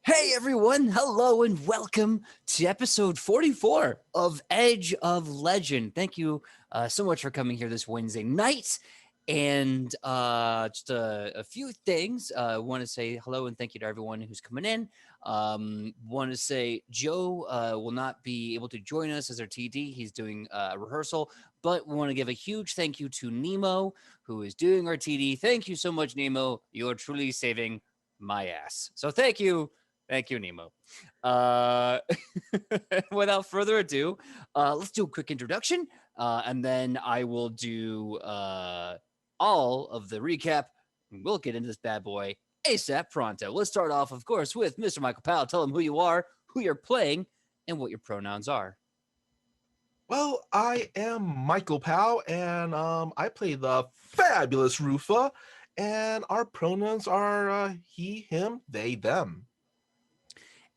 Hey everyone, hello and welcome to episode 44 of Edge of Legend. Thank you so much for coming here this Wednesday night. And just a few things. I want to say hello and thank you to everyone who's coming in. Want to say Joe will not be able to join us as our TD. He's doing a rehearsal, but we want to give a huge thank you to Nemo, who is doing our TD. Thank you so much, Nemo. You're truly saving my ass. So thank you. Thank you, Nemo. Uh, without further ado, let's do a quick introduction, and then I will do all of the recap. And we'll get into this bad boy ASAP pronto. Let's start off, of course, with Mr. Michael Powell. Tell him who you are, who you're playing, and what your pronouns are. Well, I am Michael Powell, and I play the fabulous Rufa, and our pronouns are he, him, they, them.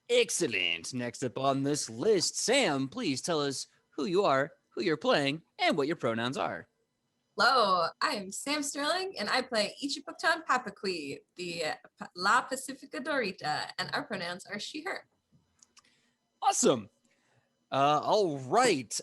Excellent. Next up on this list, Sam, please tell us who you are, who you're playing, and what your pronouns are. Hello, I'm Sam Sterling, and I play Ichipokton Papaqui, the La Pacifica Dorita, and our pronouns are she, her. Awesome. All right.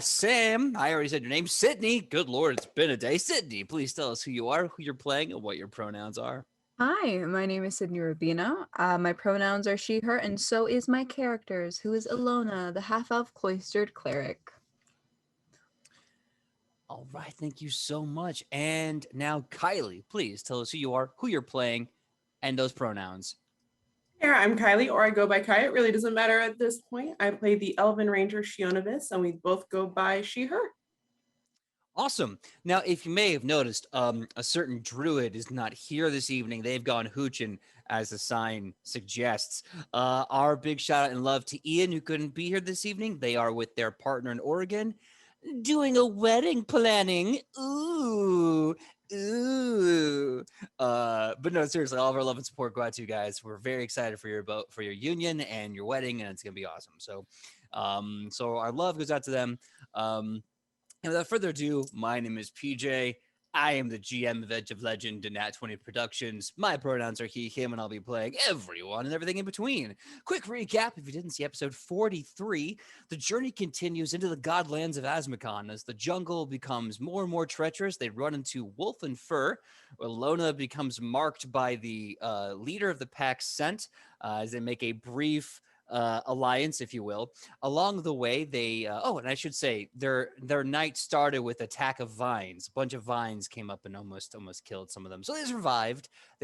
Sam, I already said your name. Sidney, good Lord, it's been a day. Sidney, please tell us who you are, who you're playing, and what your pronouns are. Hi, my name is Sidney Rubino. My pronouns are she, her, and so is my character's, who is Ilona, the half-elf cloistered cleric. All right, thank you so much. And now, Kylie, please tell us who you are, who you're playing, and those pronouns. Here, I'm Kylie, or I go by Kai. It really doesn't matter at this point. I play the Elven Ranger Shionavis, and we both go by she, her. Awesome. Now, if you may have noticed, a certain druid is not here this evening. They've gone hoochin', as the sign suggests. Our big shout out and love to Ian, who couldn't be here this evening. They are with their partner in Oregon, doing a wedding planning. Ooh. But no, seriously, all of our love and support go out to you guys. We're very excited for your union and your wedding, and it's gonna be awesome. So our love goes out to them. And without further ado, my name is PJ. I am the GM of Edge of Legend and Nat 20 Productions. My pronouns are he, him, and I'll be playing everyone and everything in between. Quick recap, if you didn't see episode 43, the journey continues into the Godlands of Azmokan as the jungle becomes more and more treacherous. They run into Wolf and Fur, where Lona becomes marked by the leader of the pack's scent as they make a brief alliance, if you will. Along the way, they and I should say their night started with attack of vines. A bunch of vines came up and almost killed some of them. So they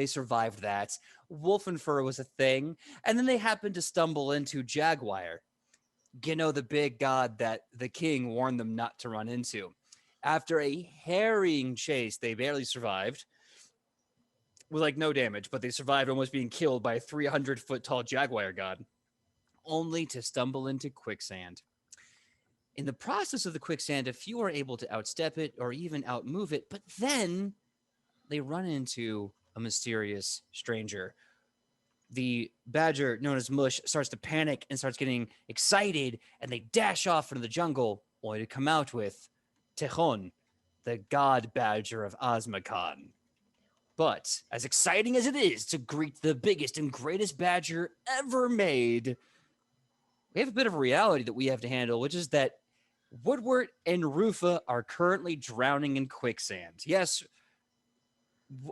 survived that. Wolf and Fur was a thing, and then they happened to stumble into Jaguar, the big god that the king warned them not to run into. After a harrying chase, they barely survived with no damage, but they survived almost being killed by a 300-foot tall Jaguar god, only to stumble into quicksand. In the process of the quicksand, a few are able to outstep it or even outmove it, but then they run into a mysterious stranger. The badger, known as Mush, starts to panic and starts getting excited, and they dash off into the jungle, only to come out with Tehon, the god badger of Azmokan. But as exciting as it is to greet the biggest and greatest badger ever made, we have a bit of a reality that we have to handle, which is that Woodward and Rufa are currently drowning in quicksand. Yes,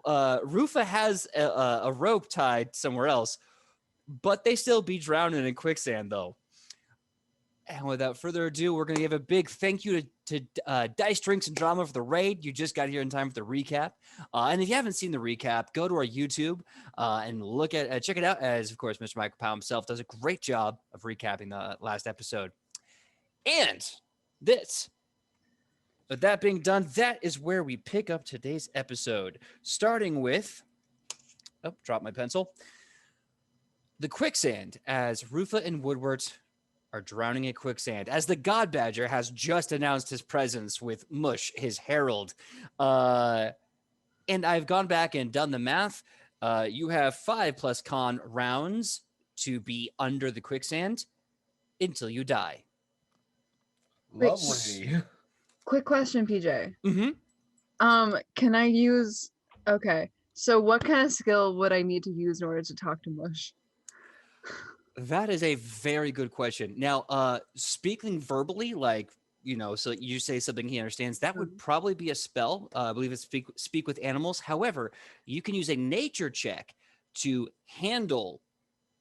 Rufa has a rope tied somewhere else, but they still be drowning in quicksand, though. And without further ado, we're going to give a big thank you to Dice Drinks and Drama for the raid. You just got here in time for the recap. And if you haven't seen the recap, go to our YouTube and check it out, as, of course, Mr. Michael Powell himself does a great job of recapping the last episode. And with that being done, that is where we pick up today's episode, starting with, drop my pencil, the quicksand, as Rufa and Woodward are drowning in quicksand, as the God Badger has just announced his presence with Mush, his herald. And I've gone back and done the math. You have 5 plus con rounds to be under the quicksand until you die. Lovely. Quick question, PJ. Mm-hmm. Can I use... Okay. So what kind of skill would I need to use in order to talk to Mush? That is a very good question. Now, speaking verbally, like, so you say something he understands, that would probably be a spell. I believe it's speak with animals. However, you can use a nature check to handle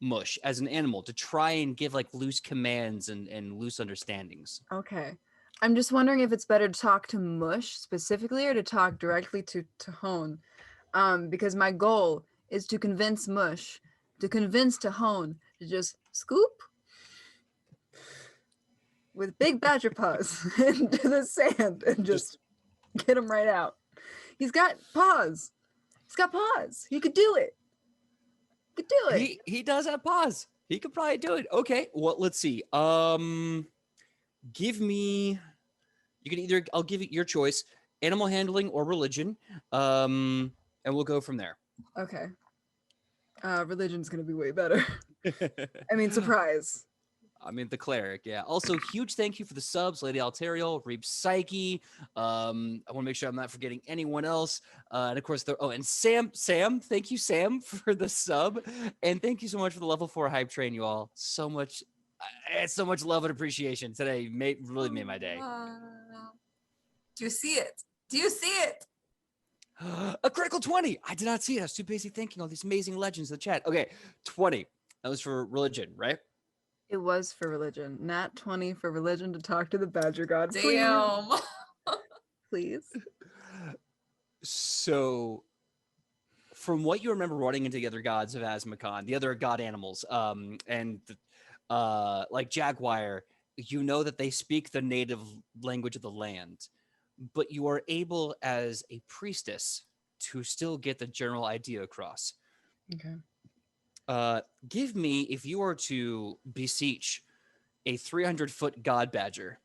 Mush as an animal to try and give like loose commands and loose understandings. Okay. I'm just wondering if it's better to talk to Mush specifically or to talk directly to Tahone. Because my goal is to convince Mush, to convince Tahone to just scoop with big badger paws into the sand and just get him right out. He's got paws. He's got paws. He could do it. He could do it. He does have paws. He could probably do it. Okay, well, let's see. Give me. You can either. I'll give you your choice: animal handling or religion. And we'll go from there. Okay. Religion's gonna be way better. I mean, surprise. I mean, the cleric, yeah. Also, huge thank you for the subs, Lady Altario, Reap Psyche. I want to make sure I'm not forgetting anyone else. And of course, and Sam, thank you, Sam, for the sub. And thank you so much for the level 4 hype train, you all. So much, so much love and appreciation today. Really made my day. Do you see it? Do you see it? A critical 20. I did not see it. I was too busy thinking all these amazing legends in the chat. Okay, 20. That was for religion, right? It was for religion. Nat 20 for religion to talk to the Badger God. Damn. Please. So, from what you remember running into the other gods of Asmacon, the other god animals, and like Jaguar, you know that they speak the native language of the land, but you are able as a priestess to still get the general idea across. Okay. Give me, if you were to beseech a 300-foot god badger,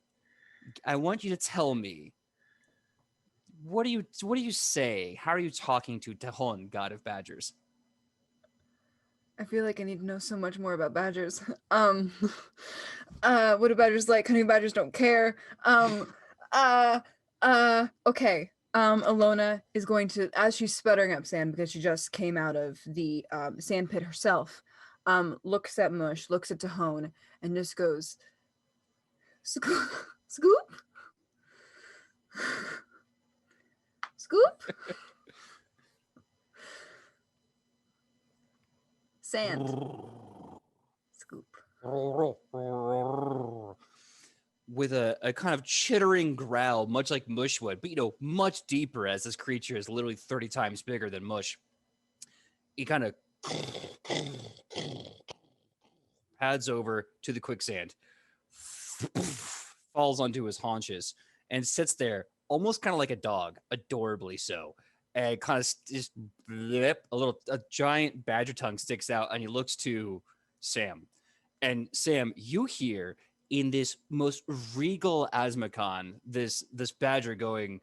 I want you to tell me, what do you say? How are you talking to Tahon, god of badgers? I feel like I need to know so much more about badgers. What do badgers like? Honey badgers don't care. Okay. Alona is going to, as she's sputtering up sand because she just came out of the sand pit herself, looks at Mush, looks at Tahone, and just goes, scoop, scoop, scoop, sand, scoop. With a kind of chittering growl, much like Mush would, but much deeper, as this creature is literally 30 times bigger than Mush. He kind of pads over to the quicksand, falls onto his haunches, and sits there almost kind of like a dog, adorably so. And kind of just a giant badger tongue sticks out, and he looks to Sam. And Sam, you hear in this most regal Asmacon, this badger going,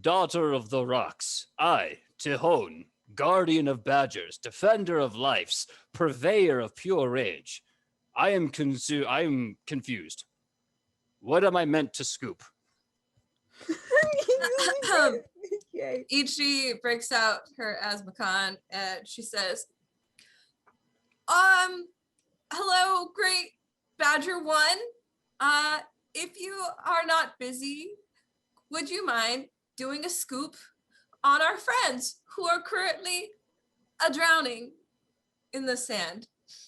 "Daughter of the rocks, I, Tahone, guardian of badgers, defender of lives, purveyor of pure rage. I am confused. What am I meant to scoop?" Yay. Ichi breaks out her Asmacon and she says, hello, great Badger One. If you are not busy, would you mind doing a scoop on our friends who are currently drowning in the sand?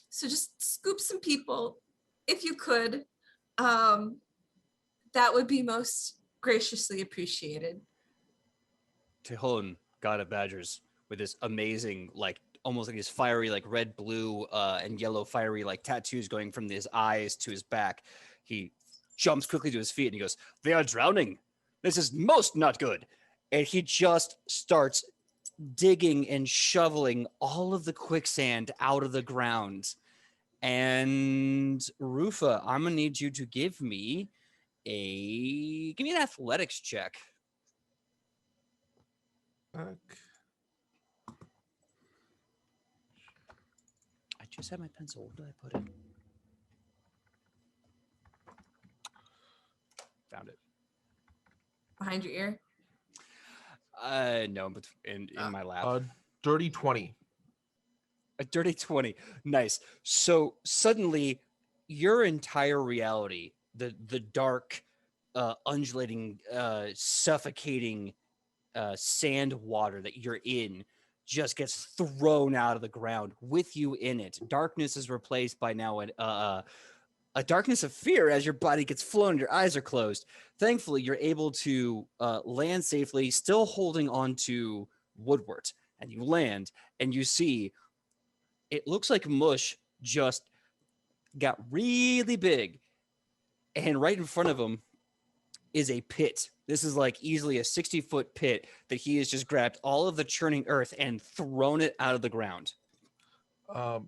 So just scoop some people if you could. That would be most graciously appreciated. Tahone, god of badgers, with this amazing, like, almost like these fiery, like, red, blue, and yellow fiery, like, tattoos going from his eyes to his back. He jumps quickly to his feet and he goes, "They are drowning. This is most not good." And he just starts digging and shoveling all of the quicksand out of the ground. And Rufa, I'm gonna need you to give me an athletics check. Okay. I just had my pencil. Where did I put it? Found it. Behind your ear? No, but in my lap. Dirty 20. A dirty 20. Nice. So suddenly your entire reality, the dark, undulating, suffocating sand water that you're in just gets thrown out of the ground with you in it. Darkness is replaced by now a darkness of fear as your body gets flown and your eyes are closed. Thankfully, you're able to land safely, still holding on to Woodward. And you land and you see it looks like Mush just got really big. And right in front of him is a pit. This is like easily a 60-foot pit that he has just grabbed all of the churning earth and thrown it out of the ground.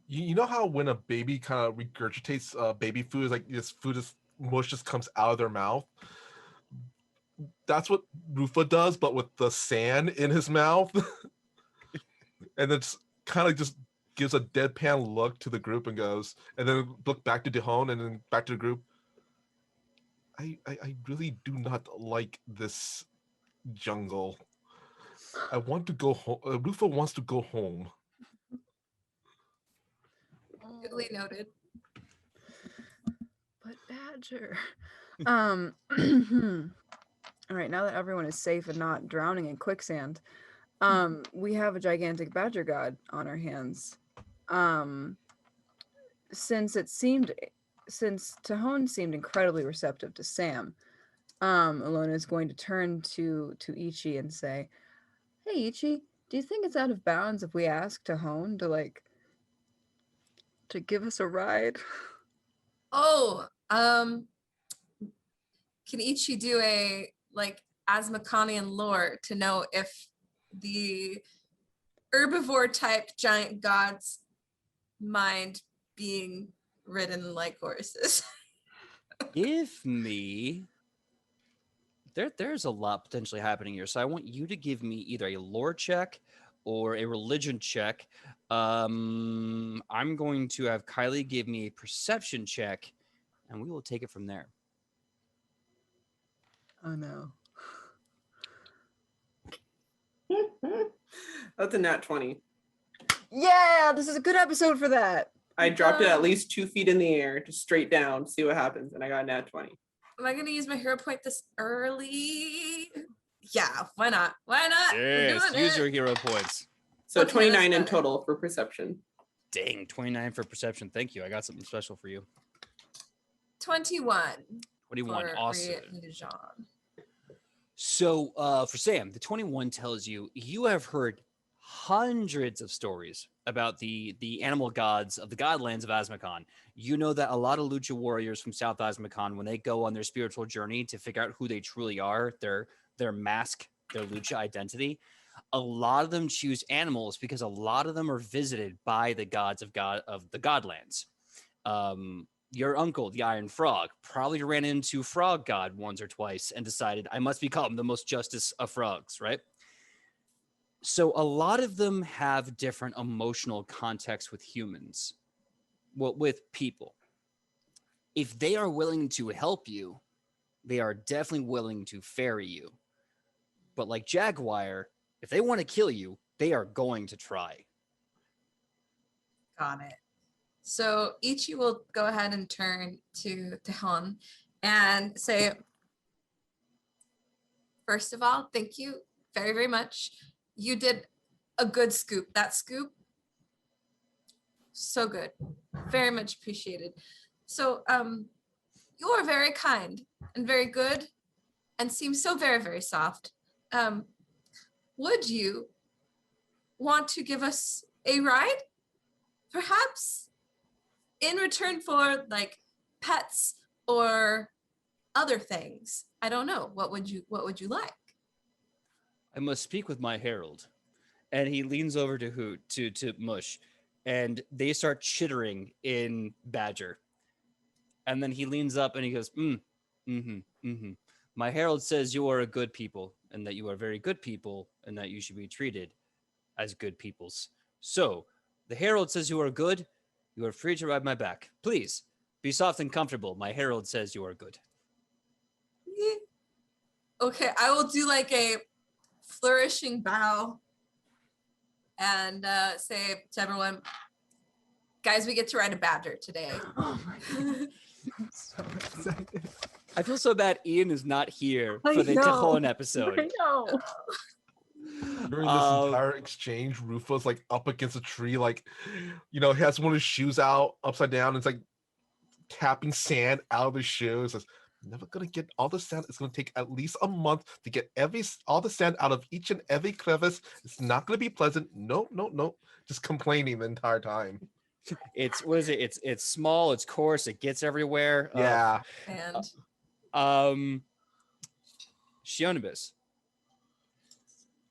You know how when a baby kind of regurgitates baby food, is like this food is mush just comes out of their mouth. That's what Rufa does, but with the sand in his mouth, and it's kind of just gives a deadpan look to the group and goes, and then look back to Dehon and then back to the group. I really do not like this jungle. I want to go home. Rufa wants to go home. Duly noted. But Badger. All right, now that everyone is safe and not drowning in quicksand, we have a gigantic badger god on our hands. Since Dehon seemed incredibly receptive to Sam, Alona is going to turn to Ichi and say, "Hey Ichi, do you think it's out of bounds if we ask Dehon to give us a ride?" Oh, can Ichi do a Asmaconian lore to know if the herbivore type giant gods mind being ridden like horses? Give me. There's a lot potentially happening here. So I want you to give me either a lore check or a religion check. I'm going to have Kylie give me a perception check, and we will take it from there. Oh no. That's a nat 20. Yeah, this is a good episode for that. I dropped it at least 2 feet in the air, just straight down, see what happens, and I got a nat 20. Am I going to use my hero point this early? Yeah, why not? Why not? We're Yes, doing use it. your hero points. So Okay, 29 that's in better. total for perception. Dang, 29 for perception. Thank you. I got something special for you. 21. 21. For Awesome. religion. So for Sam, the 21 tells you have heard hundreds of stories about the animal gods of the godlands of Asmacon. You know that a lot of lucha warriors from South Asmacon, when they go on their spiritual journey to figure out who they truly are, their mask, their lucha identity, a lot of them choose animals because a lot of them are visited by the gods of the godlands. Your uncle, the Iron Frog, probably ran into Frog God once or twice and decided, I must become the most justice of frogs, right? So a lot of them have different emotional contexts with humans, well, with people. If they are willing to help you, they are definitely willing to ferry you. But like Jaguar, if they want to kill you, they are going to try. Got it. So Ichi will go ahead and turn to Dehon and say, first of all, thank you very, very much. You did a good scoop. That scoop, so good. Very much appreciated. So you are very kind and very good and seem so very, very soft. Would you want to give us a ride? Perhaps in return for like pets or other things. I don't know. What would you like? I must speak with my herald. And he leans over to Mush, and they start chittering in Badger. And then he leans up and he goes, My herald says you are a good people, and that you are very good people, and that you should be treated as good peoples. So, the herald says you are good. You are free to ride my back. Please, be soft and comfortable. My herald says you are good. Okay, I will do like a flourishing bow and say to everyone, guys, we get to ride a badger today. Oh my god. I'm so excited. I feel so bad Ian is not here I for the know. Cajon I episode. know. During this entire exchange, Rufa's like up against a tree, like, he has one of his shoes out upside down. And it's like tapping sand out of his shoes. Says, never gonna get all the sand. It's gonna take at least a month to get all the sand out of each and every crevice. It's not gonna be pleasant. No. Just complaining the entire time. It's what is it? It's small, it's coarse, it gets everywhere. Yeah. And Shionibus,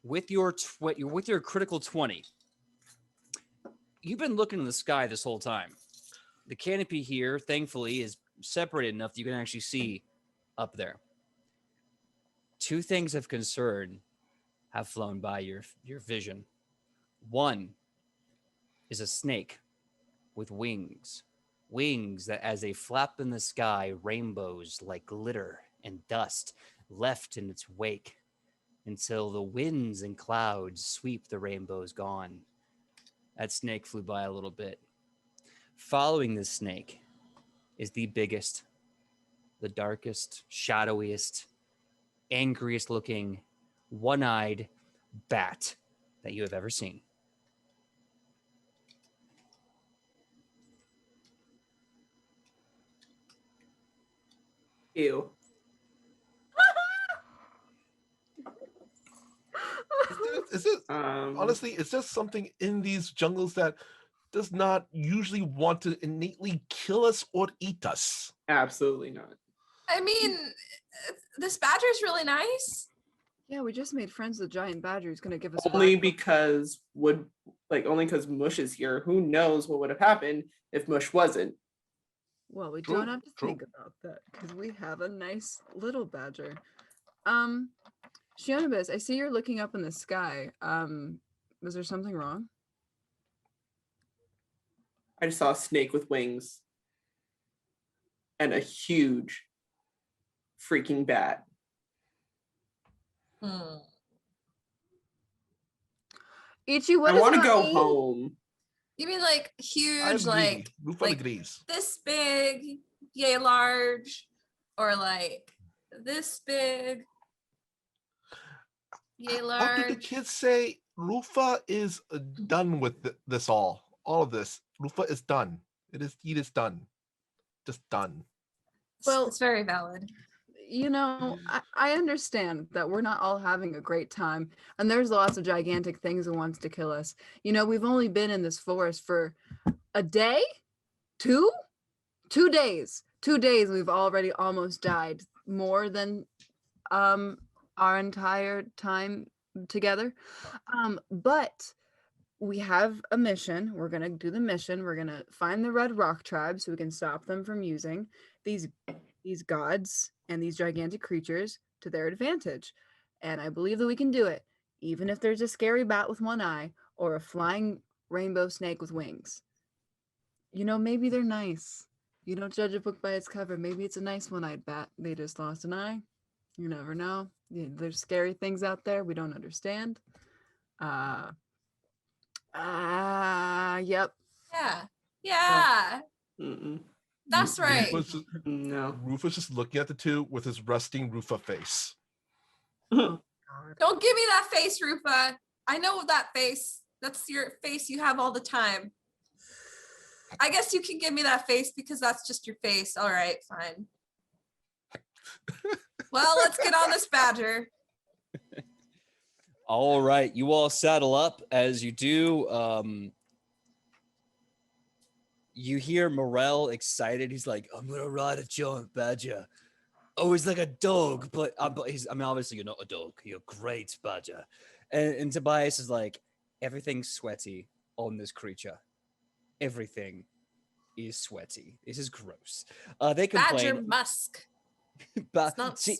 with your critical 20, you've been looking in the sky this whole time. The canopy here, thankfully, is separated enough that you can actually see up there. Two things of concern have flown by your vision. One is a snake with wings that as they flap in the sky, rainbows like glitter and dust left in its wake until the winds and clouds sweep the rainbows gone. That snake flew by a little bit. Following this snake is the biggest, the darkest, shadowiest, angriest looking, one-eyed bat that you have ever seen. Ew. Is it honestly, it's just something in these jungles that does not usually want to innately kill us or eat us. Absolutely not. I mean, this badger's really nice. Yeah, we just made friends with giant badger who's gonna give us Only back- because Mush is here. Who knows what would have happened if Mush wasn't? Well, we True, don't have to true. think about that because we have a nice little badger. Shionibus, I see you're looking up in the sky. Was there something wrong? I just saw a snake with wings and a huge freaking bat. Ichi, what I does want to that go mean? home. You mean like I huge, agree. like Rufa agrees. this big, yay large, or like this big, yay What did the large? kids say? Rufa is done with this all of this. Rufa is done. It is done. Just done. Well, it's very valid. I understand that we're not all having a great time, and there's lots of gigantic things that wants to kill us. We've only been in this forest for a day, 2 days. 2 days we've already almost died, more than our entire time together. But we have a mission. We're gonna do the mission. We're gonna find the Red Rock tribe so we can stop them from using these gods and these gigantic creatures to their advantage. And I believe that we can do it, even if there's a scary bat with one eye or a flying rainbow snake with wings. Maybe they're nice. You don't judge a book by its cover. Maybe it's a nice one-eyed bat. They just lost an eye. You never know. There's scary things out there we don't understand. Yep. Yeah. Mm-mm. That's right. No. Rufa's just looking at the two with his resting Rufa face. Don't give me that face, Rufa. I know that face. That's your face you have all the time. I guess you can give me that face because that's just your face. All right, fine. Well, let's get on this badger. All right, you all saddle up. As you do, you hear Morel excited. He's like, "I'm gonna ride a giant badger. Oh, he's like a dog, but obviously you're not a dog. You're a great badger." And Tobias is like, "Everything's sweaty on this creature. Everything is sweaty. This is gross." They complain. Badger musk. But It's not sweat.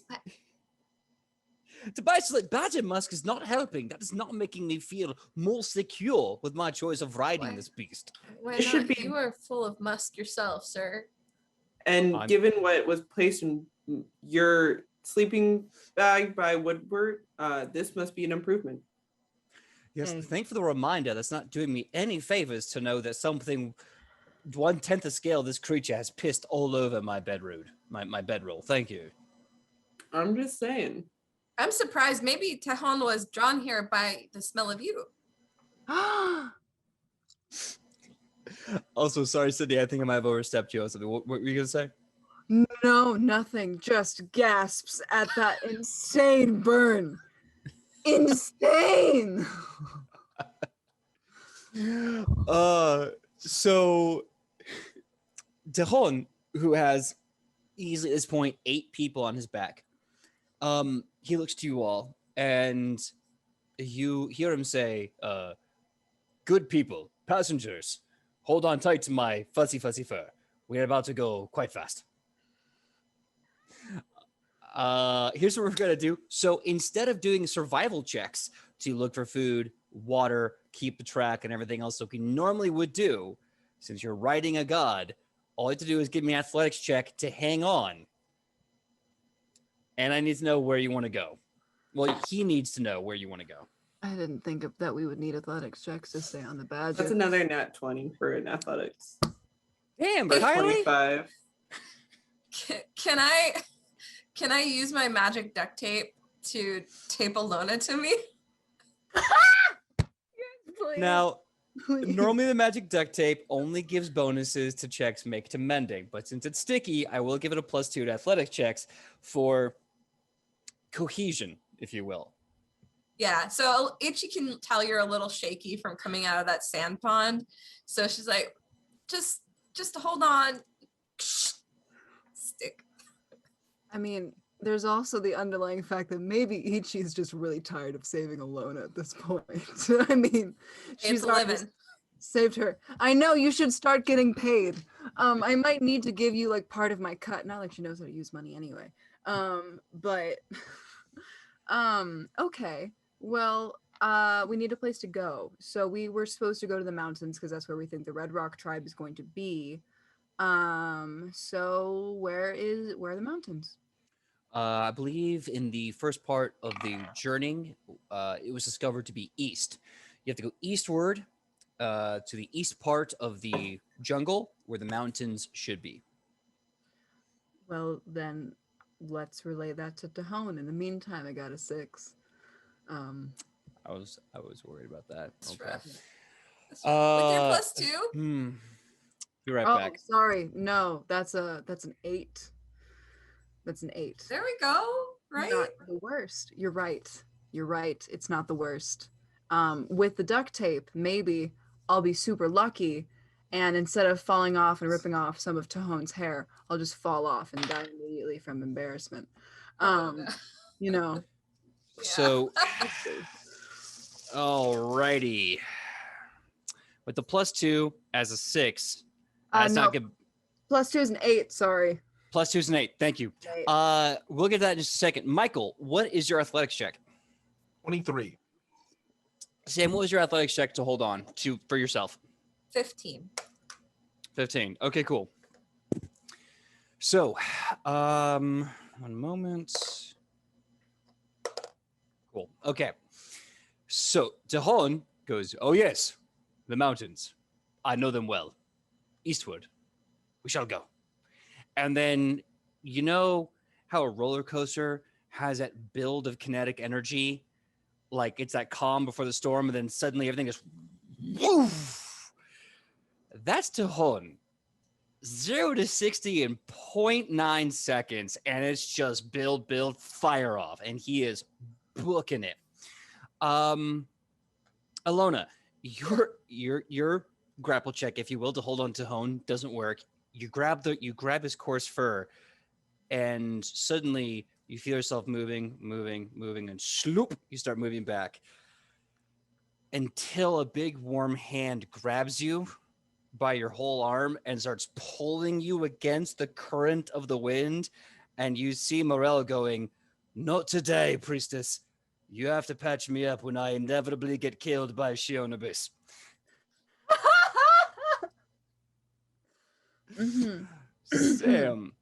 Tobias is like, "Badger musk is not helping. That is not making me feel more secure with my choice of riding Why? this beast." Why It should not? be- You are full of musk yourself, sir. And given what was placed in your sleeping bag by Woodward, this must be an improvement. Yes, Hey. thank for the reminder. That's not doing me any favors to know that something 1/10 the scale of this creature has pissed all over my my bedroll. Thank you. I'm just saying. I'm surprised. Maybe Tejon was drawn here by the smell of you. Also, sorry, Sidney. I think I might have overstepped you on something. What were you gonna say? No, nothing. Just gasps at that insane burn. Insane. So Tejon, who has easily at this point 8 people on his back, he looks to you all, and you hear him say, "Good people, passengers, hold on tight to my fuzzy fur. We're about to go quite fast." Here's what we're gonna do. So instead of doing survival checks to look for food, water, keep the track, and everything else that we normally would do, since you're riding a god, all you have to do is give me an athletics check to hang on. And I need to know where you want to go. Well, he needs to know where you want to go. I didn't think of that we would need athletics checks to stay on the badge. That's another nat 20 for an athletics. Damn, Or Kylie. 25. Can I use my magic duct tape to tape Alona to me? Now, normally the magic duct tape only gives bonuses to checks make to mending, but since it's sticky, I will give it a +2 to athletics checks for cohesion, if you will. Yeah, so Itchy can tell you're a little shaky from coming out of that sand pond. So she's like, just hold on. Stick. I mean, there's also the underlying fact that maybe Ichi's just really tired of saving Alona at this point. I mean, she's It's already living. saved her. I know you should start getting paid. I might need to give you like part of my cut. Not like she knows how to use money anyway. But okay. Well, we need a place to go. So we were supposed to go to the mountains because that's where we think the Red Rock tribe is going to be. So where are the mountains? I believe in the first part of the journey, it was discovered to be east. You have to go eastward to the east part of the jungle where the mountains should be. Well, then let's relay that to Tejon. In the meantime, I got a 6. I was worried about that. It's Okay. rough. With your +2? Be right Oh, back. sorry. No, that's an 8. That's an 8. There we go. Right? Not the worst. You're right. It's not the worst. With the duct tape, maybe I'll be super lucky, and instead of falling off and ripping off some of Tejon's hair, I'll just fall off and die immediately from embarrassment. You know. Yeah. So, alrighty. With the +2 as a 6, that's No. not good. +2 is an 8. Sorry. +2 is an 8. Thank you. 8. We'll get to that in just a second. Michael, what is your athletics check? 23. Sam, what was your athletics check to hold on to for yourself? 15. 15. Okay, cool. So, one moment. Cool. Okay. So Tejon goes, "Oh yes, the mountains. I know them well. Eastward. We shall go." And then, you know how a roller coaster has that build of kinetic energy? Like it's that calm before the storm, and then suddenly everything just woof. That's Tejon. 0 to 60 in 0.9 seconds, and it's just build, fire off, and he is booking it. Alona, your grapple check, if you will, to hold on to Tejon doesn't work. You grab his coarse fur, and suddenly you feel yourself moving, and sloop, you start moving back until a big warm hand grabs you by your whole arm and starts pulling you against the current of the wind, and you see Morel going, "Not today, priestess. You have to patch me up when I inevitably get killed by Shionabis." Mm-hmm. Sam,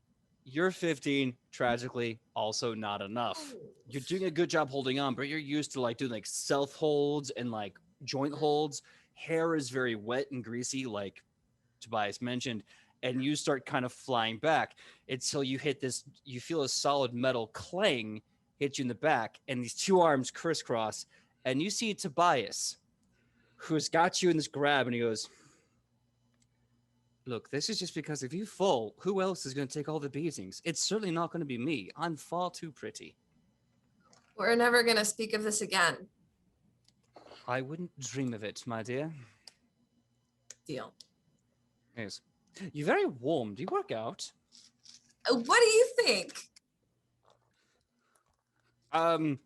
You're 15, tragically, also not enough. You're doing a good job holding on, but you're used to like doing like self holds and like joint holds. Hair is very wet and greasy, like Tobias mentioned, and you start kind of flying back until you hit this. You feel a solid metal clang hit you in the back, and these two arms crisscross, and you see Tobias, who's got you in this grab, and he goes, "Look, this is just because if you fall, who else is going to take all the beatings? It's certainly not going to be me. I'm far too pretty. We're never going to speak of this again. I wouldn't dream of it, my dear." Deal. Yes. You're very warm. Do you work out? What do you think? We're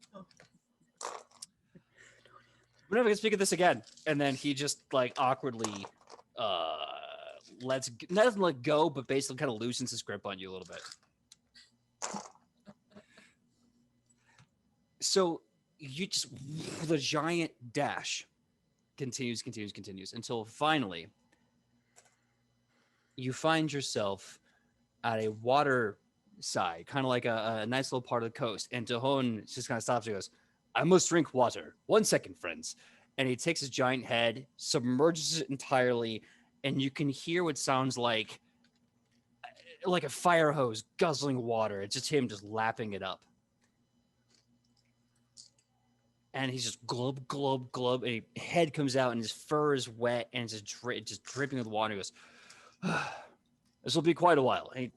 never gonna speak of this again. And then he just like awkwardly doesn't let go, but basically kind of loosens his grip on you a little bit. So you just the giant dash continues until finally you find yourself at a water side, kind of like a nice little part of the coast. And Dahon just kind of stops and goes, "I must drink water. 1 second, friends." And he takes his giant head, submerges it entirely, and you can hear what sounds like a fire hose guzzling water. It's just him just lapping it up. And he's just glub, glub, glub. And his head comes out, and his fur is wet, and it's just dripping with water. He goes, "This will be quite a while." And he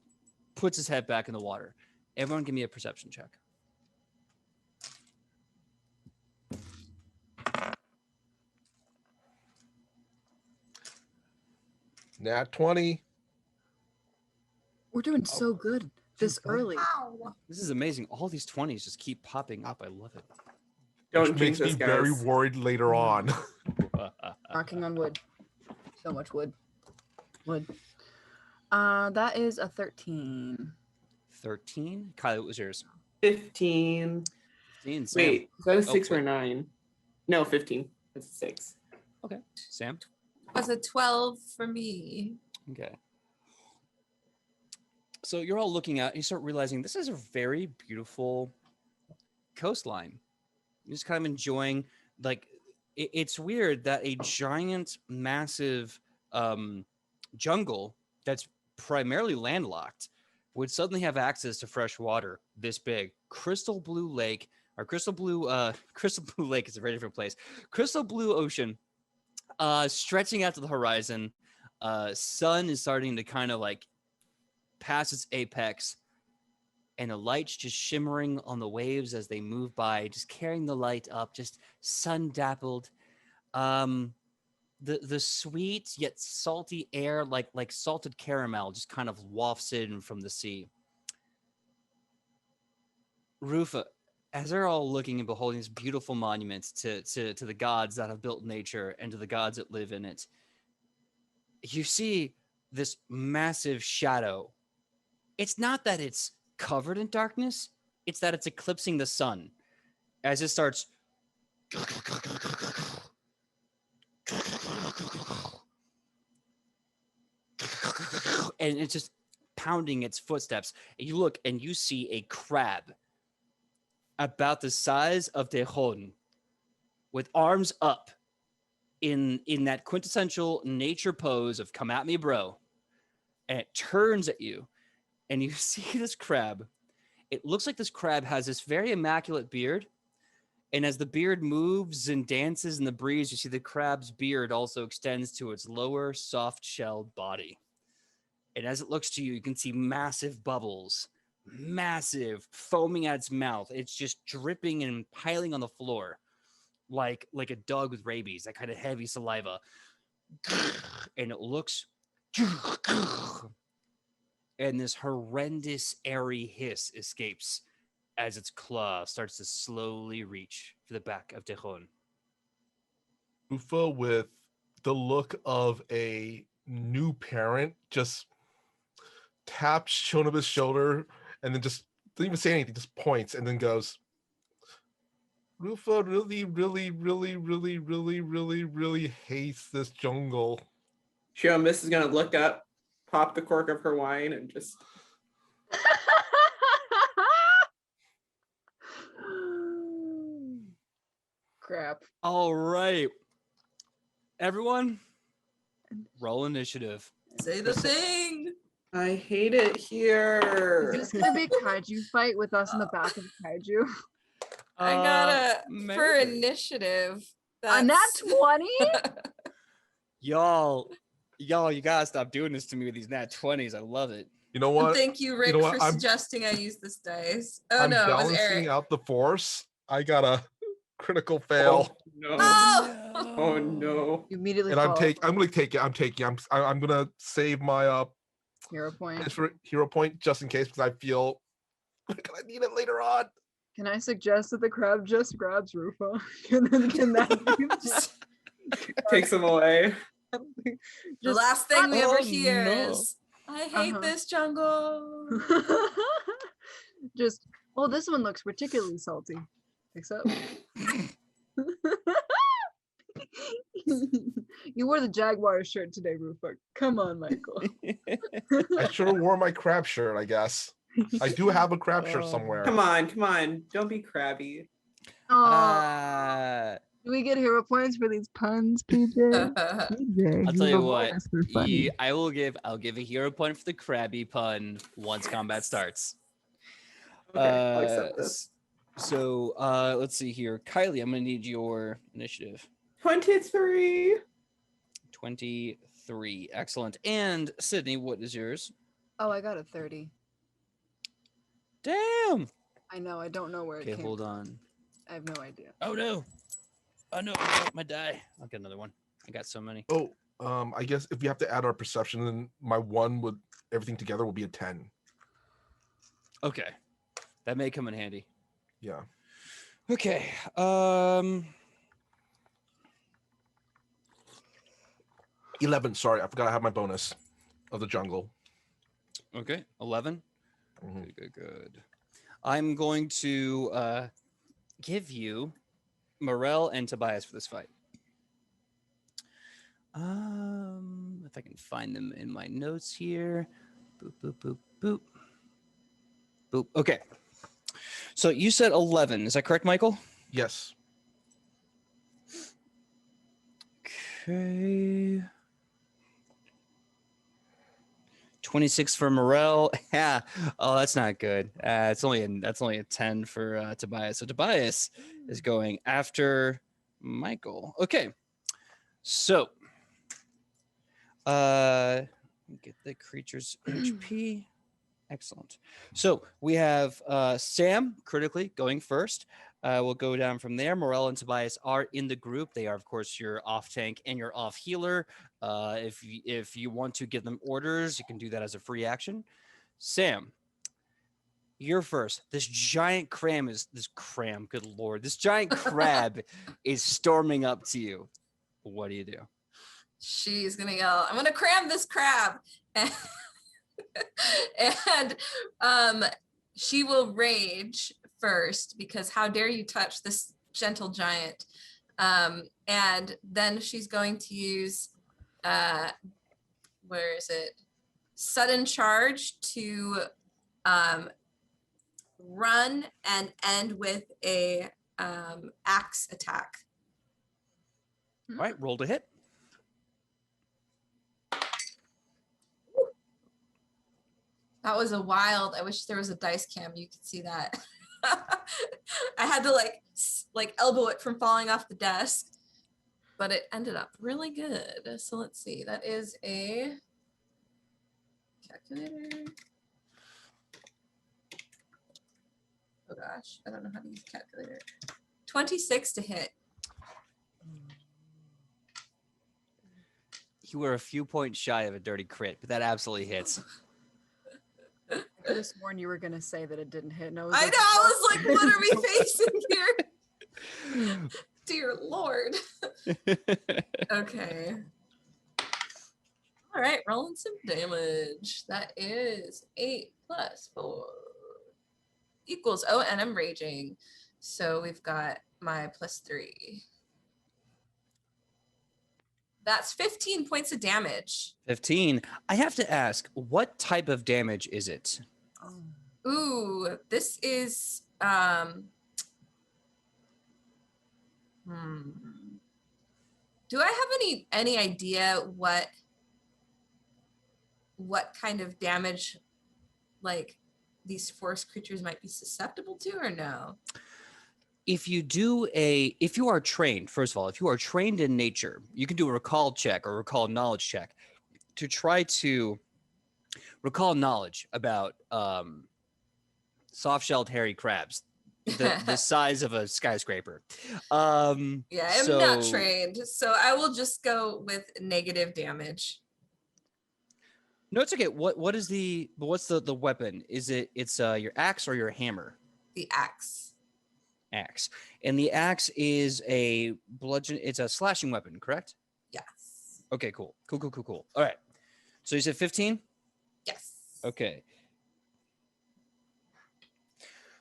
puts his head back in the water. Everyone give me a perception check. Nat 20. We're doing so good this early. This is amazing. All these 20s just keep popping up. I love it. Don't Which jinx makes me us, guys. very worried later on. Knocking on wood. So much wood. Wood. That is a 13. 13? Kylie, what was yours? 15. 15. Sam. Wait, is that a 6 or wait. a 9? No, 15. That's a 6. Okay. Sam? Was a 12 for me. Okay. So you're all looking at, you start realizing this is a very beautiful coastline. You're just kind of enjoying, like, it's weird that a giant, massive jungle that's primarily landlocked would suddenly have access to fresh water this big. Crystal blue lake, or crystal blue lake is a very different place. Crystal blue ocean, stretching out to the horizon. Sun is starting to kind of like pass its apex, and the light's just shimmering on the waves as they move by, just carrying the light up, just sun dappled. The sweet yet salty air, like salted caramel, just kind of wafts in from the sea. Rufa, as they're all looking and beholding this beautiful monument to the gods that have built nature and to the gods that live in it, you see this massive shadow. It's not that it's covered in darkness, it's that it's eclipsing the sun as it starts and it's just pounding its footsteps. And you look and you see a crab about the size of Tejon with arms up in that quintessential nature pose of "come at me, bro." And it turns at you, and you see this crab. It looks like this crab has this very immaculate beard. And as the beard moves and dances in the breeze, you see the crab's beard also extends to its lower, soft-shelled body. And as it looks to you, you can see massive bubbles, massive, foaming at its mouth. It's just dripping and piling on the floor like a dog with rabies, that kind of heavy saliva. And it looks... And this horrendous, airy hiss escapes as its claw starts to slowly reach for the back of Tejon. Ufa, with the look of a new parent, just taps Shonoba's shoulder and then just doesn't even say anything, just points and then goes, "Rufa really, really, really, really, really, really, really hates this jungle." Miss is gonna look up, pop the cork of her wine, and just Crap. All right. Everyone, roll initiative. Say the thing. I hate it here. Is this gonna be a kaiju fight with us in the back of a kaiju? I got for maybe. initiative. A nat That's 20? Y'all, you gotta stop doing this to me with these nat 20s. I love it. You know what? Thank you, Rick, know what? for I'm- suggesting I use this dice. Oh I'm no, it was balancing Eric. out the force. I got a critical fail. No. Oh! Oh no. You immediately And I'm fall gonna take it. I'm gonna save my hero point. hero point just in case because I feel like I need it later on. Can I suggest that the crab just grabs Rufa? Can that be Takes him away. The just last thing we ever Oh, hear no. is, I hate Uh-huh. this jungle. just well, this one looks particularly salty. Except you wore the Jaguar shirt today, Rufa. Come on, Michael. I should have worn my crab shirt, I guess. I do have a crab shirt Oh. somewhere. Come on. Don't be crabby. Aw, do we get hero points for these puns, PJ? PJ, I'll tell you the what. bonus for funny. I'll give a hero point for the crabby pun once combat starts. Okay, I'll accept this. So let's see here. Kylie, I'm gonna need your initiative. 23. 23. Excellent. And Sydney, what is yours? Oh, I got a 30. Damn. I know. I don't know where it Okay, came hold from. on. I have no idea. Oh no. Oh no, I dropped my die. I'll get another one. I got so many. Oh, I guess if we have to add our perception, then my one with everything together will be a 10. Okay. That may come in handy. Yeah. Okay. 11. Sorry, I forgot I have my bonus of the jungle. Okay. 11. Mhm. Good. I'm going to give you Morel and Tobias for this fight. If I can find them in my notes here. Boop, boop, boop, boop. Boop. Okay. So you said 11. Is that correct, Michael? Yes. Okay. 26 for Morel. Yeah. Oh, that's not good. That's only a 10 for Tobias. So Tobias is going after Michael. Okay. So get the creature's HP. Excellent. So we have Sam critically going first. We'll go down from there. Morel and Tobias are in the group. They are, of course, your off tank and your off healer. If you want to give them orders, you can do that as a free action. Sam, you're first. This giant good lord, this giant crab is storming up to you. What do you do? She's gonna yell, I'm gonna cram this crab. And she will rage first because how dare you touch this gentle giant. And then she's going to use where is it? Sudden charge to run and end with a axe attack. All right, roll to hit. That was a wild. I wish there was a dice cam. You could see that. I had to like elbow it from falling off the desk, but it ended up really good. So let's see. That is a calculator. Oh gosh, I don't know how to use a calculator. 26 to hit. You were a few points shy of a dirty crit, but that absolutely hits. I could have sworn you were gonna say that it didn't hit. And I was I like, know. I was like, what are we facing here? Dear Lord. Okay. All right, rolling some damage. That is 8 plus 4 equals. Oh, and I'm raging. So we've got my +3. That's 15 points of damage. 15. I have to ask, what type of damage is it? Ooh, this is Do I have any idea what kind of damage like these forest creatures might be susceptible to, or no? If you are trained, first of all, if you are trained in nature, you can do a recall check or recall knowledge check to try to recall knowledge about soft-shelled hairy crabs, the size of a skyscraper. Yeah, I'm not So trained, so I will just go with negative damage. no, it's okay. What's the weapon? It's your axe or your hammer? The axe. Axe. And the axe is a bludgeon, it's a slashing weapon, correct? Yes. Okay, cool. Cool. All right. So you said 15? Yes. Okay.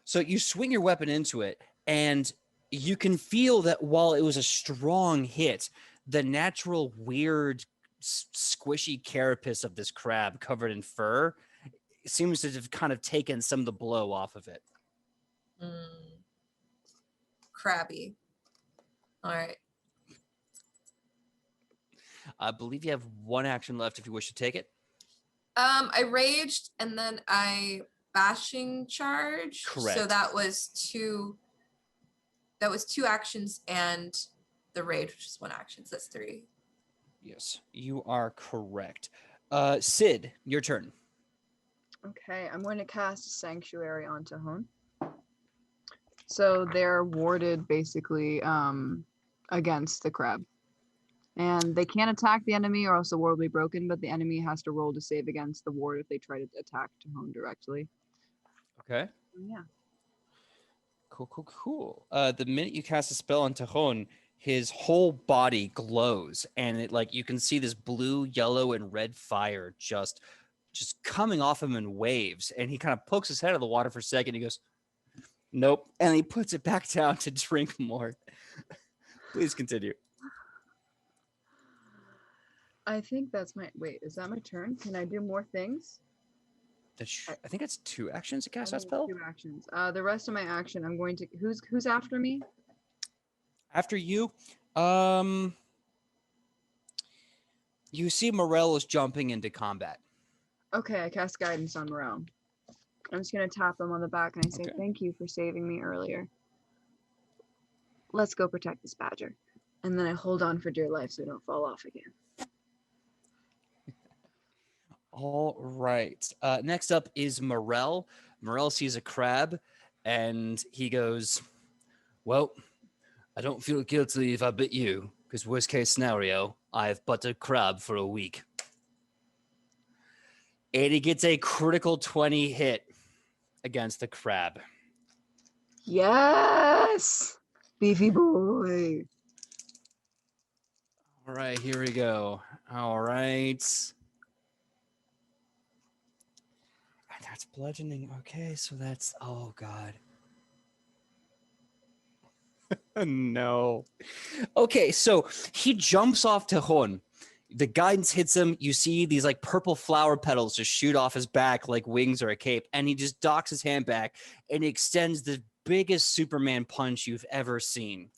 So you swing your weapon into it, and you can feel that while it was a strong hit, the natural weird squishy carapace of this crab covered in fur seems to have kind of taken some of the blow off of it. Crabby. All right. I believe you have one action left if you wish to take it. I raged and then I bashing charge. So Correct. that was two actions and the rage, which is one action. So that's 3. Yes, you are correct. Sid, your turn. Okay, I'm going to cast Sanctuary onto Hone. So they're warded basically against the crab. And they can't attack the enemy or else the ward will be broken, but the enemy has to roll to save against the ward if they try to attack to Hone directly. Okay. Yeah. Cool. The minute you cast a spell on Tajon, his whole body glows, and it like you can see this blue, yellow, and red fire just coming off him in waves. And he kind of pokes his head out of the water for a second. He goes, "Nope," and he puts it back down to drink more. Please continue. I think that's my wait. Is that my turn? Can I do more things? I think it's 2 actions to cast I that think spell. 2 actions. The rest of my action, I'm going to. Who's after me? After you, you see Morel is jumping into combat. Okay, I cast guidance on Morel. I'm just gonna tap him on the back and I say, Okay. "Thank you for saving me earlier. Let's go protect this badger." And then I hold on for dear life so we don't fall off again. All right. Next up is Morel. Morel sees a crab, and he goes, "Well, I don't feel guilty if I bit you, because worst case scenario, I've buttered crab for a week." And he gets a critical 20 hit against the crab. Yes, beefy boy. All right, here we go. All right. And that's bludgeoning. Okay, so that's, oh God. No. Okay, so he jumps off Tejon. The guidance hits him. You see these like purple flower petals just shoot off his back like wings or a cape. And he just docks his hand back and he extends the biggest Superman punch you've ever seen.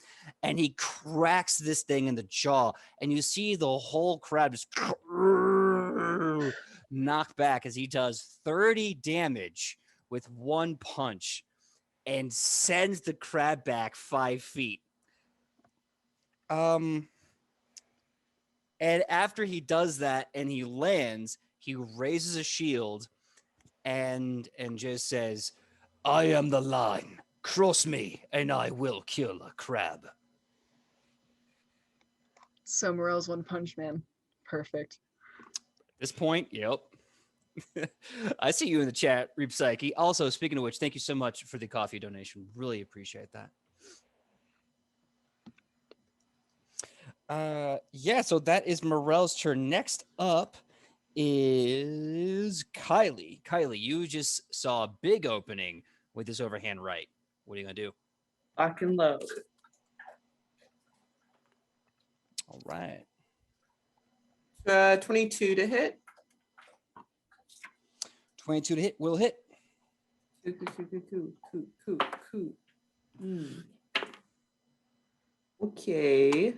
And he cracks this thing in the jaw. And you see the whole crowd just knock back as he does 30 damage with one punch and sends the crab back 5 feet. And after he does that and he lands, he raises a shield and just says, "I am the line. Cross me and I will kill a crab." So Morel's One Punch Man. Perfect. At this point, yep. I see you in the chat, Reap Psyche. Also, speaking of which, thank you so much for the coffee donation. Really appreciate that. Yeah, so that is Morel's turn. Next up is Kylie. Kylie, you just saw a big opening with this overhand right. What are you gonna do? Lock and load. All right. 22 to hit. 22 to hit will hit. Coo. Hmm. Okay.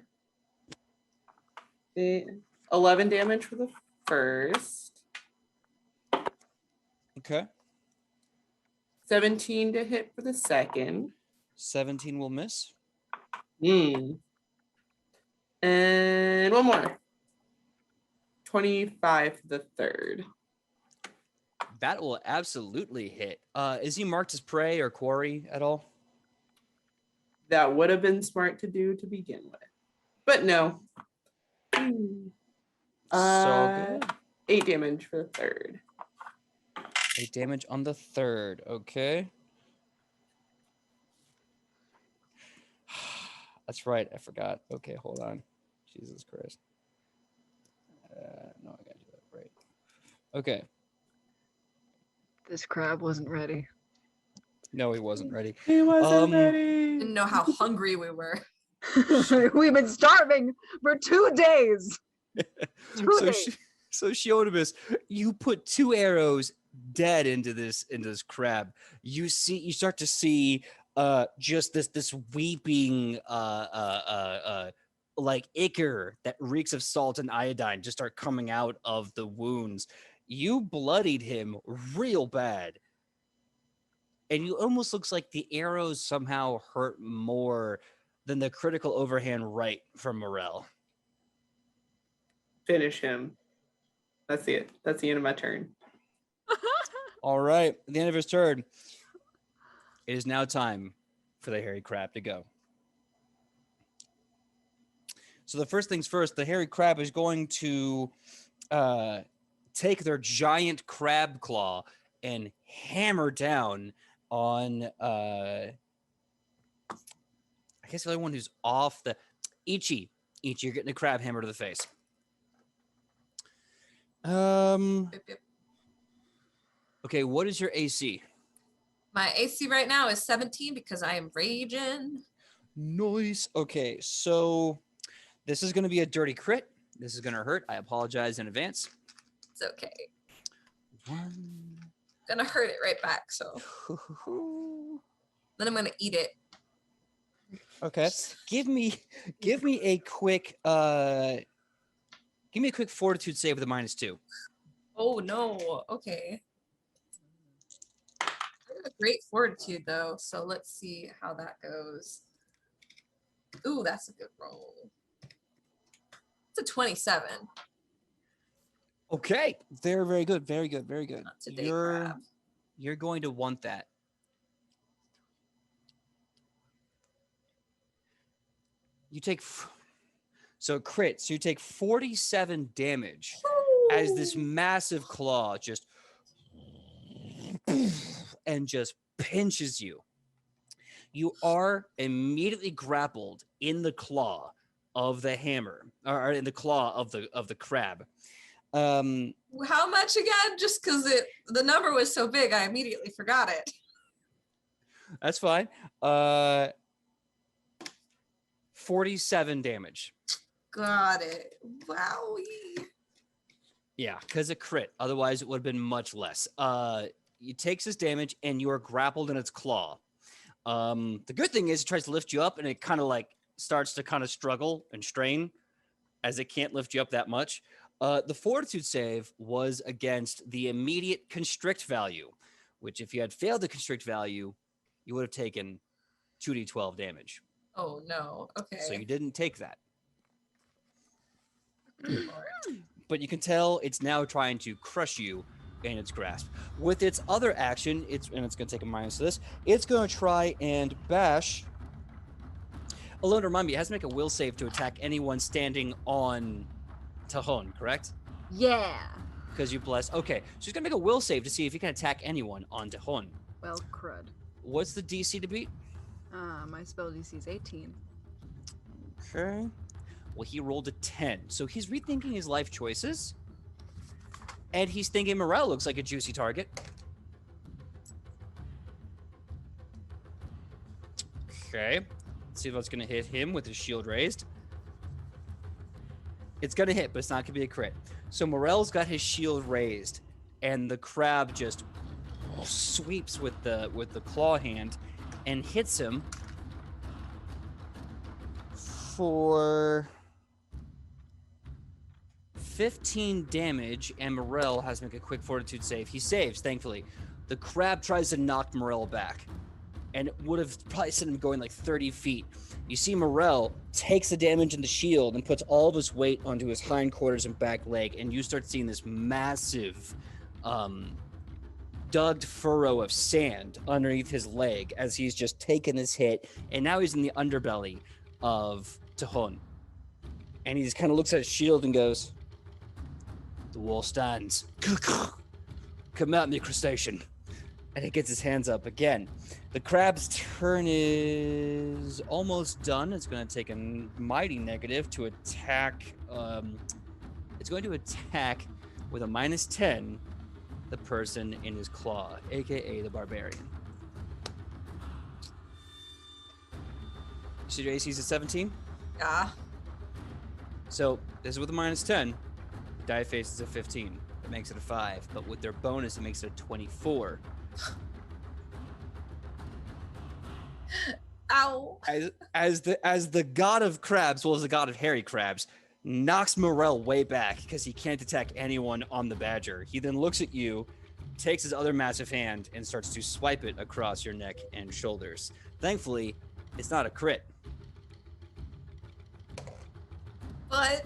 11 damage for the first. Okay. 17 to hit for the second. 17 will miss. And one more. 25 for the third. That will absolutely hit. Is he marked as prey or quarry at all? That would have been smart to do to begin with. But no. So good. 8 damage for the third. 8 damage on the third. Okay. That's right. I forgot. Okay, hold on. Jesus Christ. No, I gotta do that right. Okay. This crab wasn't ready. No, he wasn't ready. He wasn't ready. Didn't know how hungry we were. We've been starving for 2 days. 2 days. So Shionibus, you put 2 arrows dead into this crab. You start to see just this weeping like ichor that reeks of salt and iodine just start coming out of the wounds. You bloodied him real bad. And it almost looks like the arrows somehow hurt more than the critical overhand right from Morel. Finish him. That's it. That's the end of my turn. All right. At the end of his turn, it is now time for the hairy crab to go. So the first things first, the hairy crab is going to take their giant crab claw and hammer down on I guess the other one who's off the Ichi, you're getting a crab hammer to the face. Yep, yep. Okay, what is your AC? My AC right now is 17 because I am raging. Nice. Okay, so this is going to be a dirty crit. This is going to hurt. I apologize in advance. It's okay. 1. Gonna hurt it right back. So then I'm gonna eat it. Okay. Give me a quick fortitude save with a -2. Oh no. Okay. I have a great fortitude though, so let's see how that goes. Ooh, that's a good roll. It's a 27. Okay. Very, very good. Very good. Very good. Not today, crab. You're going to want that. You take crit. So you take 47 damage as this massive claw just and just pinches you. You are immediately grappled in the claw of the hammer, or in the claw of the crab. How much again? Just because the number was so big, I immediately forgot it. That's fine. 47 damage. Got it. Wowie. Yeah, because it crit. Otherwise, it would have been much less. It takes this damage, and you are grappled in its claw. The good thing is it tries to lift you up, and it kind of like starts to kind of struggle and strain as it can't lift you up that much. The fortitude save was against the immediate constrict value, which if you had failed the constrict value, you would have taken 2d12 damage. Oh no. Okay. So you didn't take that. But you can tell it's now trying to crush you in its grasp. With its other action, it's going to take a minus to this. It's going to try and bash. Alone, remind me, it has to make a will save to attack anyone standing on Tahon, correct? Yeah. Because you blessed. Okay, so he's going to make a will save to see if he can attack anyone on Tahon. Well, crud. What's the DC to beat? My spell DC is 18. Okay. Well, he rolled a 10. So he's rethinking his life choices. And he's thinking Morel looks like a juicy target. Okay. Let's see if that's going to hit him with his shield raised. It's going to hit, but it's not going to be a crit. So Morel's got his shield raised. And the crab just sweeps with the claw hand and hits him for 15 damage, and Morel has to make a quick fortitude save. He saves, thankfully. The crab tries to knock Morel back, and it would have probably sent him going like 30 feet. You see Morel takes the damage in the shield and puts all of his weight onto his hindquarters and back leg, and you start seeing this massive dug furrow of sand underneath his leg as he's just taken this hit, and now he's in the underbelly of Tahon. And he just kind of looks at his shield and goes, "The wall stands. Come at me, crustacean." And he gets his hands up again. The crab's turn is almost done. It's going to take a mighty negative to attack. It's going to attack with a -10 the person in his claw, aka the barbarian. So your AC's at 17? Yeah. So this is with a -10. The die face is a 15. That makes it a 5. But with their bonus, it makes it a 24. Ow. As the god of crabs, well as the god of hairy crabs, knocks Morel way back because he can't attack anyone on the badger. He then looks at you, takes his other massive hand, and starts to swipe it across your neck and shoulders. Thankfully, it's not a crit. But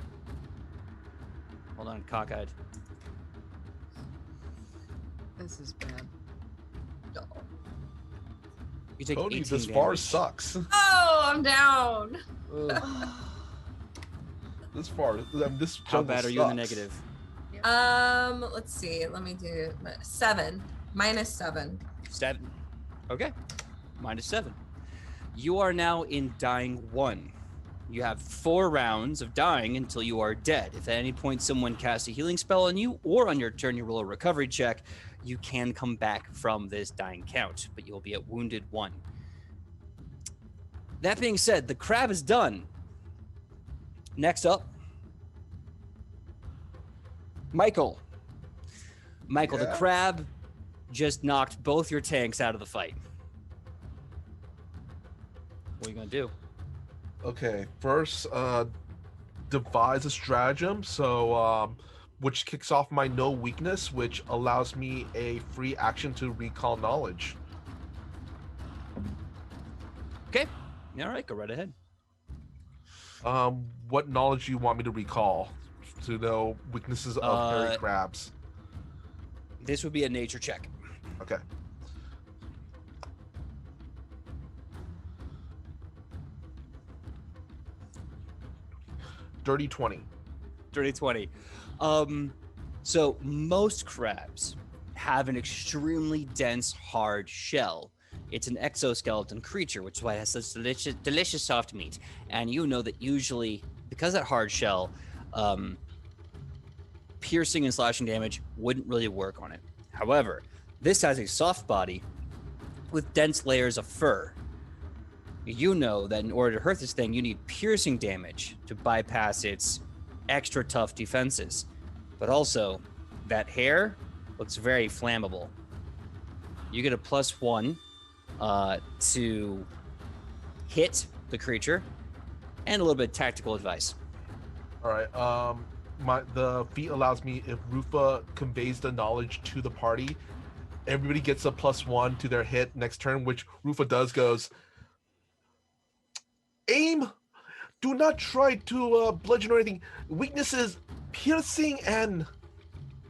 Hold on, cockeyed. This is bad. You take Cody, 18 this damage. bar sucks. oh, I'm down. This bar, this How jungle bad are you in the sucks. negative? Let's see. Let me do 7. -7. 7. Okay. -7. You are now in dying 1. You have 4 rounds of dying until you are dead. If at any point someone casts a healing spell on you, or on your turn you roll a recovery check, you can come back from this dying count, but you'll be at wounded 1. That being said, the crab is done. Next up, Michael. Michael, the crab just knocked both your tanks out of the fight. What are you gonna do? Okay, first, devise a stratagem. So, which kicks off my no weakness, which allows me a free action to recall knowledge. Okay. All right, go right ahead. What knowledge do you want me to recall to know weaknesses of hairy crabs? This would be a nature check. Okay. Dirty 20. Dirty 20. So most crabs have an extremely dense, hard shell. It's an exoskeleton creature, which is why it has such delicious soft meat. And you know that usually, because of that hard shell, piercing and slashing damage wouldn't really work on it. However, this has a soft body with dense layers of fur. You know that in order to hurt this thing, you need piercing damage to bypass its extra tough defenses. But also, that hair looks very flammable. You get a +1 to hit the creature, and a little bit of tactical advice. All right. The feat allows me, if Rufa conveys the knowledge to the party, everybody gets a +1 to their hit next turn, which Rufa goes, aim. Do not try to bludgeon or anything. Weaknesses, piercing, and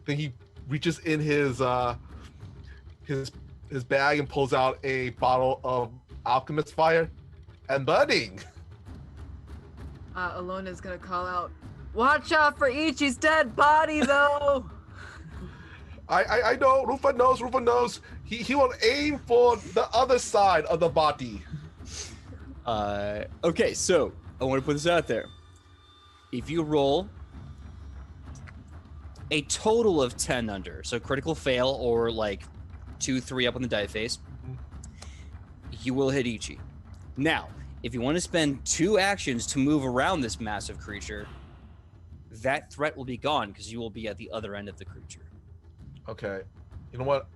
then he reaches in his bag and pulls out a bottle of alchemist fire and budding. Alona's gonna call out, "Watch out for Ichi's dead body, though." I know. Rufa knows. He will aim for the other side of the body. Okay, so I want to put this out there. If you roll a total of 10 under, so critical fail or like 2, 3 up on the die face, you will hit Ichi. Now, if you want to spend 2 actions to move around this massive creature, that threat will be gone because you will be at the other end of the creature. Okay. You know what?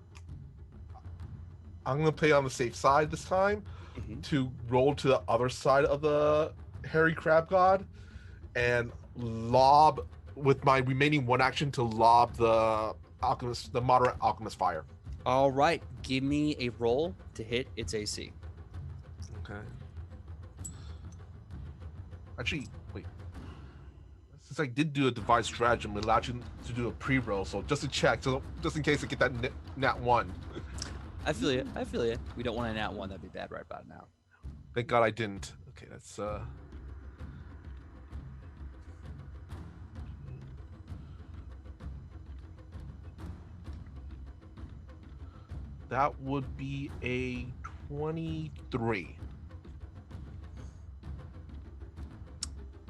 I'm gonna play on the safe side this time Mhm. to roll to the other side of the hairy crab god and lob with my remaining one action to lob the moderate alchemist fire. All right, give me a roll to hit its AC. Okay. Actually, wait. Since I did do a devised stratagem, it allowed you to do a pre-roll, so just to check, so just in case I get that nat 1. I feel you. I feel you. We don't want a nat 1. That'd be bad right about now. Thank God I didn't. Okay, that's that would be a 23.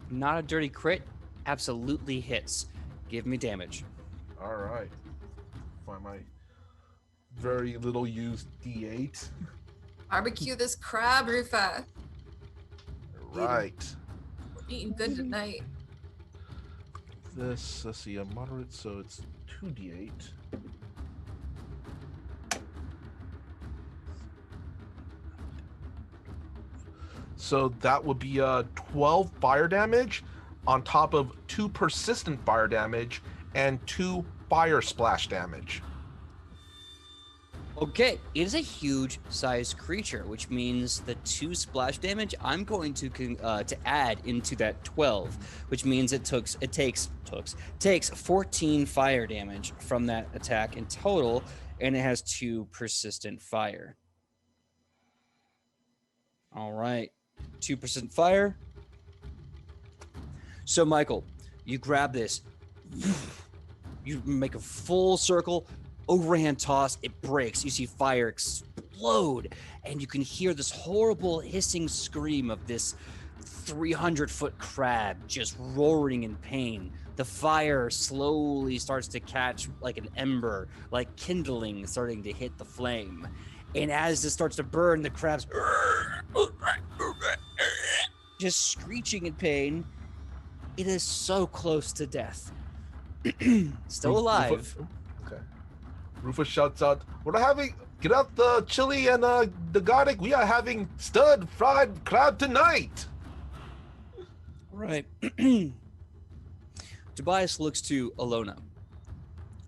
Not a dirty crit. Absolutely hits. Give me damage. All right. Find my very little used D8. Barbecue this crab, Rufa. Right. We're eating good tonight. This, let's see, a moderate, so it's 2d8. So that would be 12 fire damage on top of 2 persistent fire damage and 2 fire splash damage. Okay, it is a huge sized creature, which means the 2 splash damage I'm going to add into that 12, which means it takes 14 fire damage from that attack in total, and it has 2 persistent fire. All right, 2% fire. So Michael, you grab this, you make a full circle. Overhand toss, it breaks. You see fire explode, and you can hear this horrible hissing scream of this 300-foot crab just roaring in pain. The fire slowly starts to catch like an ember, like kindling starting to hit the flame. And as this starts to burn, the crab's just screeching in pain. It is so close to death. Still alive. Okay. Rufus shouts out, "We're having, get out the chili and the garlic. We are having stud fried crab tonight." Right. Tobias looks to Alona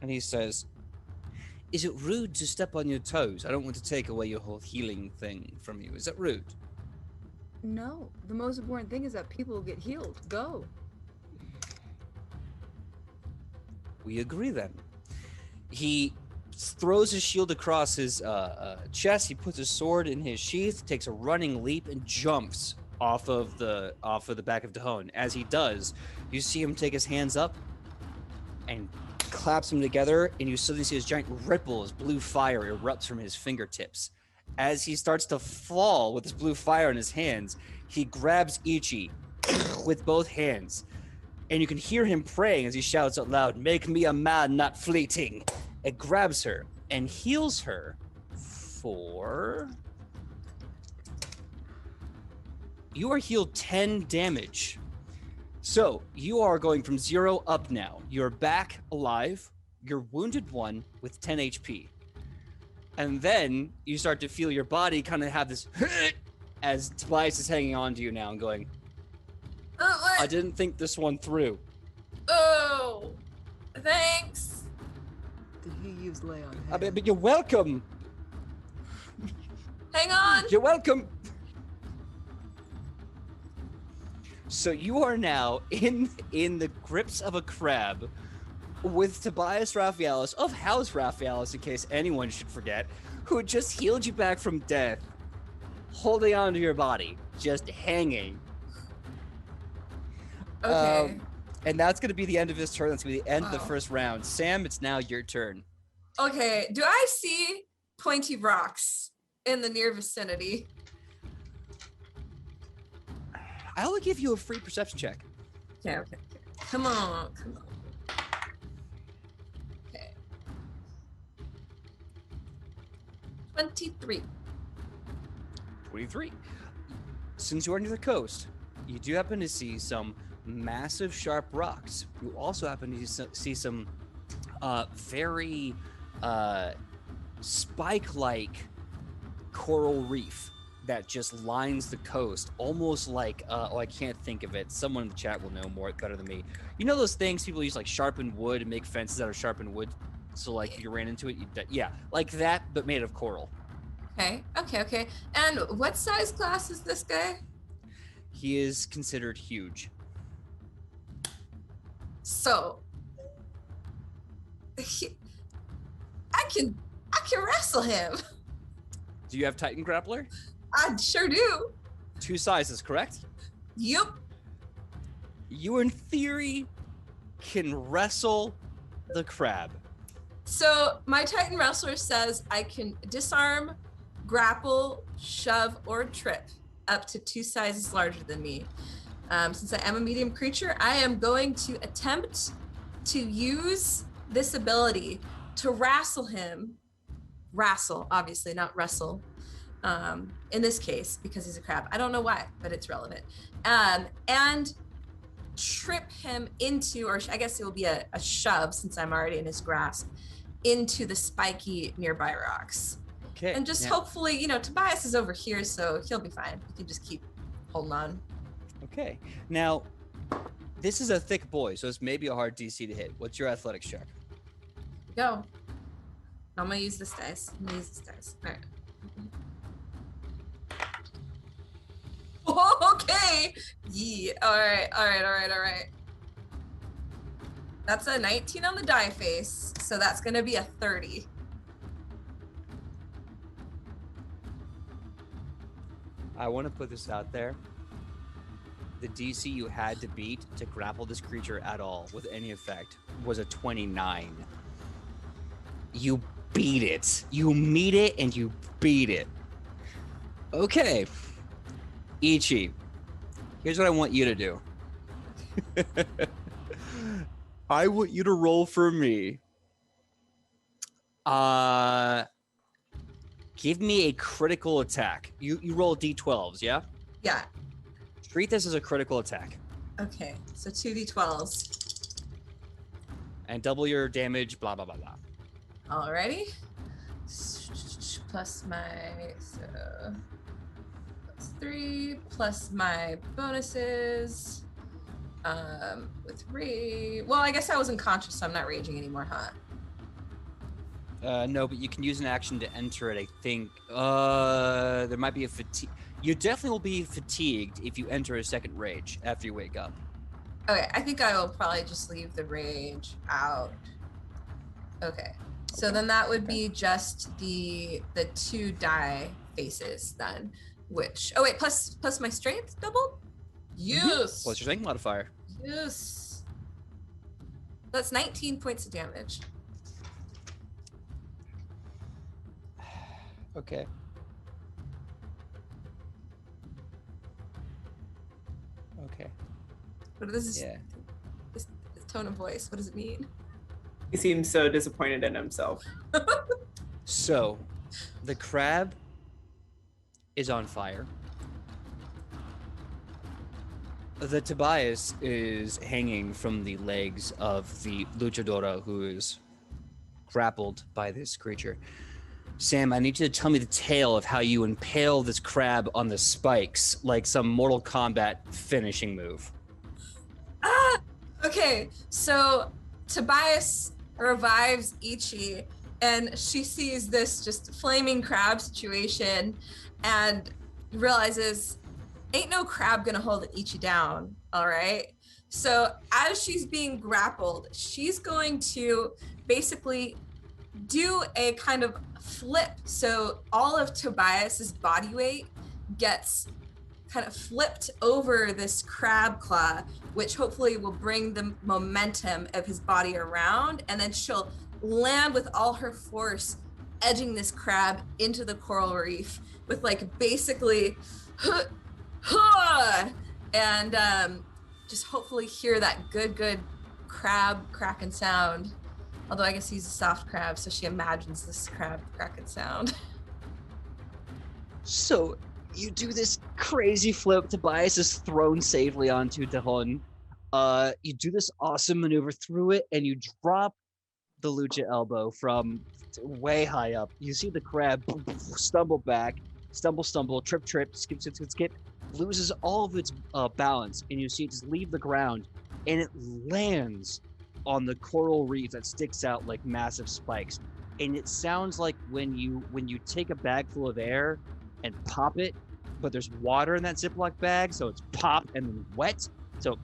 and he says, "Is it rude to step on your toes? I don't want to take away your whole healing thing from you. Is that rude?" No, the most important thing is that people get healed. Go. We agree then. He throws his shield across his chest. He puts his sword in his sheath, takes a running leap, and jumps off of the back of Dahone. As he does, you see him take his hands up and claps them together, and you suddenly see his giant ripple as blue fire erupts from his fingertips. As he starts to fall with this blue fire in his hands, he grabs Ichi with both hands, and you can hear him praying as he shouts out loud, "Make me a man, not fleeting." It grabs her and heals her for... You are healed 10 damage. So you are going from 0 up now. You're back alive. You're wounded 1 with 10 HP. And then you start to feel your body kind of have this as Tobias is hanging on to you now and going, What? "I didn't think this one through." Oh, thanks. Did he use lay on I mean, hands? but you're welcome. Hang on. You're welcome. So you are now in the grips of a crab with Tobias Raphaelis of House Raphaelis, in case anyone should forget, who just healed you back from death, holding onto your body, just hanging. Okay. And that's going to be the end of his turn. That's going to be the end of the Wow. first round. Sam, it's now your turn. Okay. Do I see pointy rocks in the near vicinity? I will give you a free perception check. Okay. Come on. Okay. 23. 23. Since you are near the coast, you do happen to see some massive sharp rocks. You also happen to see some very spike-like coral reef that just lines the coast, almost like I can't think of it. Someone in the chat will know more better than me. You know those things people use like sharpened wood and make fences out of sharpened wood, so like if you ran into it, yeah, like that, but made of coral. Okay. And what size class is this guy? He is considered huge. So I can wrestle him. Do you have Titan Grappler? I sure do. 2 sizes, correct? Yup. You, in theory, can wrestle the crab. So my Titan Wrestler says I can disarm, grapple, shove, or trip up to 2 sizes larger than me. Since I am a medium creature, I am going to attempt to use this ability to wrestle him. Wrestle, obviously, not wrestle. In this case, because he's a crab. I don't know why, but it's relevant. And trip him into, or I guess it will be a shove since I'm already in his grasp, into the spiky nearby rocks. Okay. And just hopefully, Tobias is over here, so he'll be fine. He can just keep holding on. Okay. Now, this is a thick boy, so it's maybe a hard DC to hit. What's your athletics check? Go. I'm gonna use this dice. All right. Oh, okay. Yeah. All right. That's a 19 on the die face, so that's gonna be a 30. I want to put this out there. The DC you had to beat to grapple this creature at all with any effect was a 29. You beat it. You meet it and you beat it. Okay. Ichi, here's what I want you to do. I want you to roll for me. Give me a critical attack. You roll D12s, yeah? Yeah. Treat this as a critical attack. Okay. So 2d12s. And double your damage, blah, blah, blah, blah. Alrighty. Plus my, plus 3, plus my bonuses. With rage. Well, I guess I wasn't conscious, so I'm not raging anymore, huh? No, but you can use an action to enter it, I think. There might be a fatigue. You definitely will be fatigued if you enter a second rage after you wake up. Okay, I think I will probably just leave the rage out. Okay. So then that would be just the 2 die faces then, which, oh wait, plus my strength doubled? Yes. What's your strength modifier? Yes. That's 19 points of damage. Okay. Okay. What is this? Yeah. This tone of voice, what does it mean? He seems so disappointed in himself. So, the crab is on fire. The Tobias is hanging from the legs of the luchadora who is grappled by this creature. Sam, I need you to tell me the tale of how you impale this crab on the spikes like some Mortal Kombat finishing move. Okay, so Tobias revives Ichi, and she sees this just flaming crab situation and realizes ain't no crab gonna hold Ichi down, all right? So as she's being grappled, she's going to basically do a kind of flip. So all of Tobias's body weight gets kind of flipped over this crab claw, which hopefully will bring the momentum of his body around, and then she'll land with all her force, edging this crab into the coral reef with like basically and just hopefully hear that good crab cracking sound. Although I guess he's a soft crab, so she imagines this crab cracking sound. So you do this crazy flip. Tobias is thrown safely onto Dahon. You do this awesome maneuver through it, and you drop the lucha elbow from way high up. You see the crab stumble back, stumble, trip, skip, loses all of its balance, and you see it just leave the ground, and it lands on the coral reef that sticks out like massive spikes. And it sounds like when you take a bag full of air and pop it, but there's water in that Ziploc bag, so it's pop and then wet. So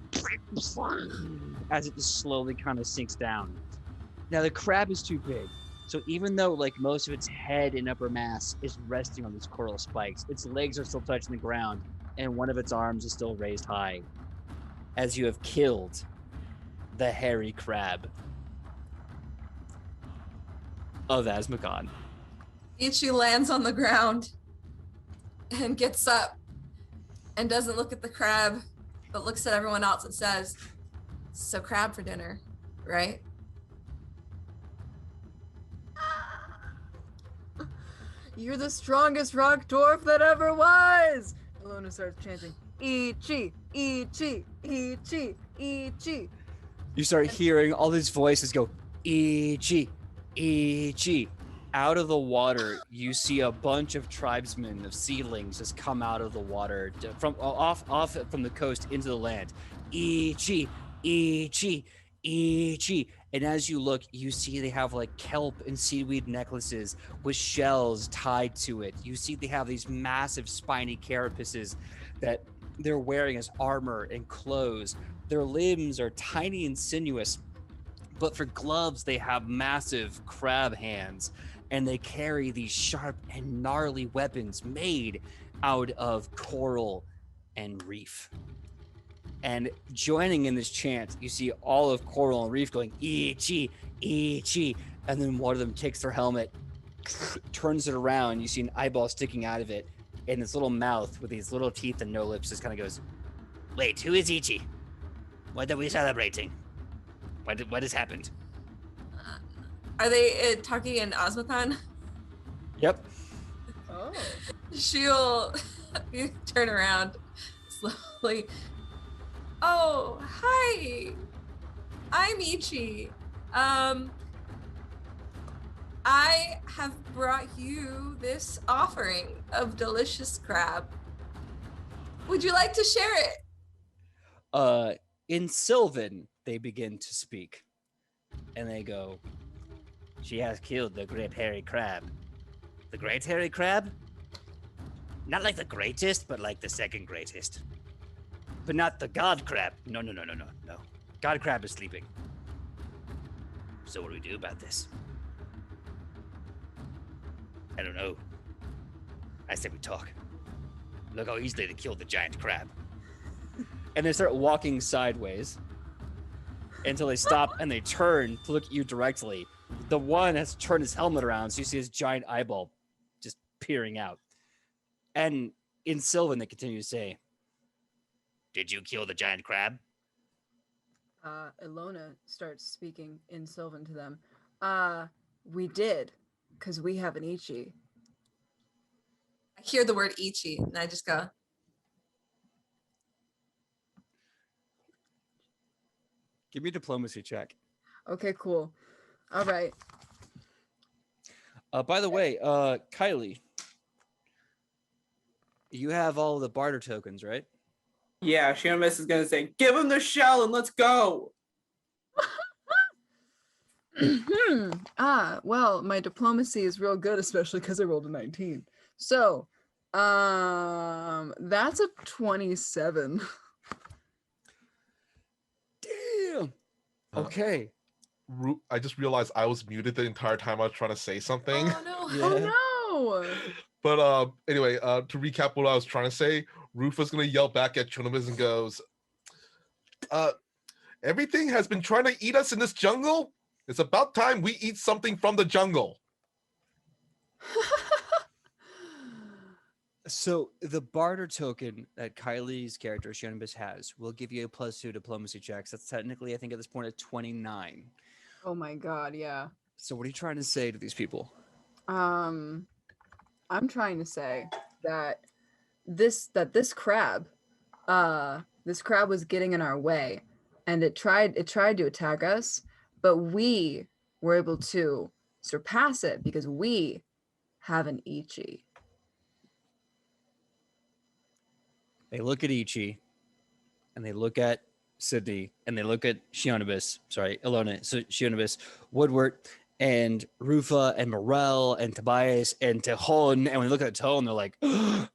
as it just slowly kind of sinks down. Now the crab is too big. So even though like most of its head and upper mass is resting on these coral spikes, its legs are still touching the ground and one of its arms is still raised high. As you have killed the hairy crab of Asmacon. Ichi lands on the ground and gets up and doesn't look at the crab, but looks at everyone else and says, "So crab for dinner, right?" You're the strongest rock dwarf that ever was! Alona starts chanting, Ichi, Ichi, Ichi, Ichi. You start hearing all these voices go, Ichi, Ichi. Out of the water, you see a bunch of tribesmen of seedlings just come out of the water from off from the coast into the land. Ichi, Ichi, Ichi. And as you look, you see they have like kelp and seaweed necklaces with shells tied to it. You see they have these massive spiny carapaces that they're wearing as armor and clothes. Their limbs are tiny and sinuous, but for gloves, they have massive crab hands, and they carry these sharp and gnarly weapons made out of coral and reef. And joining in this chant, you see all of coral and reef going, Ichi, Ichi. And then one of them takes their helmet, turns it around. You see an eyeball sticking out of it, and this little mouth with these little teeth and no lips just kind of goes, wait, who is Ichi? What are we celebrating? What has happened? Are they talking in Osmocon? Yep. Oh. She'll turn around slowly. Oh, hi. I'm Ichi. I have brought you this offering of delicious crab. Would you like to share it? In Sylvan, they begin to speak. And they go, she has killed the great hairy crab. The great hairy crab? Not like the greatest, but like the second greatest. But not the god crab. No. God crab is sleeping. So what do we do about this? I don't know. I say we talk. Look how easily they killed the giant crab. And they start walking sideways until they stop and they turn to look at you directly. The one has turned his helmet around, so you see his giant eyeball just peering out. And in Sylvan, they continue to say, did you kill the giant crab? Ilona starts speaking in Sylvan to them. We did, because we have an Ichi. I hear the word Ichi, and I just go, give me a diplomacy check. Okay, cool. All right. By the way, Kylie, you have all the barter tokens, right? Yeah, Shionomis is gonna say, give him the shell and let's go. Well, my diplomacy is real good, especially because I rolled a 19. So, that's a 27. Damn. Okay. I just realized I was muted the entire time I was trying to say something. oh no. Yeah. Oh no! But anyway, to recap what I was trying to say, Rufa's gonna yell back at Chonomis and goes, everything has been trying to eat us in this jungle. It's about time we eat something from the jungle. So the barter token that Kylie's character, Shionibus, has will give you a +2 diplomacy checks. That's technically, I think at this point, at 29. Oh my god, yeah. So what are you trying to say to these people? I'm trying to say that this crab was getting in our way, and it tried to attack us, but we were able to surpass it because we have an Ichi. They look at Ichi, and they look at Sidney, and they look at Ilona, so Shionibus, Woodward, and Rufa, and Morel, and Tobias, and Tejon. And when they look at Tejon, they're like, and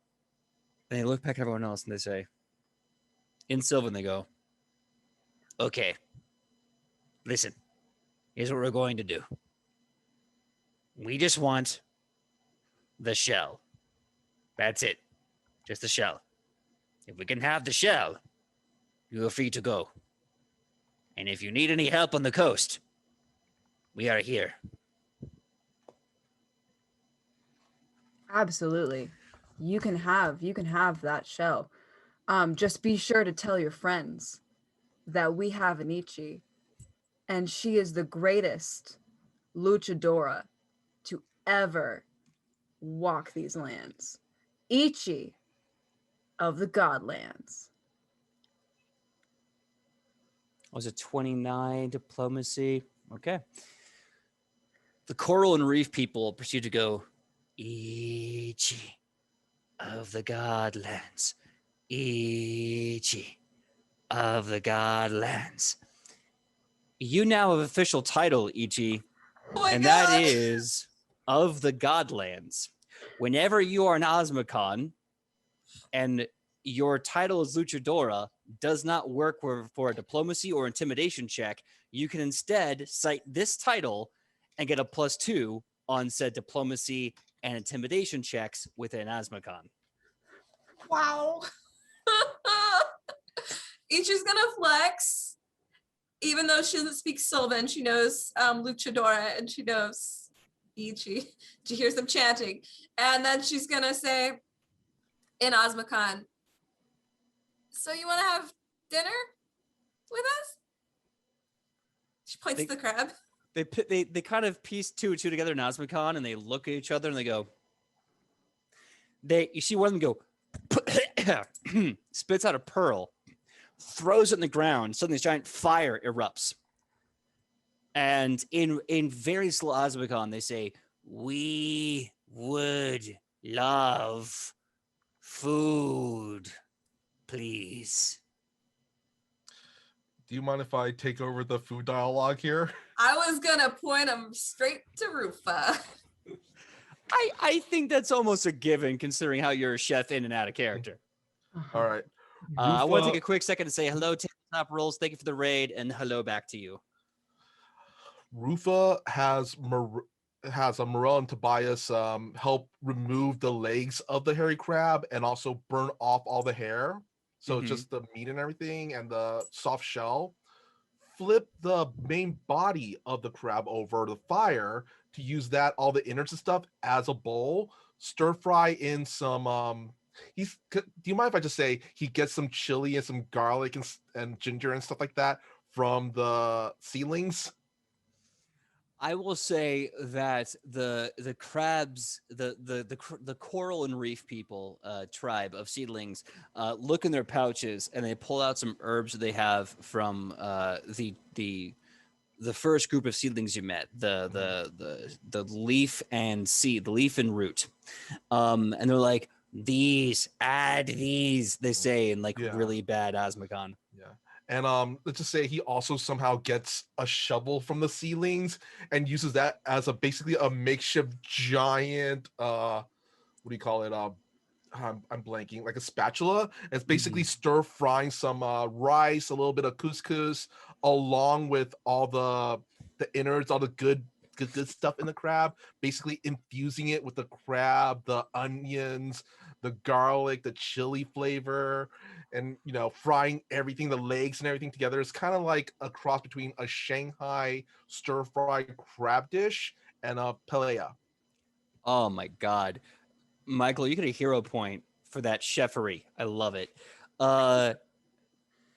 they look back at everyone else, and they say, in Sylvan, they go, okay, listen, here's what we're going to do. We just want the shell. That's it. Just the shell. If we can have the shell, you are free to go. And if you need any help on the coast, we are here. Absolutely. You can have that shell. Just be sure to tell your friends that we have an Ichi, and she is the greatest luchadora to ever walk these lands. Ichi of the Godlands. Was it 29 diplomacy? Okay. The coral and reef people proceed to go, Ichi of the Godlands. Ichi of the Godlands. You now have official title, Ichi, Oh my and God. that is of the Godlands. Whenever you are an Osmocon and your title is Luchadora, does not work for a diplomacy or intimidation check, you can instead cite this title and get a +2 on said diplomacy and intimidation checks within Osmocon. Wow. Ichi's gonna flex, even though she doesn't speak Sylvan. She knows Luchadora and she knows Ichi. She hears them chanting, and then she's gonna say, in Osmocon, so you want to have dinner with us? She points to the crab. They kind of piece two and two together in Osmocon, and they look at each other and they go. You see one of them go, spits out a pearl, throws it in the ground. Suddenly, this giant fire erupts, and in very slow Osmocon, they say, "We would love food, please." Do you mind if I take over the food dialogue here? I was gonna point him straight to Rufa. I think that's almost a given, considering how you're a chef in and out of character. All right. I want to Rufa- take a quick second to say hello, Tabletop Rolls. Thank you for the raid, and hello back to you. Rufa has Morel and Tobias help remove the legs of the hairy crab and also burn off all the hair. So Mhm. just the meat and everything and the soft shell. Flip the main body of the crab over the fire to use that, all the innards and stuff, as a bowl. Stir fry in some do you mind if I just say he gets some chili and some garlic and ginger and stuff like that from the seedlings? I will say that the crabs, the coral and reef people tribe of seedlings look in their pouches and they pull out some herbs that they have from the first group of seedlings you met, the leaf and seed, the leaf and root, and they're like, add these, they say in like really bad Osmocon. Yeah. And let's just say he also somehow gets a shovel from the ceilings and uses that as basically a makeshift giant what do you call it? I'm blanking, like a spatula. And it's basically stir frying some rice, a little bit of couscous, along with all the innards, all the good stuff in the crab, basically infusing it with the crab, the onions, the garlic, the chili flavor, and frying everything, the legs and everything together. It's kind of like a cross between a Shanghai stir fry crab dish and a paella. Oh my God. Michael, you get a hero point for that chefery. I love it.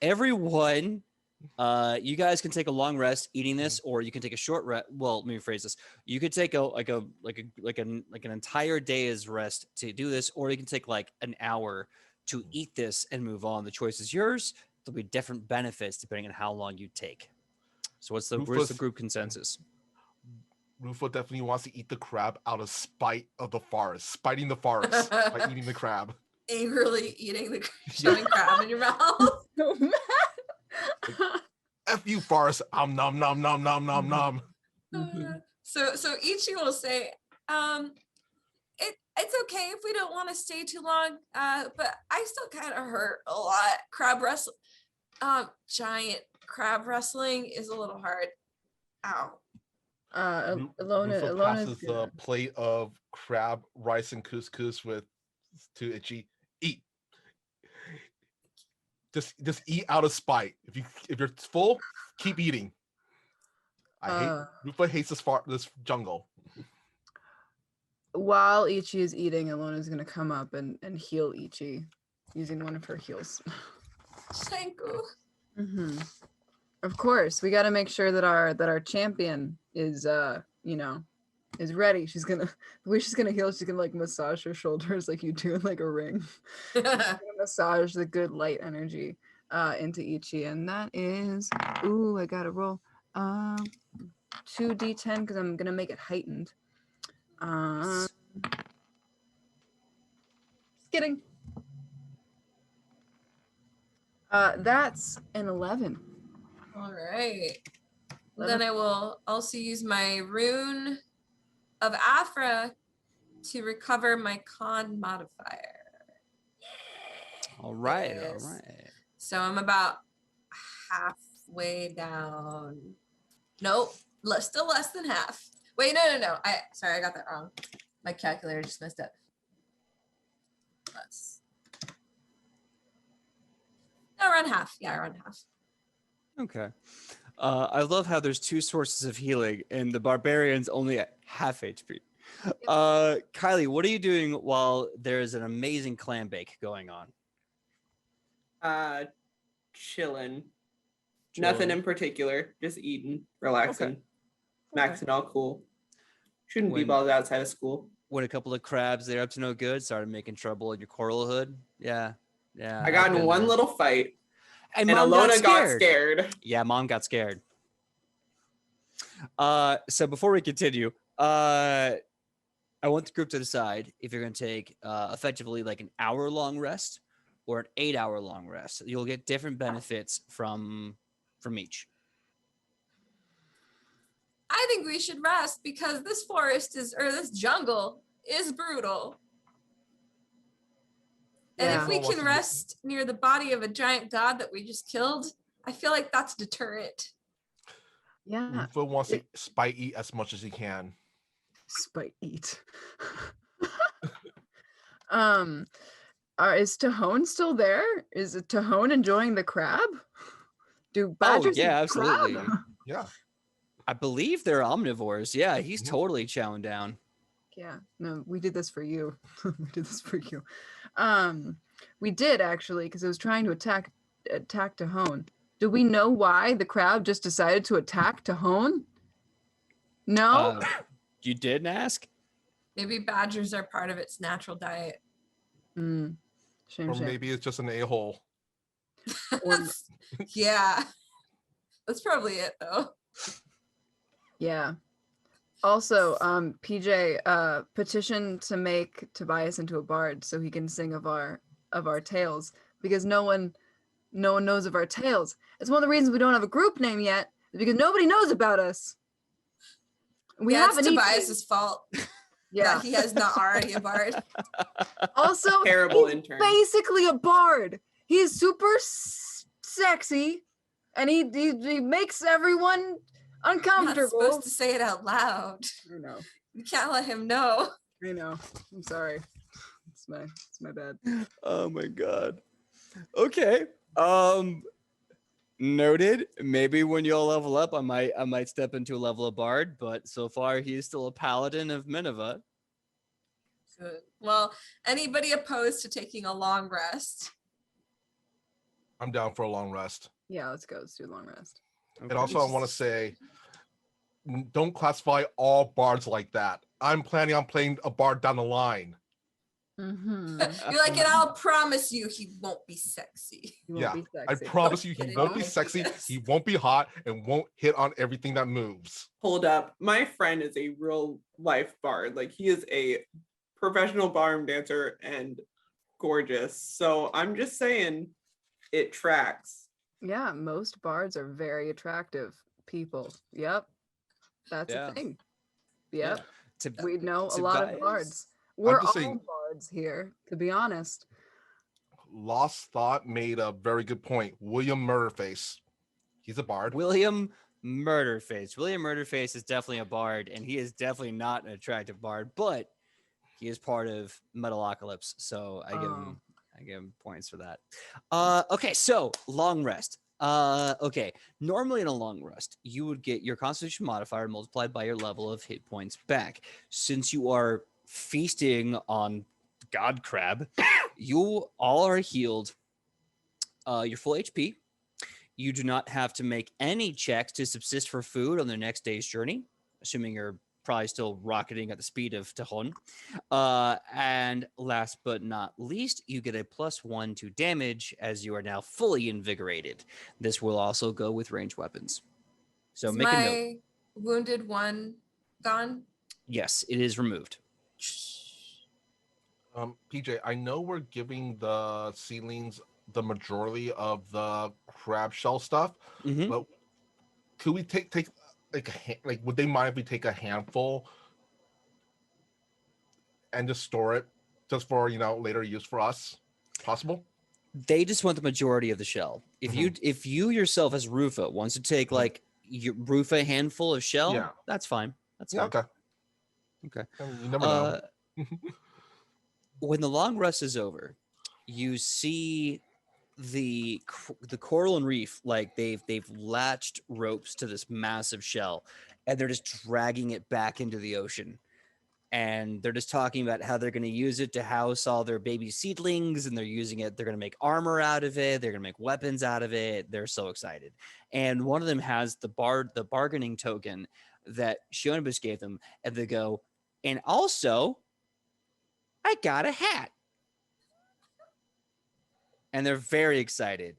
Everyone, you guys can take a long rest eating this, or you can take a short rest. Well, let me rephrase this. You could take an entire day's rest to do this, or you can take like an hour to eat this and move on. The choice is yours. There'll be different benefits depending on how long you take. So where's the group consensus? Rufo definitely wants to eat the crab out of spite of the forest, spiting the forest by eating the crab. Angrily eating the shoving crab in your mouth. So mad. F you, forest. Nom nom nom nom nom nom. So Ichi will say, it's okay if we don't want to stay too long, but I still kind of hurt a lot. Giant crab wrestling is a little hard. Ow. Rufo passes the plate of crab, rice, and couscous to Itchy. Eat. Just eat out of spite. If you're full, keep eating. Rufo hates this jungle. While Ichi is eating, Alona's gonna come up and heal Ichi using one of her heals. Thank you. Mm-hmm. Of course, we got to make sure that our champion is is ready. She's gonna the way she's gonna heal. She's gonna like massage her shoulders like you do in like a ring. Massage the good light energy into Ichi, and that is I gotta roll 2d10 because I'm gonna make it heightened. Just kidding. That's an 11. All right. Then I will also use my rune of Afra to recover my con modifier. All right. Yes. All right. So I'm about halfway down. Nope, still less than half. Wait, no. Sorry, I got that wrong. My calculator just messed up. Around half. Yeah, around half. Okay. I love how there's two sources of healing and the barbarian's only at half HP. Kylie, what are you doing while there's an amazing clam bake going on? Chilling. Nothing in particular. Just eating, relaxing, maxing all cool. Shouldn't be balls outside of school. When a couple of crabs they're up to no good started making trouble in your coral hood. Yeah. I got in one little fight. And Alona got scared. Yeah, mom got scared. So before we continue, I want the group to decide if you're going to take effectively like an hour-long rest or an 8-hour-long rest. You'll get different benefits from each. I think we should rest because this this jungle is brutal. And if we can rest near the body of a giant god that we just killed, I feel like that's deterrent. Yeah. Rufo wants to spite eat as much as he can. Spite eat. Is Tahone still there? Is Tahone enjoying the crab? Do badgers eat absolutely. crab? Yeah. I believe they're omnivores. Yeah, he's totally chowing down. Yeah, no, we did this for you. We did this for you. We did actually, because it was trying to attack Tahone. Do we know why the crab just decided to attack Tahone? No? You didn't ask? Maybe badgers are part of its natural diet. Shame. Or maybe it's just an a-hole. Yeah. That's probably it though. Yeah. Also, PJ, petition to make Tobias into a bard so he can sing of our tales, because no one knows of our tales. It's one of the reasons we don't have a group name yet, is because nobody knows about us. It's Tobias's fault. Yeah, that he has not already a bard. Also, terrible he's intern. basically a bard. He is super sexy, and he makes everyone uncomfortable. You're not supposed to say it out loud. I know. You can't let him know. I know. I'm sorry. It's my bad. Oh my god. Okay. Noted. Maybe when y'all level up, I might step into a level of bard, but so far he's still a paladin of Minerva. Good. Well, anybody opposed to taking a long rest? I'm down for a long rest. Yeah, let's go. Let's do a long rest. Okay. And also I want to say, don't classify all bards like that. I'm planning on playing a bard down the line. Mm-hmm. You're like, and I'll promise you he won't be sexy. You won't Yeah, be I sexy. promise you, Get he it won't on be my sexy. penis. He won't be hot, and won't hit on everything that moves. Hold up. My friend is a real life bard. Like, he is a professional ballroom dancer and gorgeous. So I'm just saying it tracks. Yeah, most bards are very attractive people. Yep. That's Yeah. a thing. Yep. To, We know a to lot of guys- bards. We're just all saying- bards here, to be honest. Lost Thought made a very good point. William Murderface. He's a bard. William Murderface. William Murderface is definitely a bard, and he is definitely not an attractive bard, but he is part of Metalocalypse, so I give him points for that. Okay, so long rest. Okay, normally in a long rest, you would get your Constitution modifier multiplied by your level of hit points back. Since you are feasting on God Crab, you all are healed. You're full HP. You do not have to make any checks to subsist for food on the next day's journey, assuming you're probably still rocketing at the speed of Tahon. And last but not least, you get a +1 to damage as you are now fully invigorated. This will also go with ranged weapons. So Is make a note. my wounded one gone? Yes, it is removed. PJ, I know we're giving the seedlings the majority of the crab shell stuff, Mhm. but could we take like would they mind if we take a handful and just store it just for later use for us? Possible? They just want the majority of the shell. If you yourself as Rufa wants to take like your Rufa handful of shell, Yeah. that's fine. That's Yeah. fine. Okay. Okay. I mean, you never know. When the long rest is over, you see the coral and reef, like they've latched ropes to this massive shell, and they're just dragging it back into the ocean. And they're just talking about how they're going to use it to house all their baby seedlings, and they're using it. They're going to make armor out of it. They're going to make weapons out of it. They're so excited. And one of them has the bargaining token that Shionibus gave them, and they go, and also, I got a hat. And they're very excited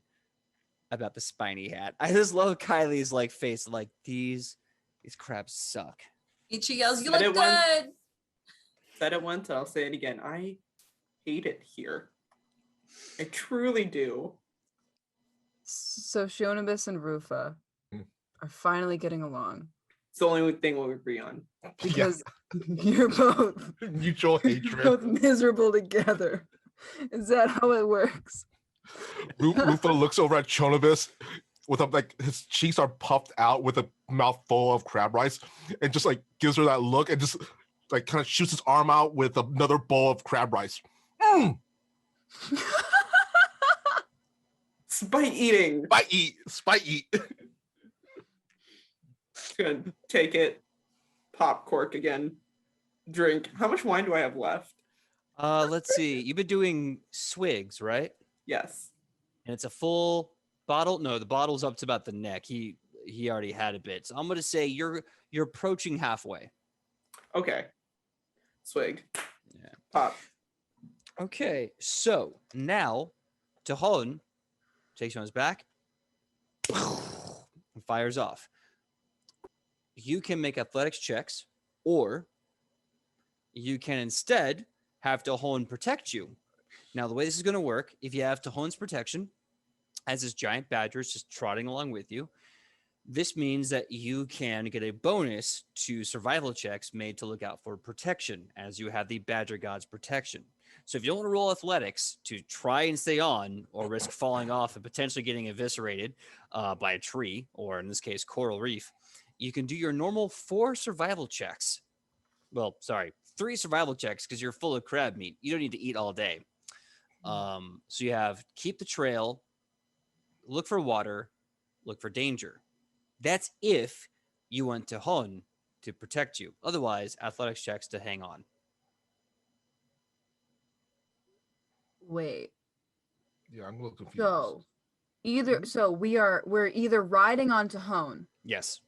about the spiny hat. I just love Kylie's like face, like these crabs suck. Ichi yells, "You Said look it once. good." Said it once, I'll say it again. I hate it here. I truly do. So Shionibus and Rufa are finally getting along It's the only thing we'll agree on. because you're both Mutual hatred. both miserable together. Is that how it works? Rufa looks over at Chonibus with his cheeks are puffed out with a mouthful of crab rice, and just like gives her that look and just like kind of shoots his arm out with another bowl of crab rice. Spite eating. Spite eat. Gonna take it. Pop cork again. Drink. How much wine do I have left? Let's see. You've been doing swigs, right? Yes. And it's a full bottle. No, the bottle's up to about the neck. He already had a bit. So I'm gonna say you're approaching halfway. Okay. Swig. Yeah. Pop. Okay, so now Tahon takes you on his back and fires off. You can make athletics checks, or you can instead have Tahon protect you. Now, the way this is going to work, if you have Tahon's protection, as this giant badger is just trotting along with you, this means that you can get a bonus to survival checks made to look out for protection, as you have the Badger God's protection. So if you don't want to roll athletics to try and stay on, or risk falling off and potentially getting eviscerated by a tree, or in this case, coral reef, you can do your normal 4 survival checks. Well, sorry, 3 survival checks because you're full of crab meat. You don't need to eat all day. So you have keep the trail, look for water, look for danger. That's if you want Tahon to protect you. Otherwise, athletics checks to hang on. Wait. Yeah, I'm a little confused. So we're either riding on Tahon Yes.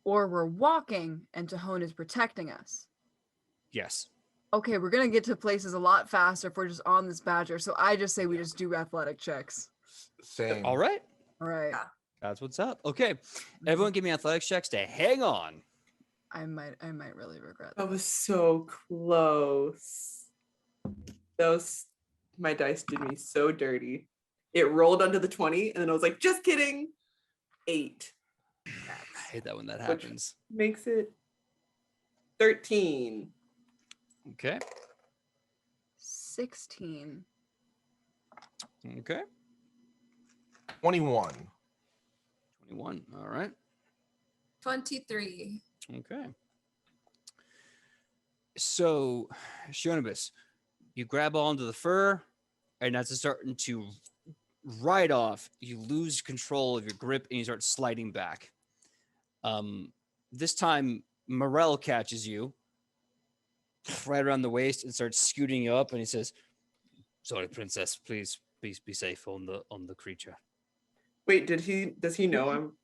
or we're walking and Tahon is protecting us. Yes. Okay, we're gonna get to places a lot faster if we're just on this badger. So I just say we just do athletic checks. Same. All right. All right. Yeah. That's what's up. Okay. Everyone give me athletics checks to hang on. I might really regret That that. was so close. My dice did me so dirty. It rolled under the 20, and then I was like, just kidding. 8. I hate that when that Which- happens. Makes it 13. Okay. 16. Okay. 21. 21. All right. 23. Okay. So, Shonibus, you grab onto the fur, and as it's starting to ride off, you lose control of your grip and you start sliding back. This time, Morel catches you right around the waist and starts scooting you up, and he says, "Sorry, princess. Please be safe on the creature." Wait, does he know him?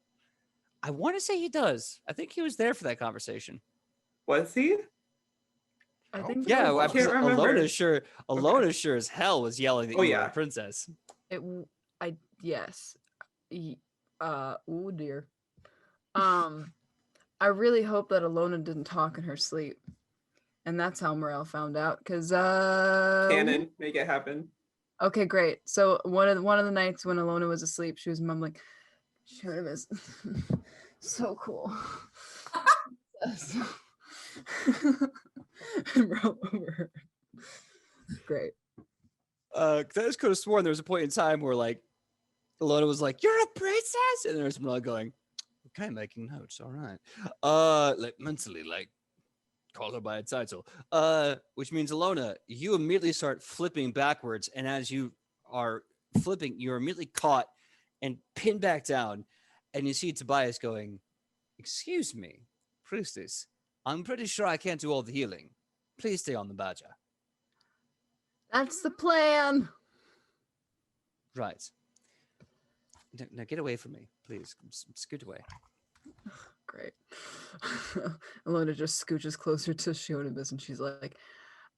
I want to say he does. I think he was there for that conversation. Was he? I Oh, think Yeah, wow. well, can't remember. Alona sure as hell was yelling that Oh, you were yeah. a princess. yes. Oh dear. I really hope that Alona didn't talk in her sleep. And that's how Morel found out. Cause Canon, make it happen. okay, great. So one of the nights when Alona was asleep, she was mumbling, "Shonibus, so cool." And roll over her. Great. I just could have sworn there was a point in time where like Alona was like, "You're a princess," and there's Morel going, "Okay, making notes. All right." Like mentally, like call her by a title. Which means Alona, you immediately start flipping backwards, and as you are flipping, you're immediately caught and pinned back down, and you see Tobias going, "Excuse me, priestess. I'm pretty sure I can't do all the healing. Please stay on the badger." That's the plan. Right. Now get away from me, please. Scoot away. Great. Alona just scooches closer to Shonibus and she's like,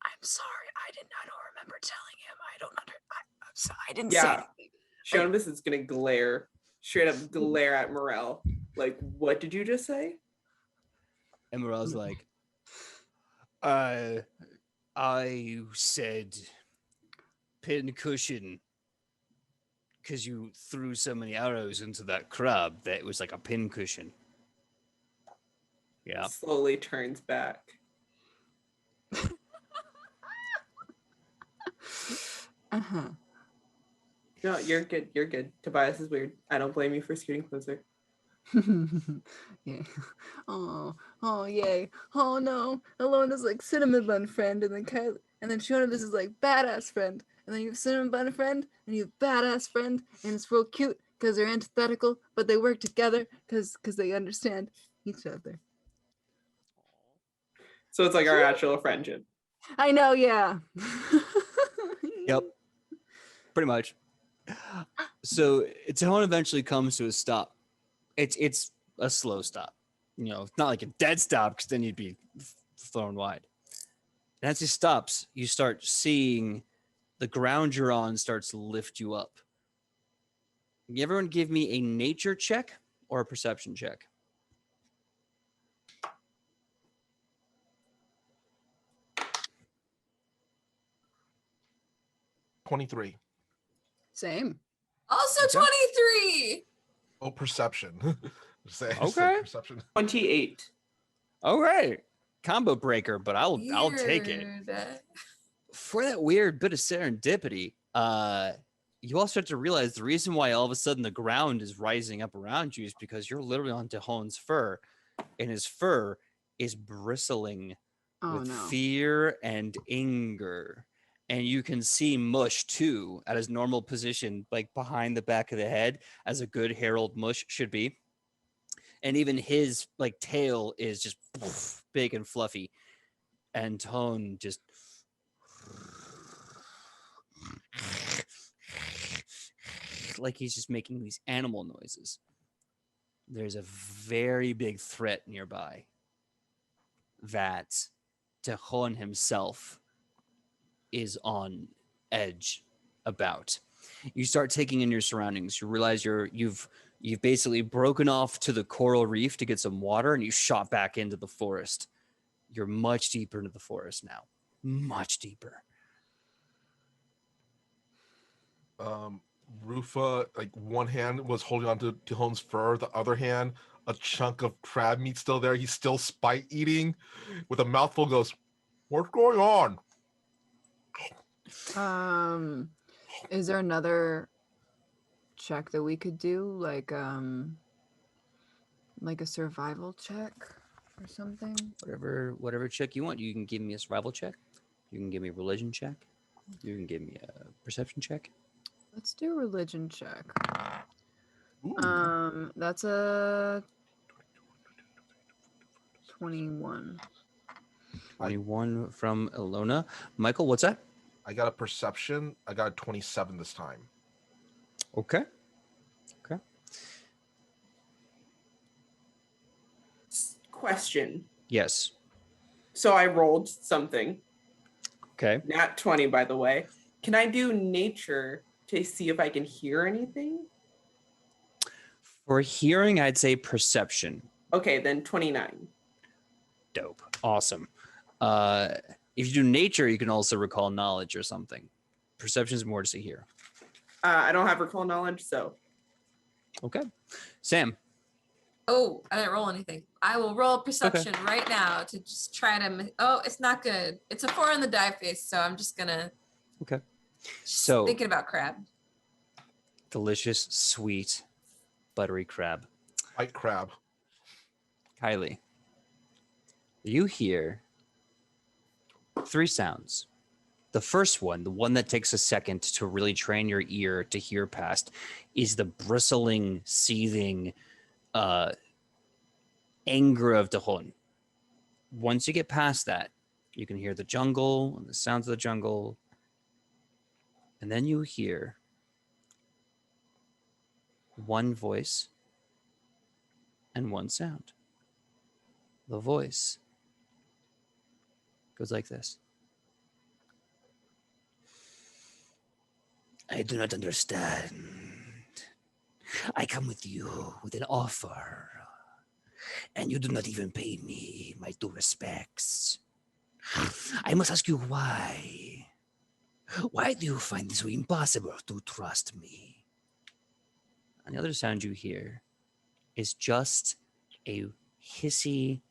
"I'm sorry. I don't remember telling him. I'm sorry. I didn't say Yeah. anything." Shonibus is gonna straight up glare at Morel. Like, what did you just say? And Morel's like, I said pin cushion because you threw so many arrows into that crab that it was like a pin cushion. Yeah. Slowly turns back. Uh-huh. No, you're good. You're good. Tobias is weird. I don't blame you for scooting closer. Yeah. Oh, yay. Oh no. Alona's like cinnamon bun friend, and then Shonibus is like badass friend. And then you have cinnamon bun friend, and you have badass friend, and it's real cute because they're antithetical, but they work together because they understand each other. So it's like our actual friendship. I know, yeah. Yep. Pretty much. So Tahone eventually comes to a stop. It's a slow stop. You know, it's not like a dead stop because then you'd be thrown wide. And as he stops, you start seeing the ground you're on starts to lift you up. Can everyone give me a nature check or a perception check? $23. Same. Also Okay. 23. Oh, perception. Say Okay. perception. 28. All right. Combo breaker, but I'll take it. Weird. For that weird bit of serendipity, you all start to realize the reason why all of a sudden the ground is rising up around you is because you're literally on Tahone's fur, and his fur is bristling Oh with no. fear and anger. And you can see Mush too at his normal position, like behind the back of the head, as a good Herald Mush should be. And even his like tail is just big and fluffy. And Tone just like he's just making these animal noises. There's a very big threat nearby that Tehon himself is on edge about. You start taking in your surroundings. You realize you've basically broken off to the coral reef to get some water, and you shot back into the forest. You're much deeper into the forest now. Much deeper. Rufa, like one hand was holding on to Tehon's fur, the other hand, a chunk of crab meat still there. He's still spite eating with a mouthful, goes, "What's going on?" Is there another check that we could do, like a survival check or something? Whatever check you want. You can give me a survival check. You can give me a religion check. You can give me a perception check. Let's do a religion check. Ooh. That's a 21. 21 from Ilona. Michael, what's that? I got a perception. I got a 27 this time. Okay. Question. Yes. So I rolled something. Okay. Nat 20, by the way. Can I do nature to see if I can hear anything? For hearing, I'd say perception. Okay, then 29. Dope. Awesome. If you do nature, you can also recall knowledge or something. Perception is more to see here. I don't have recall knowledge, so. Okay. Sam. Oh, I didn't roll anything. I will roll perception right now to just try to. Oh, it's not good. It's a 4 on the die face, so I'm just gonna. Okay. Just So thinking about crab. delicious, sweet, buttery crab. White crab. Kylie, you hear 3 sounds. The first one, the one that takes a second to really train your ear to hear past, is the bristling, seething anger of Tehon. Once you get past that, you can hear the jungle and the sounds of the jungle. And then you hear one voice and one sound. The voice goes like this. I do not understand. I come with you with an offer, and you do not even pay me my due respects. I must ask you why. Why do you find it so impossible to trust me? And the other sound you hear is just a hissy,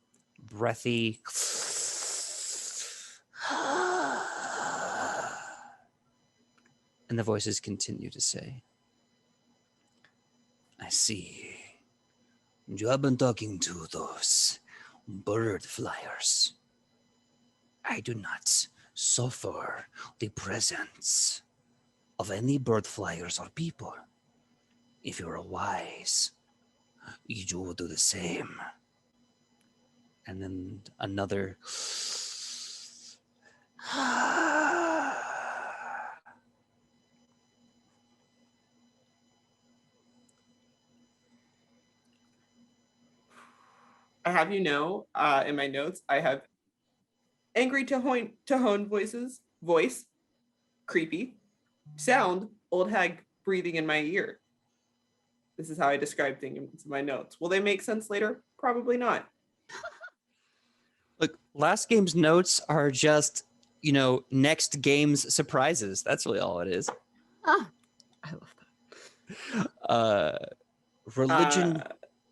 breathy and the voices continue to say, I see. You have been talking to those bird flyers. I do not suffer the presence of any bird flyers or people. If you are wise, you will do the same. And then another I have in my notes, I have angry Tehon voice, creepy, sound, old hag breathing in my ear. This is how I describe things in my notes. Will they make sense later? Probably not. Look, last game's notes are just, next game's surprises. That's really all it is. Ah, I love that. Religion.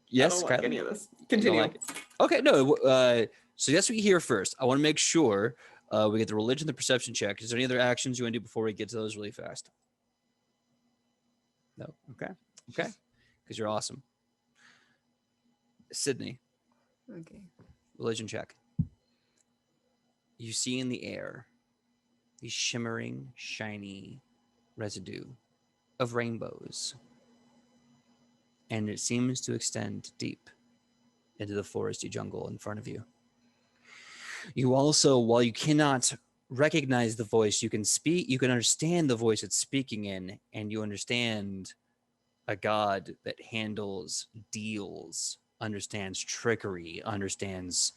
Yes, I don't like Kylie? any of this. You don't Continue. like it? Okay, no. So that's what you hear first. I want to make sure we get the religion, the perception check. Is there any other actions you want to do before we get to those really fast? No. Okay. Because you're awesome. Sidney, Okay. religion check. You see in the air the shimmering, shiny residue of rainbows. And it seems to extend deep into the foresty jungle in front of you. You also, while you cannot recognize the voice, you can understand the voice it's speaking in, and you understand a god that handles deals, understands trickery, understands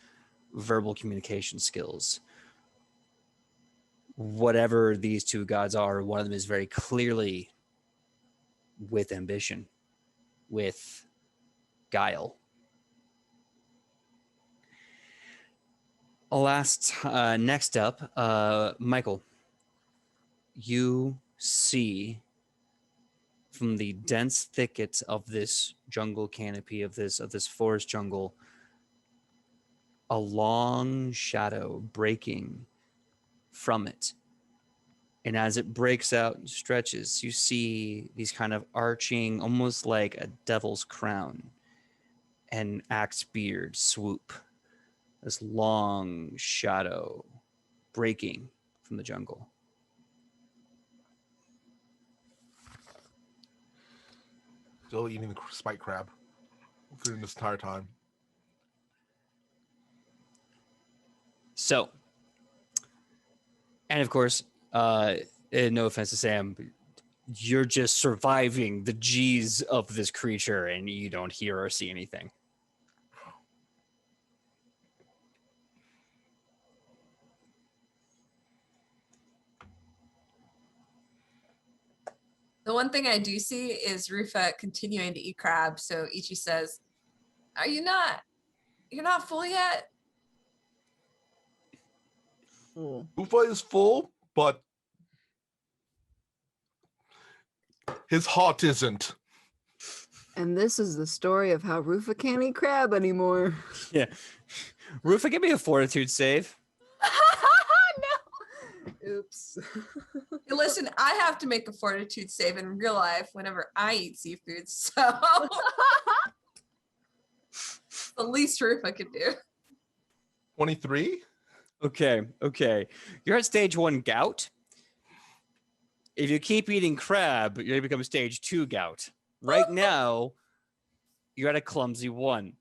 verbal communication skills. whatever these two gods are, one of them is very clearly with ambition, with guile. Next up, Michael, you see from the dense thicket of this jungle canopy, of this forest jungle, a long shadow breaking from it. And as it breaks out and stretches, you see these kind of arching, almost like a devil's crown and axe beard swoop. This long shadow breaking from the jungle. Still eating the spike crab through this entire time. So, and of course, no offense to Sam, but you're just surviving the G's of this creature and you don't hear or see anything. The one thing I do see is Rufa continuing to eat crab. So Ichi says, you're not full yet? Ufa is full, but his heart isn't. And this is the story of how Rufa can't eat crab anymore. Yeah. Rufa, give me a fortitude save. No. Oops. Hey, listen, I have to make a fortitude save in real life whenever I eat seafood. So the least Rufa could do. 23? Okay. You're at stage 1 gout. If you keep eating crab, you're going to become stage 2 gout. Right now, you're at a clumsy 1.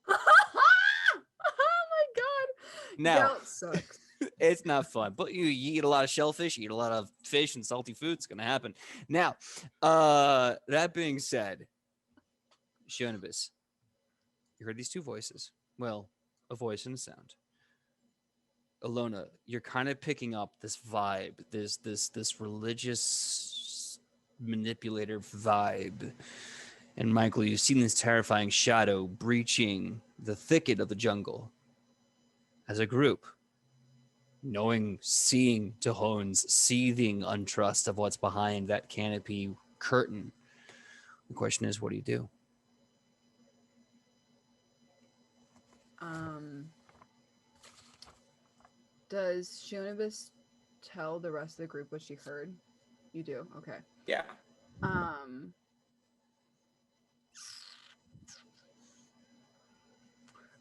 Oh my god. Now, Gout sucks. it's not fun, but you eat a lot of shellfish, you eat a lot of fish and salty food. It's going to happen. Now, that being said, Shonibus, you heard these two voices. Well, a voice and a sound. Alona, you're kind of picking up this vibe, this religious manipulator vibe. And Michael, you've seen this terrifying shadow breaching the thicket of the jungle. As a group, seeing Tahone's seething untrust of what's behind that canopy curtain. The question is, what do you do? Does Shonibus tell the rest of the group what she heard? You do? Okay. Yeah.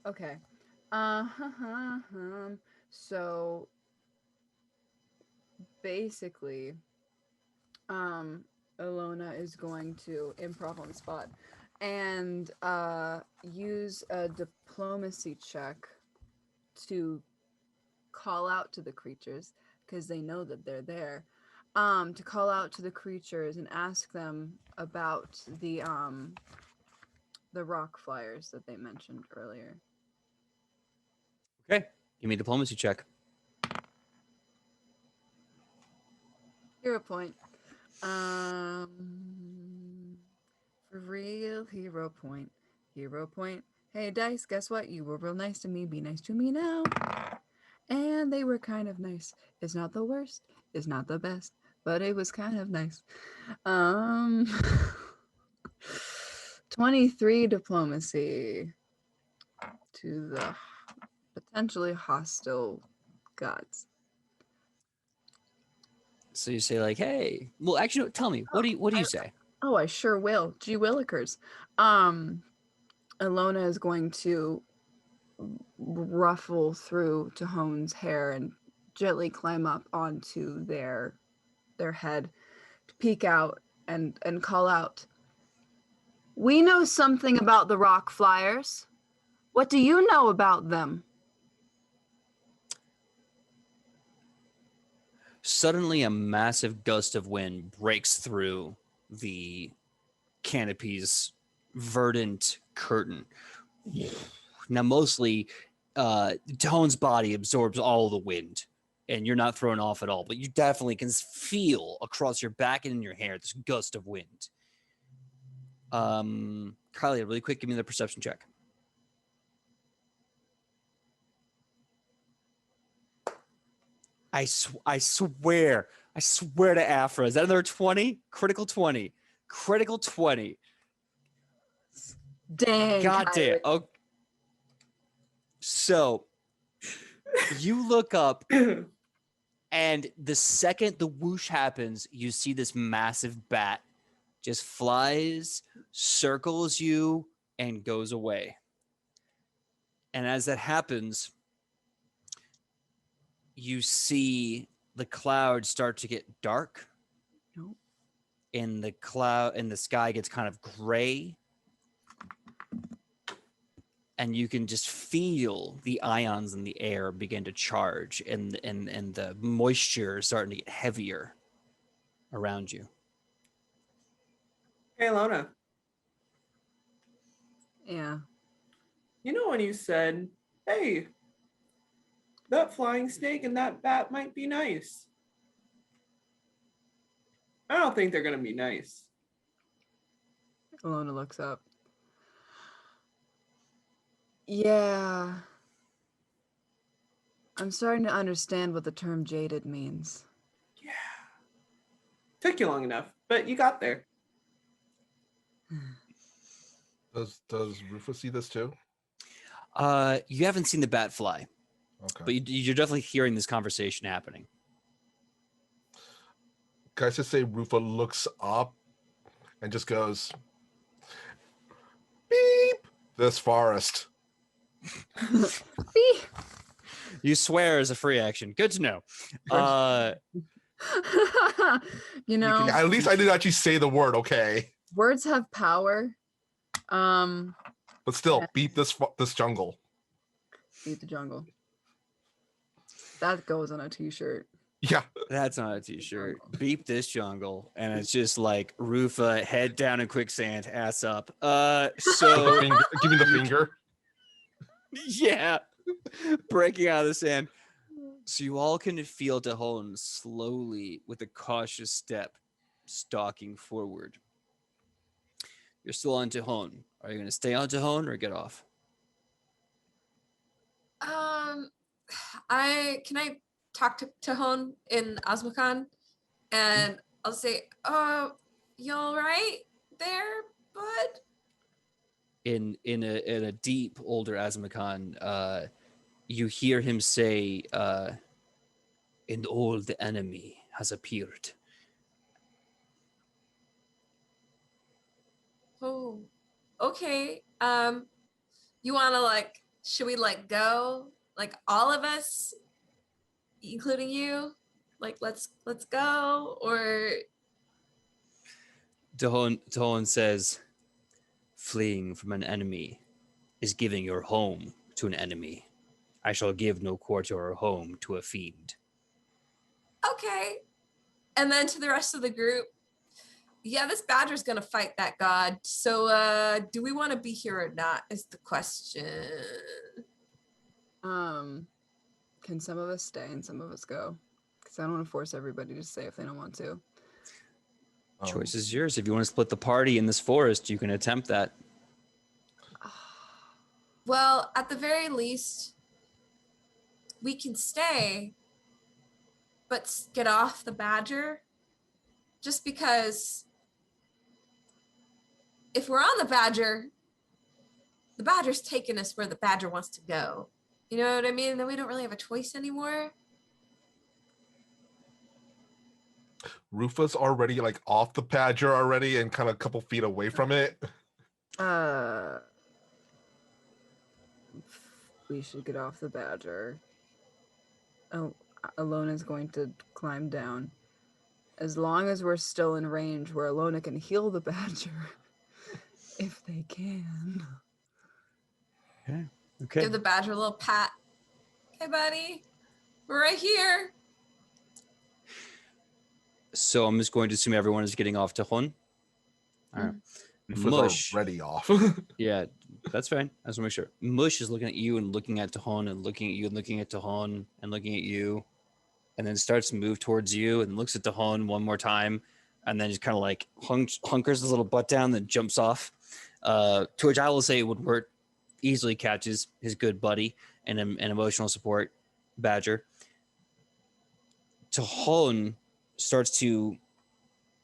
Okay. So basically, Alona is going to improv on the spot and use a diplomacy check to call out to the creatures, because they know that they're there, to call out to the creatures and ask them about the rock flyers that they mentioned earlier. Okay, give me a diplomacy check. Hero point. For real, hero point. Hero point. Hey, Dice, guess what? You were real nice to me. Be nice to me now. And they were kind of nice. It's not the worst. It's not the best. But it was kind of nice. 23 diplomacy to the potentially hostile gods. So you say like, "Hey, well, actually, no, tell me, what do you say?" Oh, I sure will. Gee willikers. Alona is going to ruffle through Tahone's hair and gently climb up onto their head to peek out and call out, "We know something about the rock flyers. What do you know about them?" Suddenly, a massive gust of wind breaks through the canopy's verdant curtain. Now, mostly, Tone's body absorbs all the wind and you're not thrown off at all, but you definitely can feel across your back and in your hair this gust of wind. Kylie, really quick, give me the perception check. I swear to Afra. Is that another 20? Critical 20. Critical 20. Dang. God damn. Kylie. Oh. So you look up, and the second the whoosh happens, you see this massive bat just flies, circles you, and goes away. And as that happens, you see the clouds start to get dark. Nope. And the sky gets kind of gray. And you can just feel the ions in the air begin to charge, and the moisture is starting to get heavier around you. Hey, Alona. Yeah. You know when you said, hey, that flying snake and that bat might be nice. I don't think they're going to be nice. Alona looks up. Yeah. I'm starting to understand what the term jaded means. Yeah. Took you long enough, but you got there. Does Rufus see this too? You haven't seen the bat fly, Okay. but you're definitely hearing this conversation happening. Can I just say Rufa looks up and just goes, beep, this forest. You swear as a free action. Good to know. You know, At least I didn't actually say the word, okay? words have power. But still, Yeah. beat this jungle. Beat the jungle. That goes on a t-shirt. Yeah. That's not a t-shirt. Beep this jungle. And it's just like Rufa, head down in quicksand, ass up. So Give me the finger. yeah. Breaking out of the sand. So you all can feel Dahon slowly, with a cautious step, stalking forward. You're still on Dahon. Are you going to stay on Dahon or get off? Can I talk to Tahon in Azmokan, and I'll say, you all right there, bud? In a deep older Azmokan, you hear him say, an old enemy has appeared. Oh, okay. You wanna should we go? Like all of us, including you? Like let's go, or Dahon says, fleeing from an enemy is giving your home to an enemy. I shall give no quarter or home to a fiend. okay. And then to the rest of the group, yeah, this badger's gonna fight that god. So do we want to be here or not is the question. Can some of us stay and some of us go? Because I don't want to force everybody to stay if they don't want to. Choice is yours. If you want to split the party in this forest, you can attempt that. Well, at the very least, we can stay, but get off the badger. Just because if we're on the badger's taking us where the badger wants to go. You know what I mean? Then we don't really have a choice anymore. Rufa's already off the badger already and kind of a couple feet away from it. We should get off the badger. Oh, Alona's going to climb down. As long as we're still in range where Alona can heal the badger. If they can. Okay. Give the badger a little pat. Okay, buddy. We're right here. So I'm just going to assume everyone is getting off Dahon. All right. Rufa's Mush. already off. Yeah, that's fine. I just want to make sure. Mush is looking at you and looking at Dahon and looking at you and looking at Dahon and looking at you. and then starts to move towards you and looks at Dahon one more time, and then just kind of like hunkers his little butt down, then jumps off. To which I will say Woodward easily catches his good buddy and an emotional support badger. Dahon starts to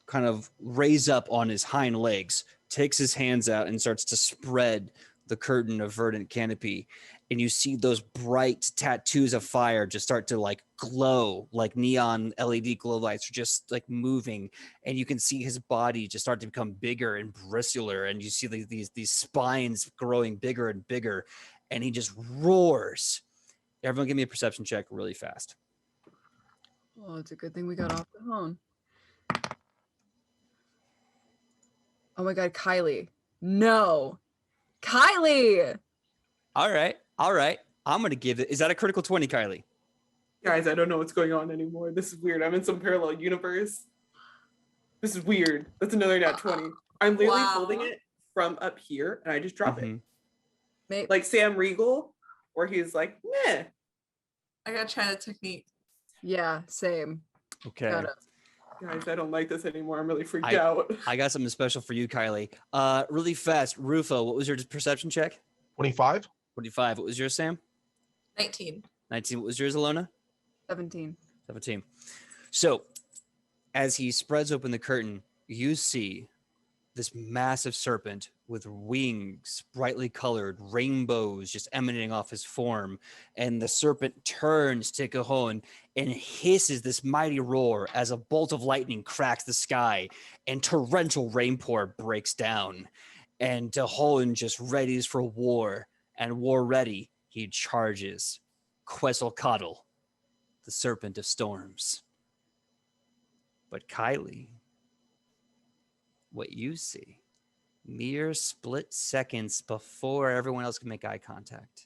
kind of raise up on his hind legs, takes his hands out and starts to spread the curtain of verdant canopy. And you see those bright tattoos of fire just start to like glow, like neon LED glow lights are just like moving. And you can see his body just start to become bigger and bristler. And you see these spines growing bigger and bigger. And he just roars. Everyone give me a perception check really fast. Oh, it's a good thing we got off the phone. Oh my God, Kylie. No. Kylie! All right. I'm going to give it. Is that a critical 20, Kylie? Guys, I don't know what's going on anymore. This is weird. I'm in some parallel universe. This is weird. That's another nat 20. I'm literally holding it from up here and I just drop it. Like Sam Riegel, where he's like, meh. I gotta try the technique. Yeah, same. Okay. Guys, I don't like this anymore. I'm really freaked out. I got something special for you, Kylie. Really fast. Rufo, what was your perception check? 25. 25. What was yours, Sam? 19. 19. What was yours, Alona? 17. 17. So, as he spreads open the curtain, you see this massive serpent with wings, brightly colored, rainbows just emanating off his form. And the serpent turns to Cajon and hisses this mighty roar as a bolt of lightning cracks the sky and torrential rainpour breaks down. And Cajon just readies for war, and war ready, he charges Quetzalcoatl, the serpent of storms. But Kylie, what you see, mere split seconds before everyone else can make eye contact,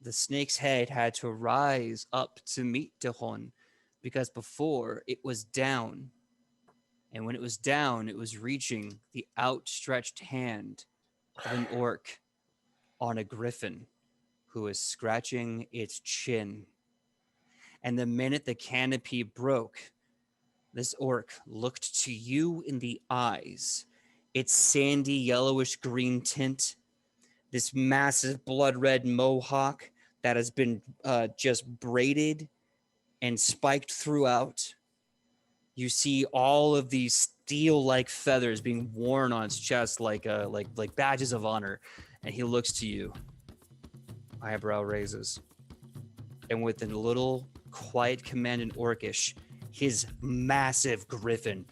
the snake's head had to rise up to meet Dahon, because before it was down. And when it was down, it was reaching the outstretched hand of an orc on a griffin who was scratching its chin. And the minute the canopy broke, this orc looked to you in the eyes, its sandy yellowish green tint, this massive blood red mohawk that has been just braided and spiked throughout. You see all of these steel-like feathers being worn on its chest like badges of honor. And he looks to you, eyebrow raises, and with a little quiet command in Orcish, his massive griffin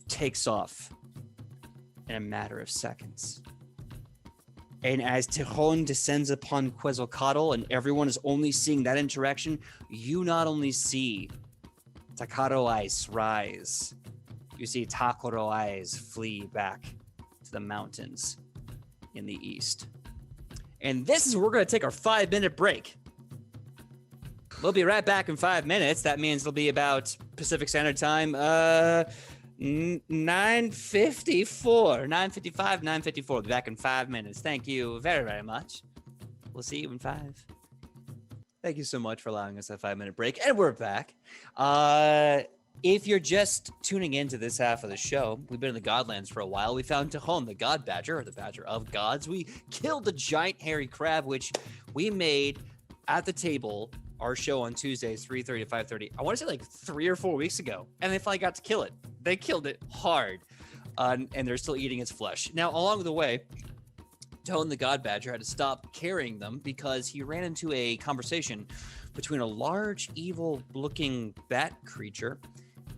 takes off in a matter of seconds. And as Tijon descends upon Quetzalcoatl and everyone is only seeing that interaction, you not only see Takaro eyes rise, you see Takaro eyes flee back to the mountains in the east. And this is where we're going to take our 5-minute break. We'll be right back in 5 minutes. That means it'll be about Pacific Standard Time, 9:54, 9:55, 9:54. We'll be back in 5 minutes. Thank you very, very much. We'll see you in 5. Thank you so much for allowing us a 5-minute break. And we're back. If you're just tuning into this half of the show, we've been in the Godlands for a while. We found Tijon, the God Badger, or the Badger of Gods. We killed the giant hairy crab, which we made at the table, our show on Tuesdays, 3:30 to 5:30. I want to say like 3 or 4 weeks ago. And they finally got to kill it. They killed it hard. And they're still eating its flesh. Now, along the way, Tone the God Badger had to stop carrying them because he ran into a conversation between a large, evil-looking bat creature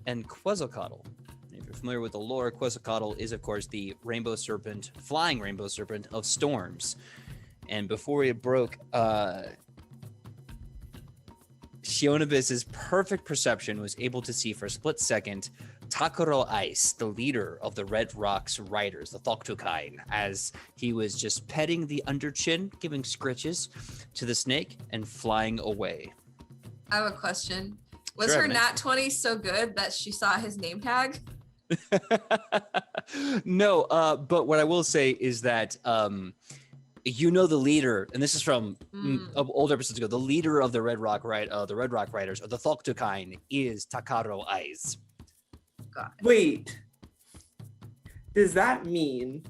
and Quetzalcoatl. If you're familiar with the lore, Quetzalcoatl is, of course, the rainbow serpent, flying rainbow serpent of storms. And before it broke, Shionibus's perfect perception was able to see for a split second Takaro Ice, the leader of the Red Rocks Riders, the Thoktukain, as he was just petting the underchin, giving scritches to the snake, and flying away. I have a question. Was Sure, her man. nat 20 so good that she saw his name tag? No, but what I will say is that You know the leader, and this is from Mm. older episodes ago. The leader of the Red Rock Riders, or the Thoktukain, is Takaro Eyes. Wait. Does that mean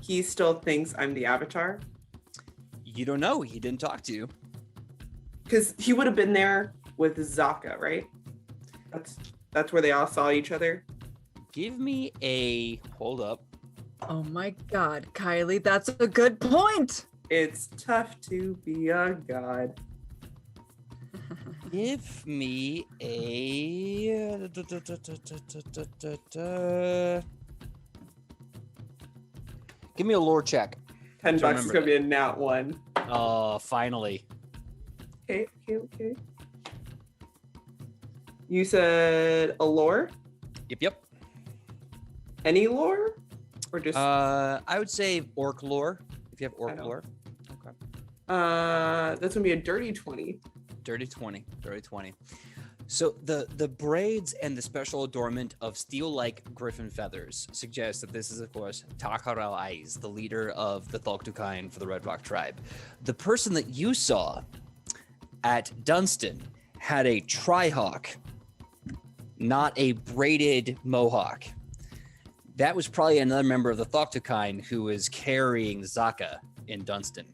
he still thinks I'm the Avatar? You don't know. He didn't talk to you. Because he would have been there with Zaka, right? That's where they all saw each other. Give me a hold up. Oh my God, Kylie, that's a good point. It's tough to be a god. Give me a. Give me a lore check. $10 is remember gonna be a nat 1. Oh, finally. Okay. You said a lore? Yep. Any lore? Or just I would say orc lore. If you have I orc don't. lore. Okay. that's gonna be a dirty 20. Dirty 20. So the braids and the special adornment of steel-like griffin feathers suggest that this is, of course, Takaro Eyes, the leader of the Thoktukain for the Red Rock tribe. The person that you saw at Dunstan had a trihawk, not a braided mohawk. That was probably another member of the Thoktukain who was carrying Zaka in Dunstan.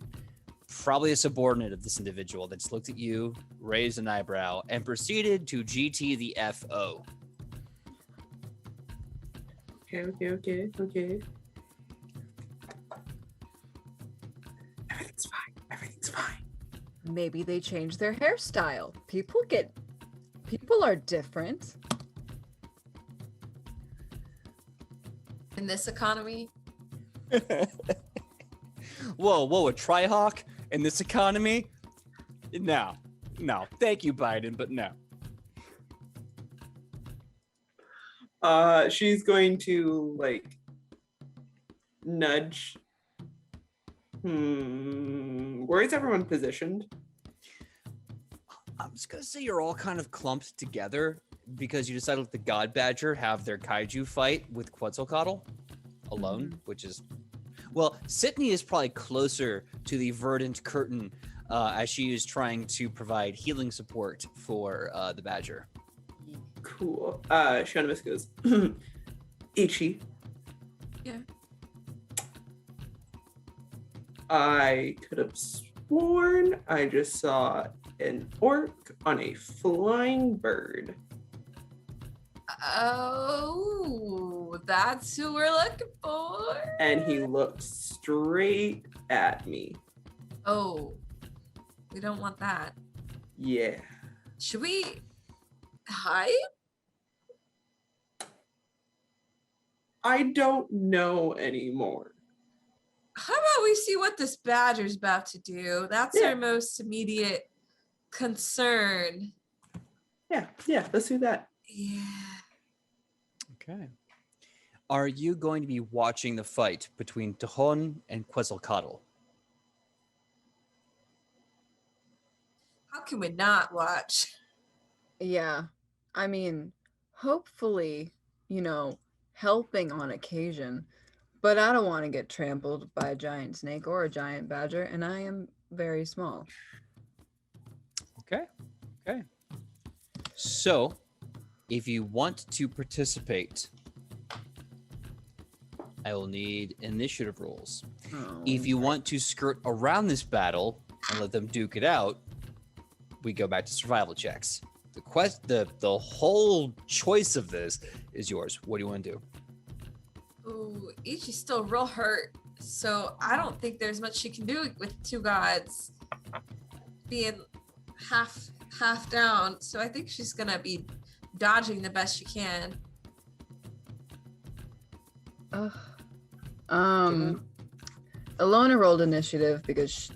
Probably a subordinate of this individual that just looked at you, raised an eyebrow, and proceeded to GT the FO. Okay. Everything's fine. Maybe they changed their hairstyle. People are different. In this economy, Whoa, a trihawk in this economy? No. Thank you, Biden, but no. She's going to nudge. Where is everyone positioned? I'm just gonna say you're all kind of clumped together because you decided to let the God Badger have their kaiju fight with Quetzalcoatl alone, which is, well, Sidney is probably closer to the verdant curtain as she is trying to provide healing support for the Badger. Cool. Shonimus goes, Ichi. Yeah. I could have sworn I just saw an orc on a flying bird. oh, that's who we're looking for. And he looked straight at me. Oh, we don't want that. Yeah. Should we hide? I don't know anymore. How about we see what this badger's about to do? That's Yeah. our most immediate concern. Yeah, let's do that. Yeah. Okay. Are you going to be watching the fight between Tahon and Quetzalcoatl? How can we not watch? Yeah. I mean, hopefully, helping on occasion. But I don't want to get trampled by a giant snake or a giant badger, and I am very small. Okay. So, if you want to participate, I will need initiative rolls. Oh. If you want to skirt around this battle and let them duke it out, we go back to survival checks. The whole choice of this is yours. What do you want to do? Ooh, Ichi's still real hurt, so I don't think there's much she can do with two gods being half down. So I think she's gonna be dodging the best she can. Alona rolled initiative because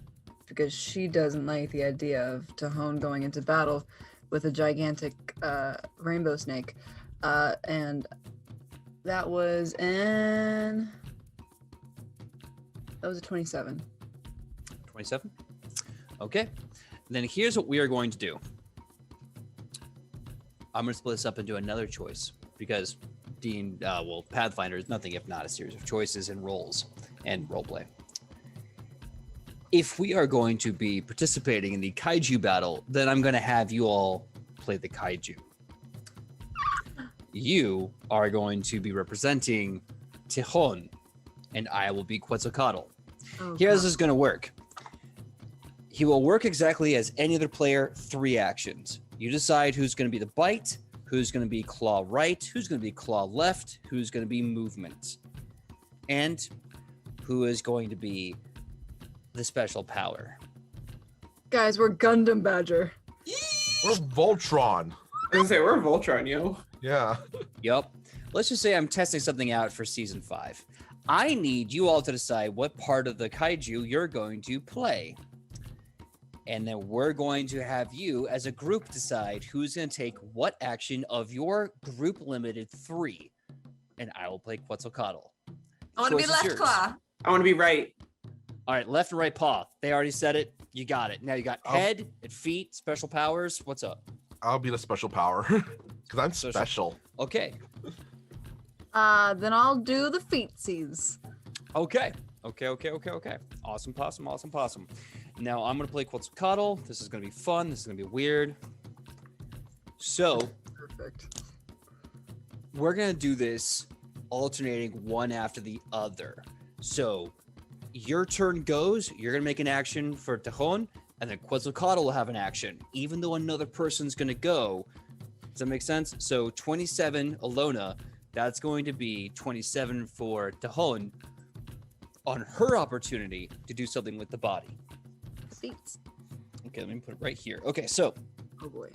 she doesn't like the idea of Tahone going into battle with a gigantic rainbow snake, and that was a 27. 27? Okay. Then here's what we are going to do. I'm going to split this up into another choice because Pathfinder is nothing if not a series of choices and roles and roleplay. if we are going to be participating in the kaiju battle, then I'm going to have you all play the kaiju. You are going to be representing Tijon, and I will be Quetzalcoatl. Oh, Here's God. this is going to work. He will work exactly as any other player, 3 actions. You decide who's going to be the bite, who's going to be claw right, who's going to be claw left, who's going to be movement, and who is going to be the special power. Guys, we're Gundam Badger. We're Voltron. I was gonna say we're Voltron, yo. Yeah. Yup. Let's just say I'm testing something out for season 5. I need you all to decide what part of the kaiju you're going to play. And then we're going to have you as a group decide who's going to take what action of your group limited 3. And I will play Quetzalcoatl. I want to be Choice is left yours. claw. I want to be right. All right, left and right paw. They already said it. You got it. Now you got head and feet, special powers. What's up? I'll be the special power because I'm So- special. Okay. Then I'll do the feetsies. Okay. Awesome possum. Now I'm going to play Quetzalcoatl. This is going to be fun. This is going to be weird. So Perfect. we're going to do this alternating one after the other. So your turn goes, you're going to make an action for Tijon, and then Quetzalcoatl will have an action, even though another person's going to go. Does that make sense? So 27, Alona, that's going to be 27 for Tijon on her opportunity to do something with the body. Feet. Okay, let me put it right here. Okay, so Oh boy.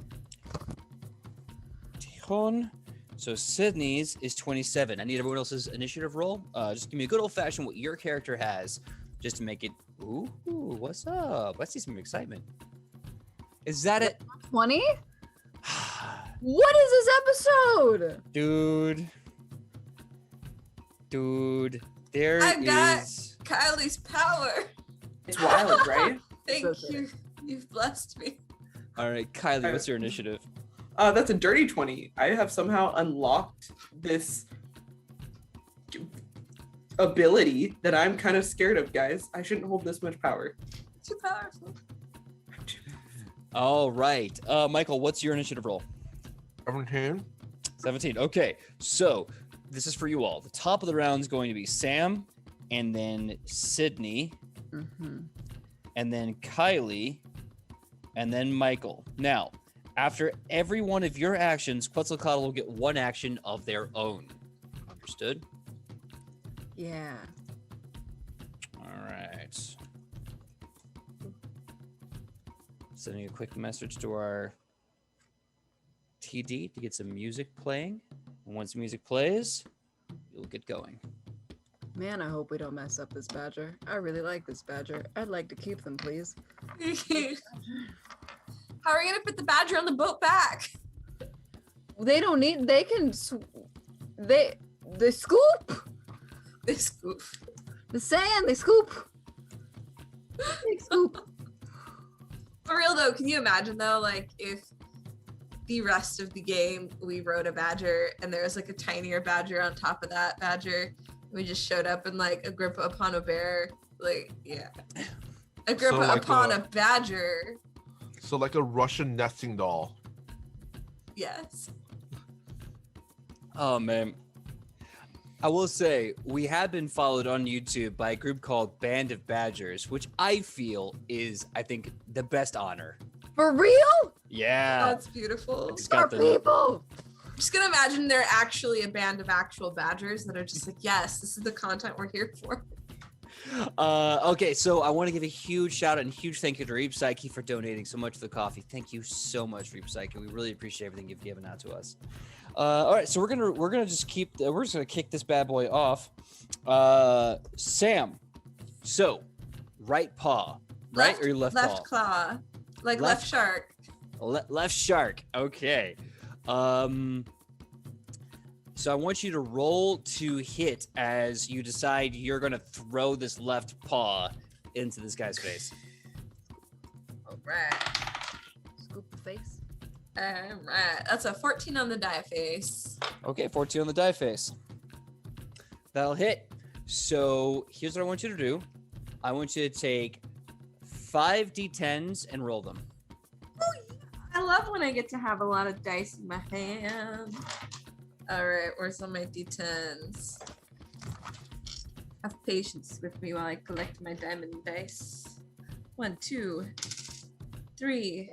Tijon. So Sidney's is 27. I need everyone else's initiative roll. Just give me a good old fashioned what your character has, just to make it. Ooh, what's up? Let's see some excitement. Is that it, 20? What is this episode? dude? There I got- is. Kylie's power. It's wild, right? Thank Okay. you. You've blessed me. All right, Kylie, what's your initiative? That's a dirty 20. I have somehow unlocked this ability that I'm kind of scared of, guys. I shouldn't hold this much power. Too powerful. All right, Michael, what's your initiative roll? 17. 17. Okay, so this is for you all. The top of the round is going to be Sam, and then Sidney, Mm-hmm. and then Kylie, and then Michael. Now, after every one of your actions, Quetzalcoatl will get one action of their own. Understood? Yeah. All right. Sending a quick message to our TD to get some music playing. And once music plays, you'll get going. Man, I hope we don't mess up this badger. I really like this badger. I'd like to keep them, please. How are we gonna put the badger on the boat back? They don't need. They can. They scoop This scoop. the sand. They scoop. They scoop. For real though, can you imagine though, like if the rest of the game we rode a badger and there was like a tinier badger on top of that badger? We just showed up in like Agrippa upon a bear, like yeah, Agrippa like upon a- a badger. So like a Russian nesting doll. Yes. Oh, man. I will say, we have been followed on YouTube by a group called Band of Badgers, which I feel is, I think, the best honor. For real? Yeah. That's beautiful. It's Our got the, people. I'm just gonna imagine they're actually a band of actual badgers that are just like, yes, this is the content we're here for. okay, so I want to give a huge shout out and huge thank you to Reap Psyche for donating so much for the coffee. Thank you so much, Reap Psyche. We really appreciate everything you've given out to us. All right, so we're gonna just kick this bad boy off. Sam, so right paw, right, or your left paw? claw, like Left- left shark. Left shark. Okay. So I want you to roll to hit as you decide you're gonna throw this left paw into this guy's face. All right. Scoop the face. All right. That's a 14 on the die face. Okay, 14 on the die face. That'll hit. So here's what I want you to do. I want you to take 5d10s and roll them. I love when I get to have a lot of dice in my hand. All right, where's all my d10s? Have patience with me while I collect my diamond dice. 1, 2, 3.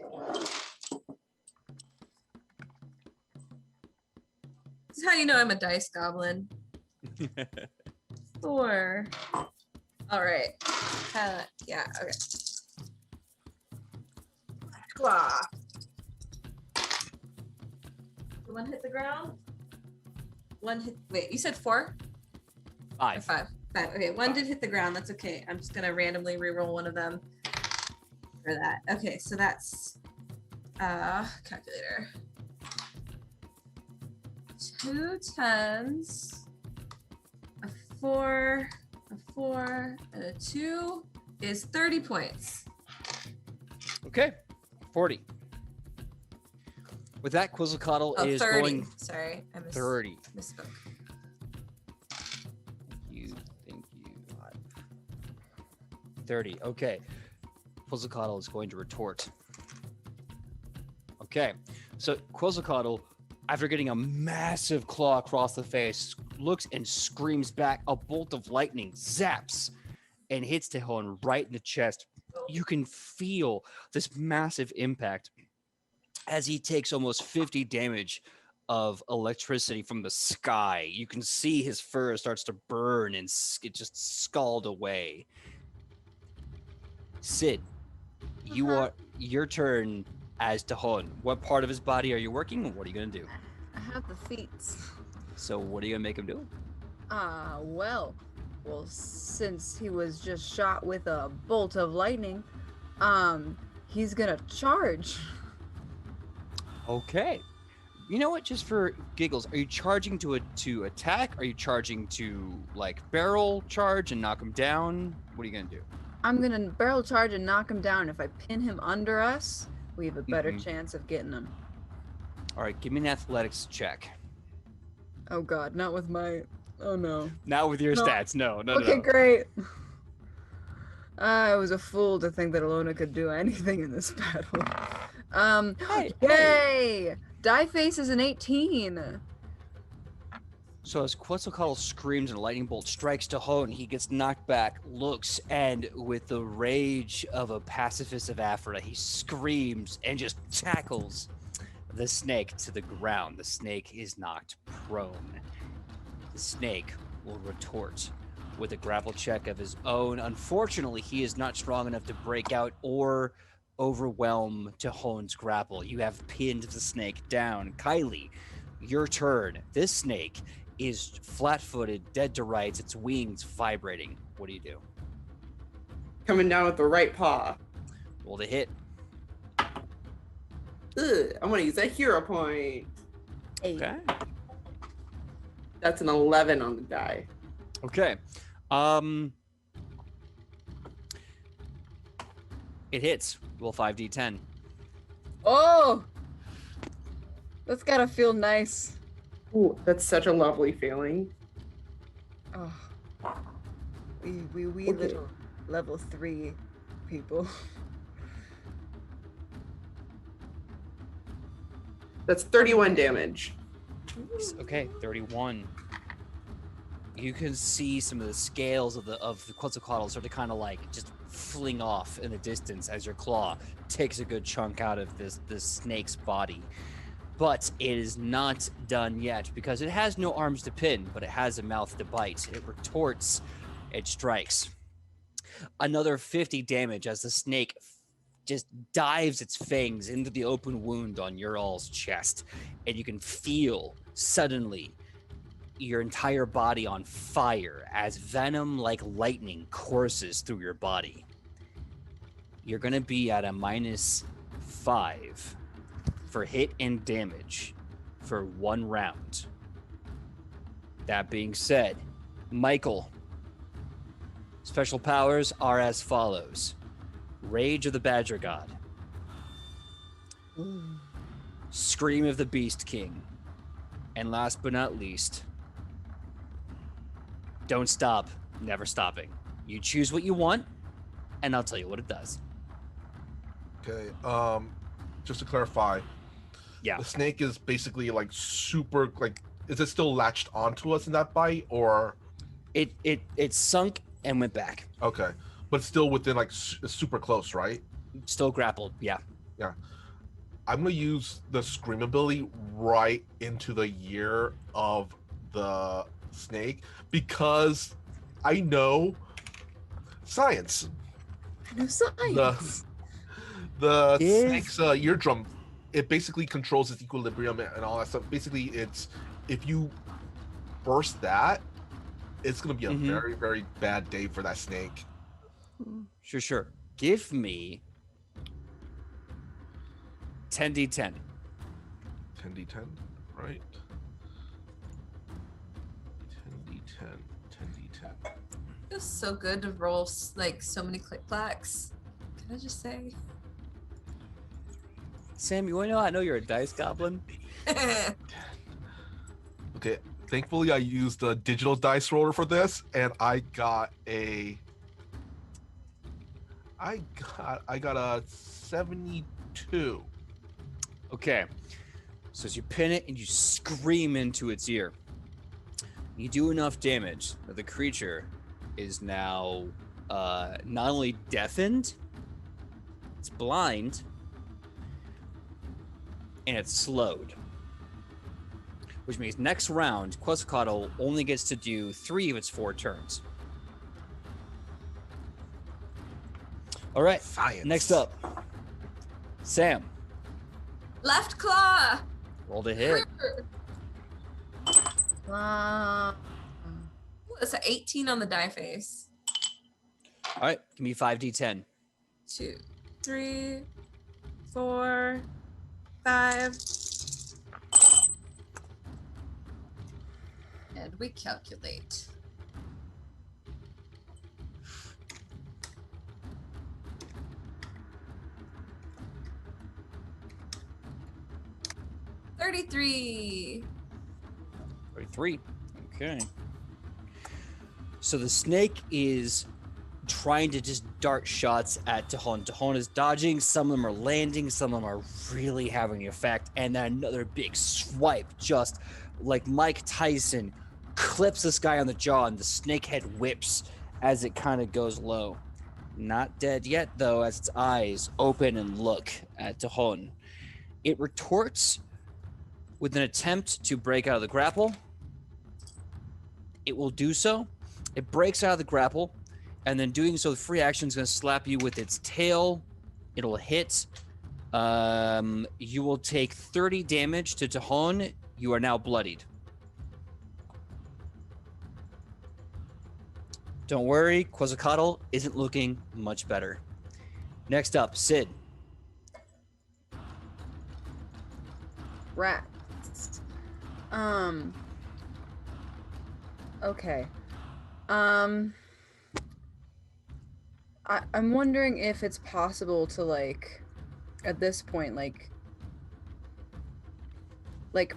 This is how you know I'm a dice goblin. 4. All right. Yeah, okay. Claw. One hit the ground. One hit. Wait, you said 4? 5. Or 5. 5. Okay, one did hit the ground. That's okay. I'm just gonna randomly reroll one of them for that. Okay, so that's calculator. 2 10s, a 4, a 4, and a 2 is 30 points. Okay, 40. With that, Quetzalcoatl is 30. going Sorry, I 30. misspoke. Thank you. 30. Okay. Quetzalcoatl is going to retort. Okay. So Quetzalcoatl, after getting a massive claw across the face, looks and screams back. A bolt of lightning zaps and hits Tejon right in the chest. You can feel this massive impact as he takes almost 50 damage of electricity from the sky. You can see his fur starts to burn and it just scald away. Sid, you are your turn as Tejon. What part of his body are you working and what are you going to do? I have the feet. So what are you going to make him do? Well, since he was just shot with a bolt of lightning, he's gonna charge. Okay. You know what? Just for giggles, are you charging to attack? Are you charging to like barrel charge and knock him down? What are you gonna do? I'm gonna barrel charge and knock him down. If I pin him under us, we have a better Mhm. chance of getting him. All right, give me an athletics check. Oh God, not with my. Oh no. Not with your No. stats. No. Okay, great. I was a fool to think that Alona could do anything in this battle. Hey. Yay! Die face is an 18. So as Quetzalcoatl screams and a lightning bolt strikes Tejon, he gets knocked back, looks, and with the rage of a pacifist of Africa, he screams and just tackles the snake to the ground. The snake is knocked prone. The snake will retort with a grapple check of his own. Unfortunately, he is not strong enough to break out or overwhelm Tejon's grapple. You have pinned the snake down. Kylie, your turn. This snake is flat-footed, dead to rights, its wings vibrating. What do you do? Coming down with the right paw. Roll the hit. Ugh, I want to use a hero point. Hey. Okay. That's an 11 on the die. Okay. It hits. Roll 5d10. Oh! That's gotta feel nice. Ooh, that's such a lovely feeling. Oh. We Okay. little level 3 people. That's 31 damage. Okay, 31. You can see some of the scales of the Quetzalcoatl start to kind of like just fling off in the distance as your claw takes a good chunk out of this snake's body. But it is not done yet because it has no arms to pin, but it has a mouth to bite. It retorts, it strikes. Another 50 damage as the snake just dives its fangs into the open wound on your all's chest, and you can feel suddenly your entire body on fire as venom like lightning courses through your body. You're going to be at a -5 for hit and damage for 1 round. That being said, Michael, special powers are as follows. Rage of the Badger God. Scream of the Beast King. And last but not least, don't stop, never stopping. You choose what you want, and I'll tell you what it does. Okay. Just to clarify, Yeah. the snake is basically like super like. Is it still latched onto us in that bite, or It sunk and went back. okay, but still within like super close, right? Still grappled. Yeah. Yeah. I'm gonna use the scream ability right into the ear of the snake because I know science. No science. The Give- snake's eardrum, it basically controls its equilibrium and all that stuff. Basically, it's if you burst that, it's gonna be a Mhm. very, very bad day for that snake. Sure. Give me 10d10. 10d10, right? 10d10, 10d10. Feels so good to roll like so many click clacks. Can I just say? Sam, you want to know? I know you're a dice goblin. Okay, thankfully I used a digital dice roller for this, and I got a 72. Okay. So as you pin it and you scream into its ear, you do enough damage that the creature is now not only deafened, it's blind, and it's slowed. Which means next round, Quetzalcoatl only gets to do 3 of its 4 turns. All right, Science. next up, Sam, Left claw. roll to hit. Wow. Ooh, that's an 18 on the die face. All right, give me 5d10. 2, 3, 4, 5. And we calculate. $33. 33. Okay. So the snake is trying to just dart shots at Tahon. Tahon is dodging. Some of them are landing. Some of them are really having the effect. And then another big swipe, just like Mike Tyson, clips this guy on the jaw, and the snake head whips as it kind of goes low. Not dead yet, though, as its eyes open and look at Tahon. It retorts with an attempt to break out of the grapple. It will do so. It breaks out of the grapple, and then doing so, the free action is going to slap you with its tail. It'll hit. You will take 30 damage to Tahon. You are now bloodied. Don't worry, Quetzalcoatl isn't looking much better. Next up, Sid. Rats. Okay. I'm wondering if it's possible to like, at this point, like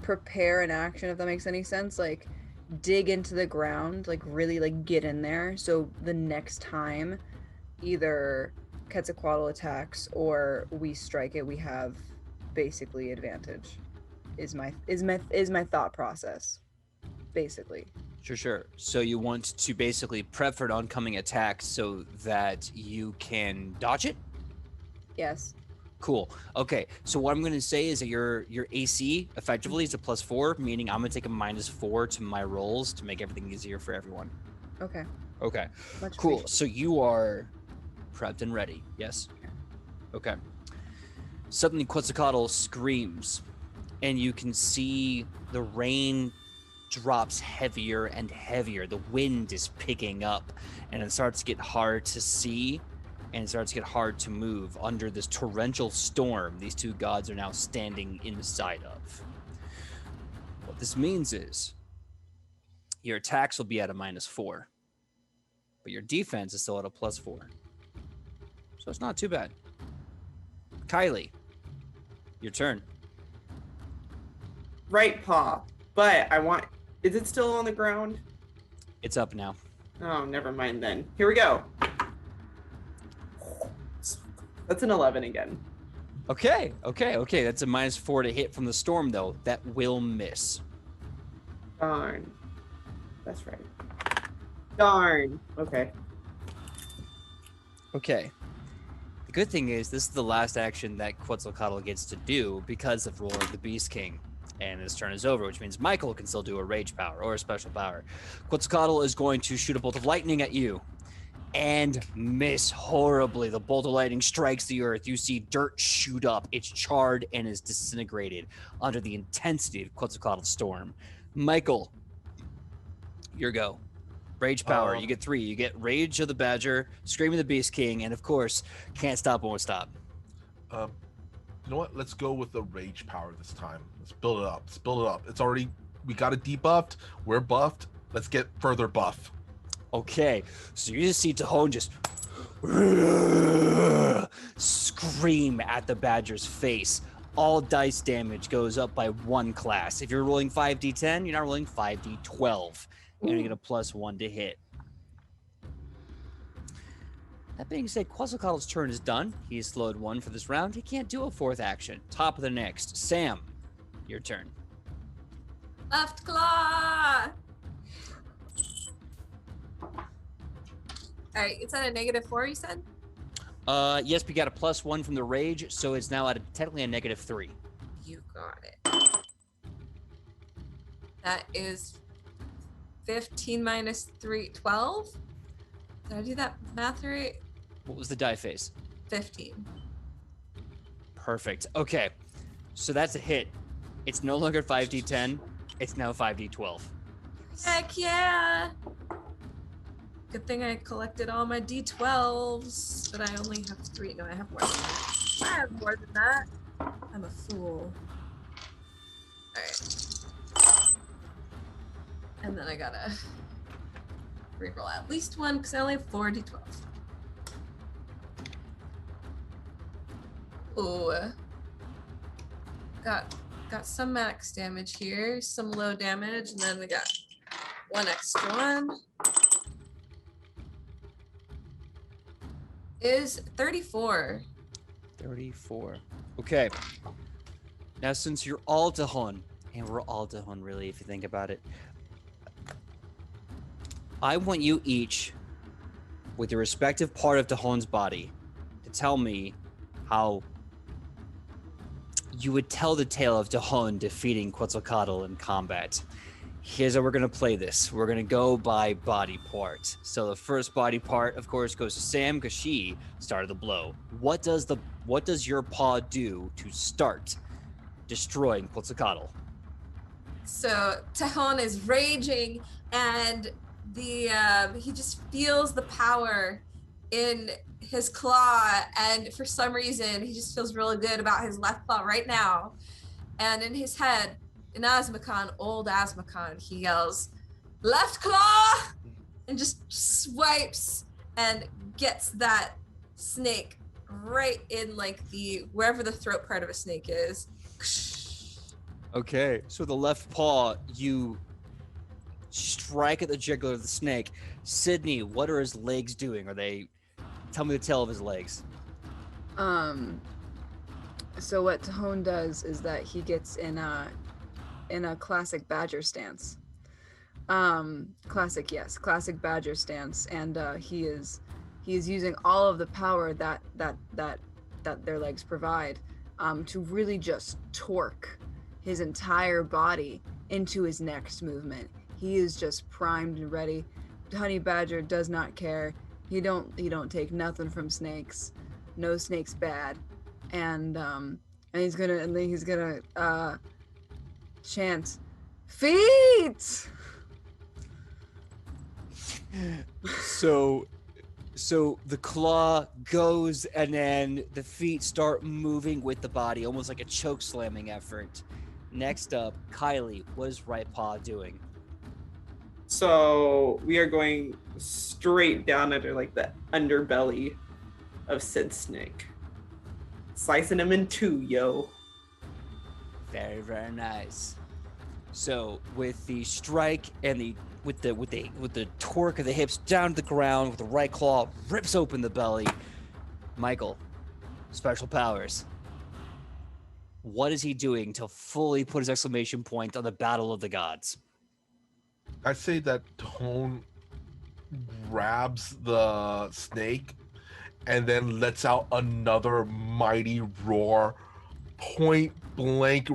prepare an action, if that makes any sense. Like dig into the ground, like really like get in there. So the next time either Quetzalcoatl attacks or we strike it, we have basically advantage. Is my thought process, basically. Sure. So you want to basically prep for an oncoming attack so that you can dodge it? Yes. Cool. Okay. So what I'm going to say is that your AC effectively is a +4, meaning I'm going to take a -4 to my rolls to make everything easier for everyone. Okay. Okay. Much Cool. appreciated. So you are prepped and ready. Yes? Okay. Suddenly Quetzalcoatl screams, and you can see the rain drops heavier and heavier. The wind is picking up, and it starts to get hard to see, and it starts to get hard to move under this torrential storm these two gods are now standing inside of. What this means is your attacks will be at a -4, but your defense is still at a +4. So it's not too bad. Kylie, your turn. Right paw. But I want. Is it still on the ground? It's up now. Oh, never mind then. Here we go. That's an 11 again. Okay. That's a -4 to hit from the storm, though. That will miss. Darn. That's right. Darn. Okay. Okay. The good thing is this is the last action that Quetzalcoatl gets to do because of Roar of the Beast King. And his turn is over, which means Michael can still do a rage power or a special power. Quetzalcoatl is going to shoot a bolt of lightning at you and miss horribly. The bolt of lightning strikes the earth. You see dirt shoot up. It's charred and is disintegrated under the intensity of Quetzalcoatl's storm. Michael, your go. Rage power. You get 3. You get Rage of the Badger, Scream of the Beast King, and of course, Can't Stop, Won't Stop. You know what? Let's go with the rage power this time. Let's build it up. It's already, we got it debuffed. We're buffed. Let's get further buff. Okay, so you just see Tahone just scream at the Badger's face. All dice damage goes up by 1 class. If you're rolling 5d10, you're not rolling 5d12. You're gonna get a +1 to hit. That being said, Quetzalcoatl's turn is done. He's slowed 1 for this round. He can't do a 4th action. Top of the next. Sam, your turn. Left claw. All right, it's at a -4, you said? Yes, we got a +1 from the rage, so it's now at technically a -3. You got it. That is 15 minus 3, 12? Did I do that math right? What was the die phase? 15. Perfect. Okay, so that's a hit. It's no longer 5d10. It's now 5d12. Heck yeah! Good thing I collected all my D12s, but I only have 3. No, I have more than that. I have more than that. I'm a fool. Alright. And then I gotta reroll at least 1 because I only have 4 D12s. Ooh. Got some max damage here, some low damage, and then we got 1 extra one. Is 34. 34. Okay. Now, since you're all Tahon, and we're all Tahon, really, if you think about it, I want you each, with your respective part of Tahon's body, to tell me how you would tell the tale of Tahon defeating Quetzalcoatl in combat. Here's how we're gonna play this. We're gonna go by body part. So the first body part, of course, goes to Sam because she started the blow. What does your paw do to start destroying Quetzalcoatl? So Tahon is raging, and he just feels the power in his claw, and for some reason he just feels really good about his left claw right now. And in his head, in Asmakon, old Asmakon, he yells, "Left claw!" and just swipes and gets that snake right in like wherever the throat part of a snake is. Okay, so the left paw, you strike at the jugular of the snake. Sidney, what are his legs doing? Tell me the tale of his legs. So what Tahone does is that he gets in a classic badger stance. Classic badger stance, and he is using all of the power that their legs provide to really just torque his entire body into his next movement. He is just primed and ready. Honey Badger does not care. He don't take nothing from snakes. No snakes bad. And he's gonna chant, "Feet!" So the claw goes, and then the feet start moving with the body, almost like a choke slamming effort. Next up, Kylie, what is right paw doing? So we are going straight down under like the underbelly of said snake. Slicing him in 2, yo. Very, very nice. So with the strike and with the torque of the hips down to the ground, with the right claw rips open the belly. Michael, special powers. what is he doing to fully put his exclamation point on the battle of the gods? I say that Tone grabs the snake and then lets out another mighty roar, point blank,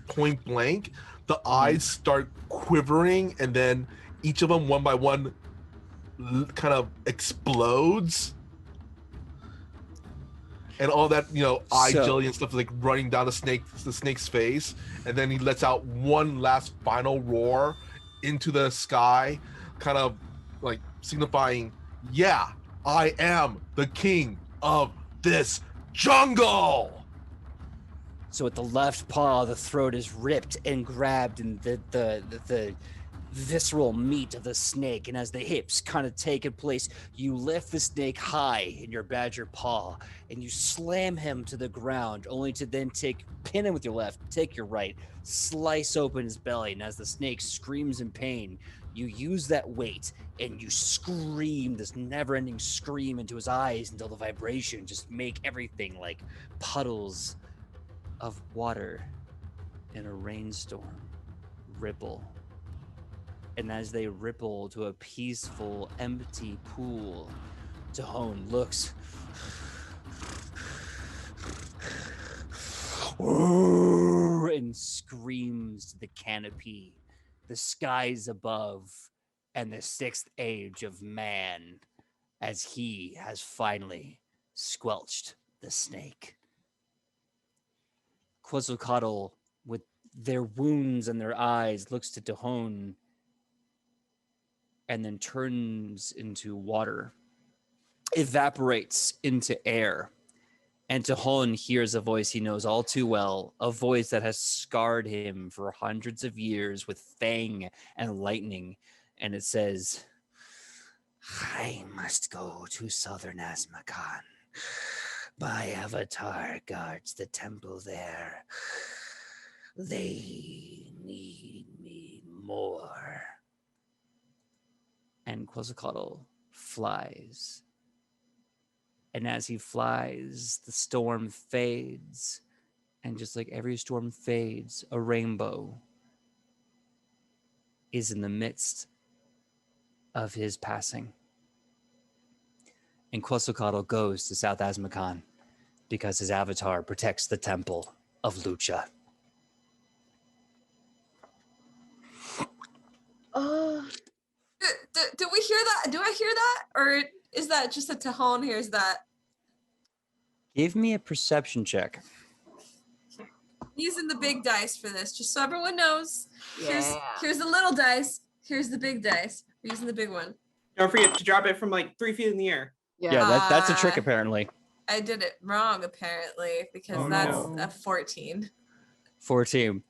point blank. The eyes start quivering, and then each of them, one by one, kind of explodes. And all that, eye jelly and stuff is like running down the snake's face, and then he lets out one last final roar into the sky, kind of like signifying, "Yeah, I am the king of this jungle." So at the left paw, the throat is ripped and grabbed, and the visceral meat of the snake, and as the hips kind of take in place, you lift the snake high in your badger paw and you slam him to the ground, only to then pin him with your left, take your right, slice open his belly, and as the snake screams in pain, you use that weight and you scream this never-ending scream into his eyes until the vibration just make everything like puddles of water in a rainstorm ripple. And as they ripple to a peaceful, empty pool, Tahone looks and screams to the canopy, the skies above, and the sixth age of man, as he has finally squelched the snake. Quetzalcoatl, with their wounds in their eyes, looks to Tahone and then turns into water, evaporates into air. And Tahone hears a voice he knows all too well, a voice that has scarred him for hundreds of years with fang and lightning. And it says, "I must go to southern Azmakan. My avatar guards the temple there. They need me more." And Quetzalcoatl flies. And as he flies, the storm fades. And just like every storm fades, a rainbow is in the midst of his passing. And Quetzalcoatl goes to South Azmakan because his avatar protects the temple of Lucha. Do we hear that? Do I hear that? Or is that just a Tahone hears that? Give me a perception check. Using the big dice for this, just so everyone knows. Yeah. Here's the little dice. Here's the big dice. We're using the big one. Don't forget to drop it from like 3 feet in the air. Yeah, that's a trick apparently. I did it wrong apparently because that's a 14. 14.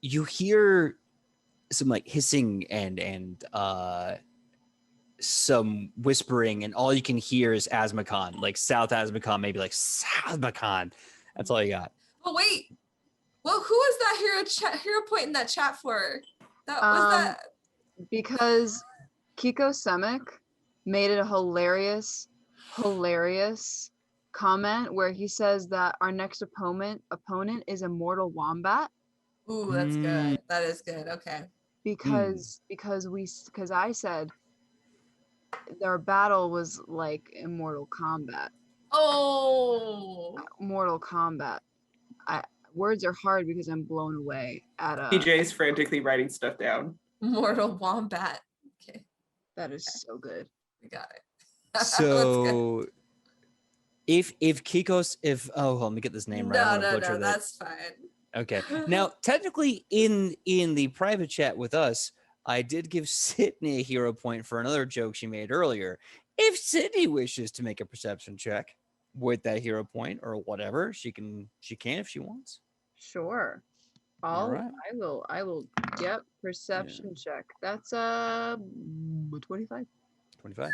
You hear some like hissing and some whispering, and all you can hear is Azmakan, like South Azmakan, maybe like Azmakan. That's all you got. Oh wait, well, who was that hero point in that chat for? That was that. Because Kiko Semek made it a hilarious comment where he says that our next opponent is a mortal wombat. Ooh, that's good. That is good. Okay. Because I said their battle was like in Mortal Kombat. Oh. Mortal Kombat. Words are hard because I'm blown away at PJ's frantically writing stuff down. Mortal Wombat. Okay. That is so good. We got it. So if Kiko's let me get this name right. No, that's fine. Okay. Now, technically, in the private chat with us, I did give Sidney a hero point for another joke she made earlier. If Sidney wishes to make a perception check with that hero point or whatever, she can if she wants. Sure. All right. I will get perception check. That's 25. 25.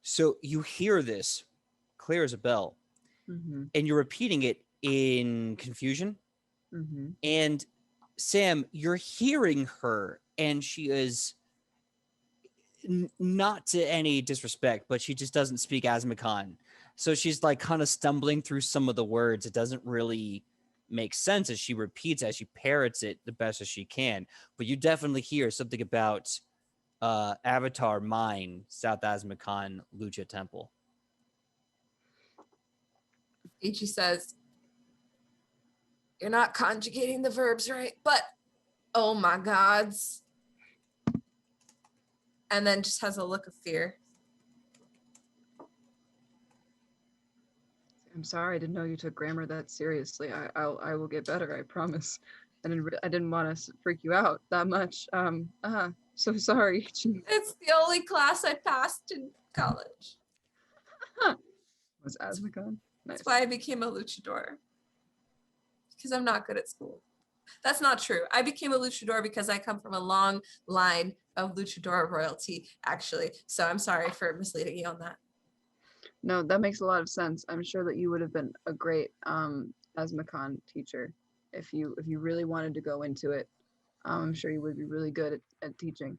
So you hear this clear as a bell, Mm-hmm. and you're repeating it in confusion. Mm-hmm. And Sam, you're hearing her, and she is not to any disrespect, but she just doesn't speak Azmakan. So she's like kind of stumbling through some of the words. It doesn't really make sense as she repeats, as she parrots it the best as she can. But you definitely hear something about Avatar Mine, South Azmakon, Lucha Temple. Ichi says, "You're not conjugating the verbs right, but oh my gods." And then just has a look of fear. I'm sorry, I didn't know you took grammar that seriously. I will get better, I promise. I didn't want to freak you out that much. So sorry. It's the only class I passed in college. Was Asmacon? Nice. That's why I became a luchador. Because I'm not good at school. That's not true. I became a luchador because I come from a long line of luchador royalty, actually. So I'm sorry for misleading you on that. No, that makes a lot of sense. I'm sure that you would have been a great Asmacon teacher if you really wanted to go into it. I'm sure you would be really good at teaching.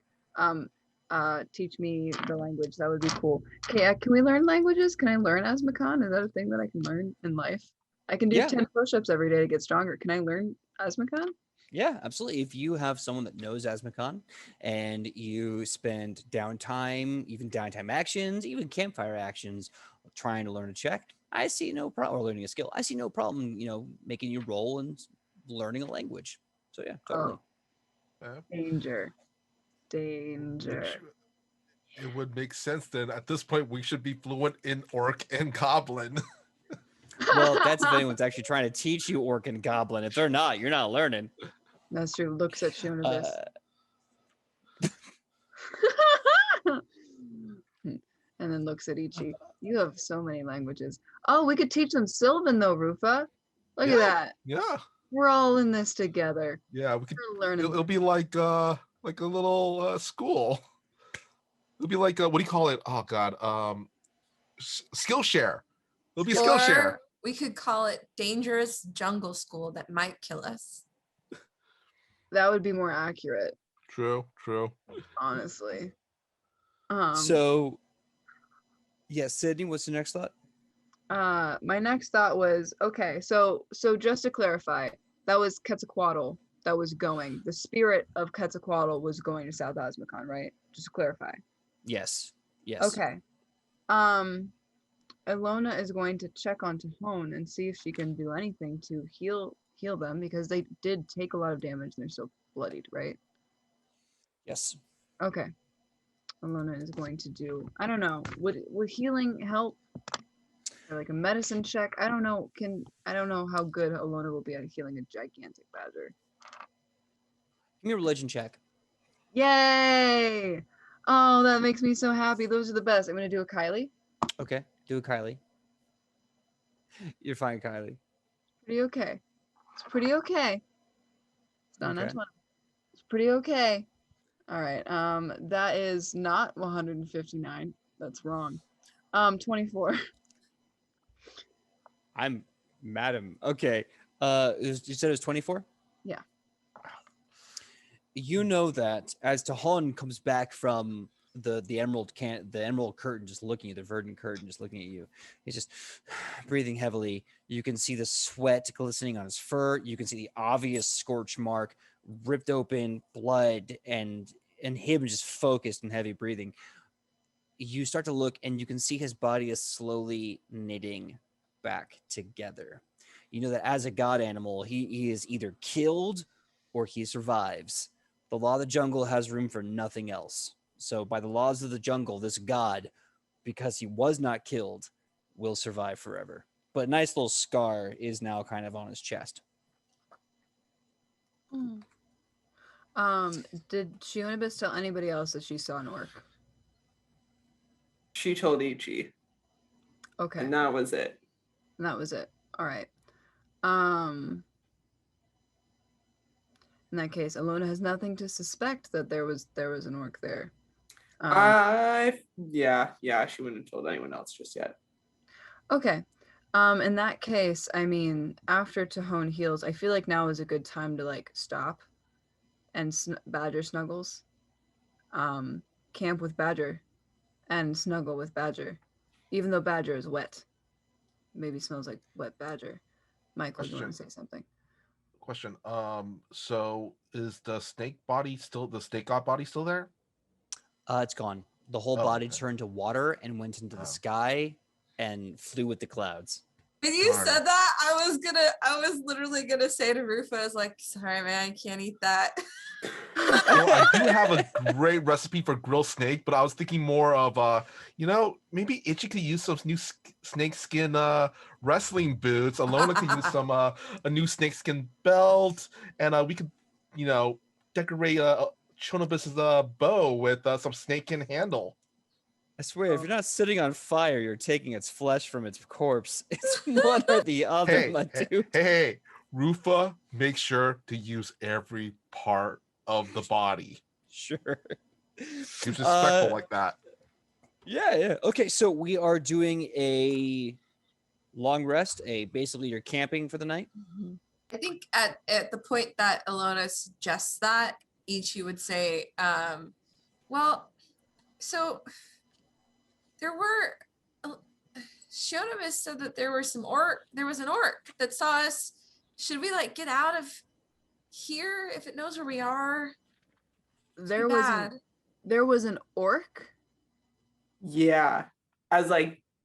Teach me the language. That would be cool. Okay, can we learn languages? Can I learn Asmacon? Is that a thing that I can learn in life? I can do Yeah. 10 push-ups every day to get stronger. Can I learn Asmacon? Yeah, absolutely. If you have someone that knows Asmacon and you spend downtime, even downtime actions, even campfire actions, trying to learn a check, I see no problem, or learning a skill. I see no problem, making you roll and learning a language. So yeah, totally. Yeah. Danger. Danger. It would make sense then. At this point, we should be fluent in Orc and Goblin. Well, that's if anyone's actually trying to teach you Orc and Goblin. If they're not, you're not learning. That's true. Looks at Shunibus. And then looks at Ichi. You have so many languages. Oh, we could teach them Sylvan though, Rufa. Look at that. Yeah. We're all in this together. Yeah, we could. We're learning. It'll be like a little school. It'll be like what do you call it? Oh God, Skillshare. It'll be Skillshare. Or we could call it Dangerous Jungle School that might kill us. That would be more accurate. True. Honestly. So, yeah, Sidney, what's the next thought? My next thought was, okay, so just to clarify, that was Quetzalcoatl that was going. The spirit of Quetzalcoatl was going to South Azmacon, right? Just to clarify. Yes. Okay. Ilona is going to check on Tahone and see if she can do anything to heal them because they did take a lot of damage and they're still bloodied, right? Yes. Okay. Ilona is going to do, I don't know, would healing help? Or like a medicine check? I don't know how good Ilona will be at healing a gigantic badger. Give me a religion check. Yay! Oh, that makes me so happy. Those are the best. I'm gonna do a Kylie. Okay, do it, Kylie. You're fine, Kylie. Pretty okay. It's pretty okay. It's not Okay. 20. It's pretty okay. All right. That is not 159. That's wrong. 24. I'm madam. Okay. You said it was 24? Yeah. You know that as Tahon comes back from the emerald curtain, just looking at the verdant curtain, just looking at you, he's just breathing heavily. You can see the sweat glistening on his fur. You can see the obvious scorch mark, ripped open, blood, and him just focused and heavy breathing. You start to look and you can see his body is slowly knitting back together. You know that as a god animal, he is either killed or he survives. The law of the jungle has room for nothing else. So by the laws of the jungle, this god, because he was not killed, will survive forever. But a nice little scar is now kind of on his chest. Did Shionibus tell anybody else that she saw an orc? She told Ichi. Okay. And that was it. And that was it. All right. In that case, Ilona has nothing to suspect that there was an orc there. Yeah, she wouldn't have told anyone else just yet. Okay. In that case, I mean, after Tahone heals, I feel like now is a good time to like stop and Badger snuggles. Camp with Badger and snuggle with Badger, even though Badger is wet maybe smells like wet badger. Michael, do you want to say something? Question. So is the snake god body still there? It's gone. The whole Oh, body okay. turned to water and went into the sky and flew with the clouds. When you Darn. said that, I was literally gonna say to Rufo, I was like, sorry man, I can't eat that. Well, I do have a great recipe for grilled snake, but I was thinking more of maybe Itchy could use some new snake skin wrestling boots. Alona could use some a new snake skin belt, and we could decorate Chonobus's bow with some snake skin handle. I swear, if you're not sitting on fire, you're taking its flesh from its corpse. It's one or the other, my dude. Hey, Rufa, make sure to use every part of the body. Sure. Be respectful like that. Yeah. Okay, so we are doing a long rest. Basically, you're camping for the night. I think at the point that Alona suggests that, Ichi would say, well, so there were Shonomis said that there was an orc that saw us. Should we get out of here if it knows where we are? There was an orc? Yeah. As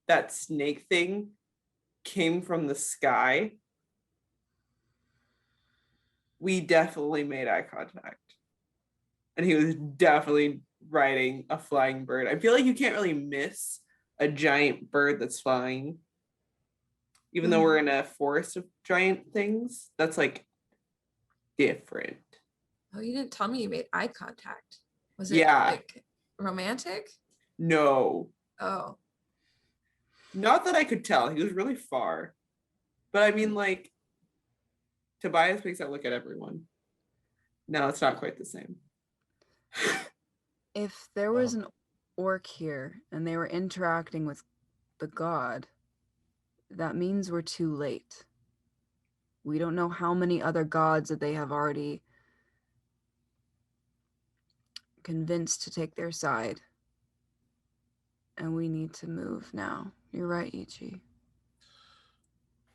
that snake thing came from the sky, we definitely made eye contact. And he was definitely riding a flying bird. I feel like you can't really miss a giant bird that's flying. Even though we're in a forest of giant things, that's different. Oh, you didn't tell me you made eye contact. Was it romantic? No. Oh. Not that I could tell. He was really far. But I mean, Tobias makes that look at everyone. No, it's not quite the same. If there was an orc here and they were interacting with the god, that means we're too late. We don't know how many other gods that they have already convinced to take their side. And we need to move now. You're right, Ichi.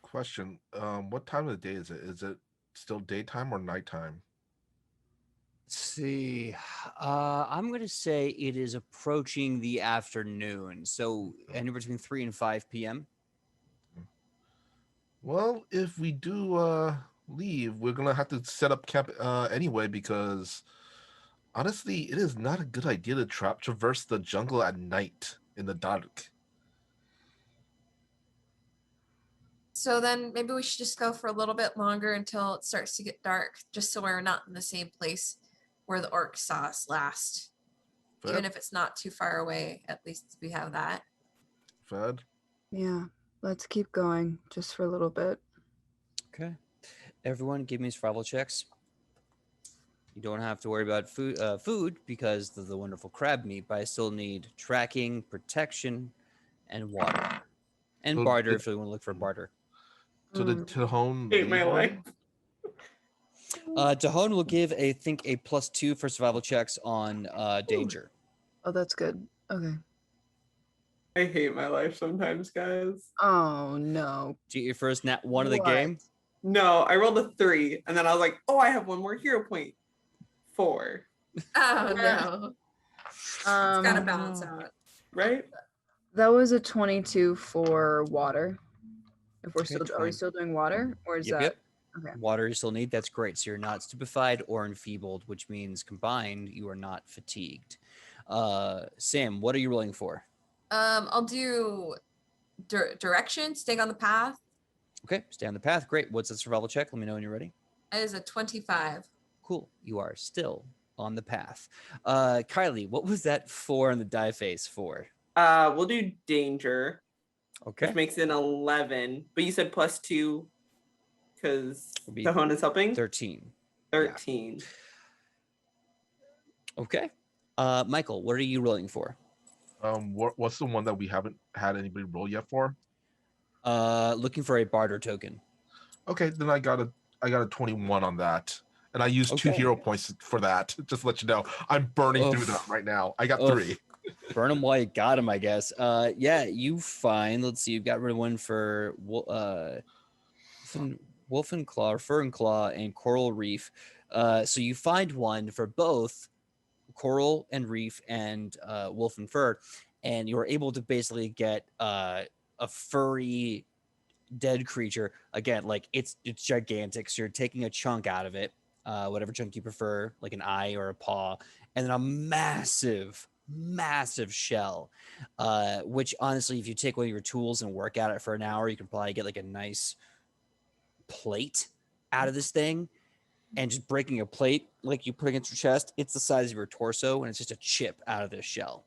Question. What time of the day is it? Is it still daytime or nighttime? Let's see. I'm going to say it is approaching the afternoon. So anywhere between 3 and 5 p.m. Well, if we do leave, we're going to have to set up camp anyway, because honestly, it is not a good idea to traverse the jungle at night in the dark. So then maybe we should just go for a little bit longer until it starts to get dark, just so we're not in the same place where the orc saw us last. Fed? Even if it's not too far away, at least we have that. Fed? Yeah, let's keep going just for a little bit. Okay. Everyone, give me survival checks. You don't have to worry about food because of the wonderful crab meat, but I still need tracking, protection, and water. And So barter if you want to look for barter. So the Tahone Hate my life. Tahone will give a +2 for survival checks on danger. Oh, that's good. Okay. I hate my life sometimes, guys. Oh, no. Did you get your first nat 1 of the game? No, I rolled a 3, and then I was like, oh, I have one more hero point. 4. Oh no. It's gotta balance out. Right? That was a 22 for water. If we're Okay, are we still doing water, or is that? Yep. Okay. Water you still need. That's great. So you're not stupefied or enfeebled, which means combined you are not fatigued. Sam, what are you rolling for? I'll do direction, staying on the path. Okay, stay on the path. Great. What's the survival check? Let me know when you're ready. That is a 25. Cool. You are still on the path. Kylie, what was that 4 on the die face for? We'll do danger. Okay. Which makes it an 11. But you said +2 because It'll be Tahone is helping? 13. 13. Okay. Michael, what are you rolling for? What's the one that we haven't had anybody roll yet for? Looking for a barter token. Okay, then I got a 21 on that. And I used 2 Okay. hero points for that. Just to let you know. I'm burning through that right now. I got 3. Burn them while you got them, I guess. Yeah, you find. Let's see. You've got rid of one for Wolf and Claw, or Fur and Claw, and Coral Reef. So you find one for both Coral and Reef and Wolf and Fur, and you were able to basically get a furry dead creature. Again, like it's gigantic. So you're taking a chunk out of it, whatever chunk you prefer, like an eye or a paw, and then a massive shell, which honestly, if you take one of your tools and work at it for an hour, you can probably get like a nice plate out of this thing. And just breaking a plate like you put against your chest, it's the size of your torso, and it's just a chip out of this shell.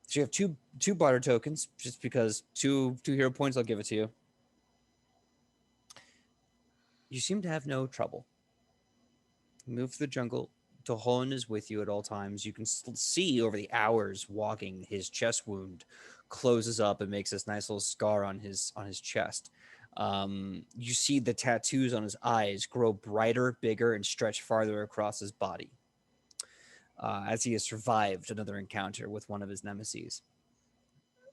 So you have two barter tokens, just because two hero points. I'll give it to you. You seem to have no trouble. Move through the jungle. Tohon is with you at all times. You can see over the hours walking, his chest wound closes up and makes this nice little scar on his chest. You see the tattoos on his eyes grow brighter, bigger, and stretch farther across his body as he has survived another encounter with one of his nemesis.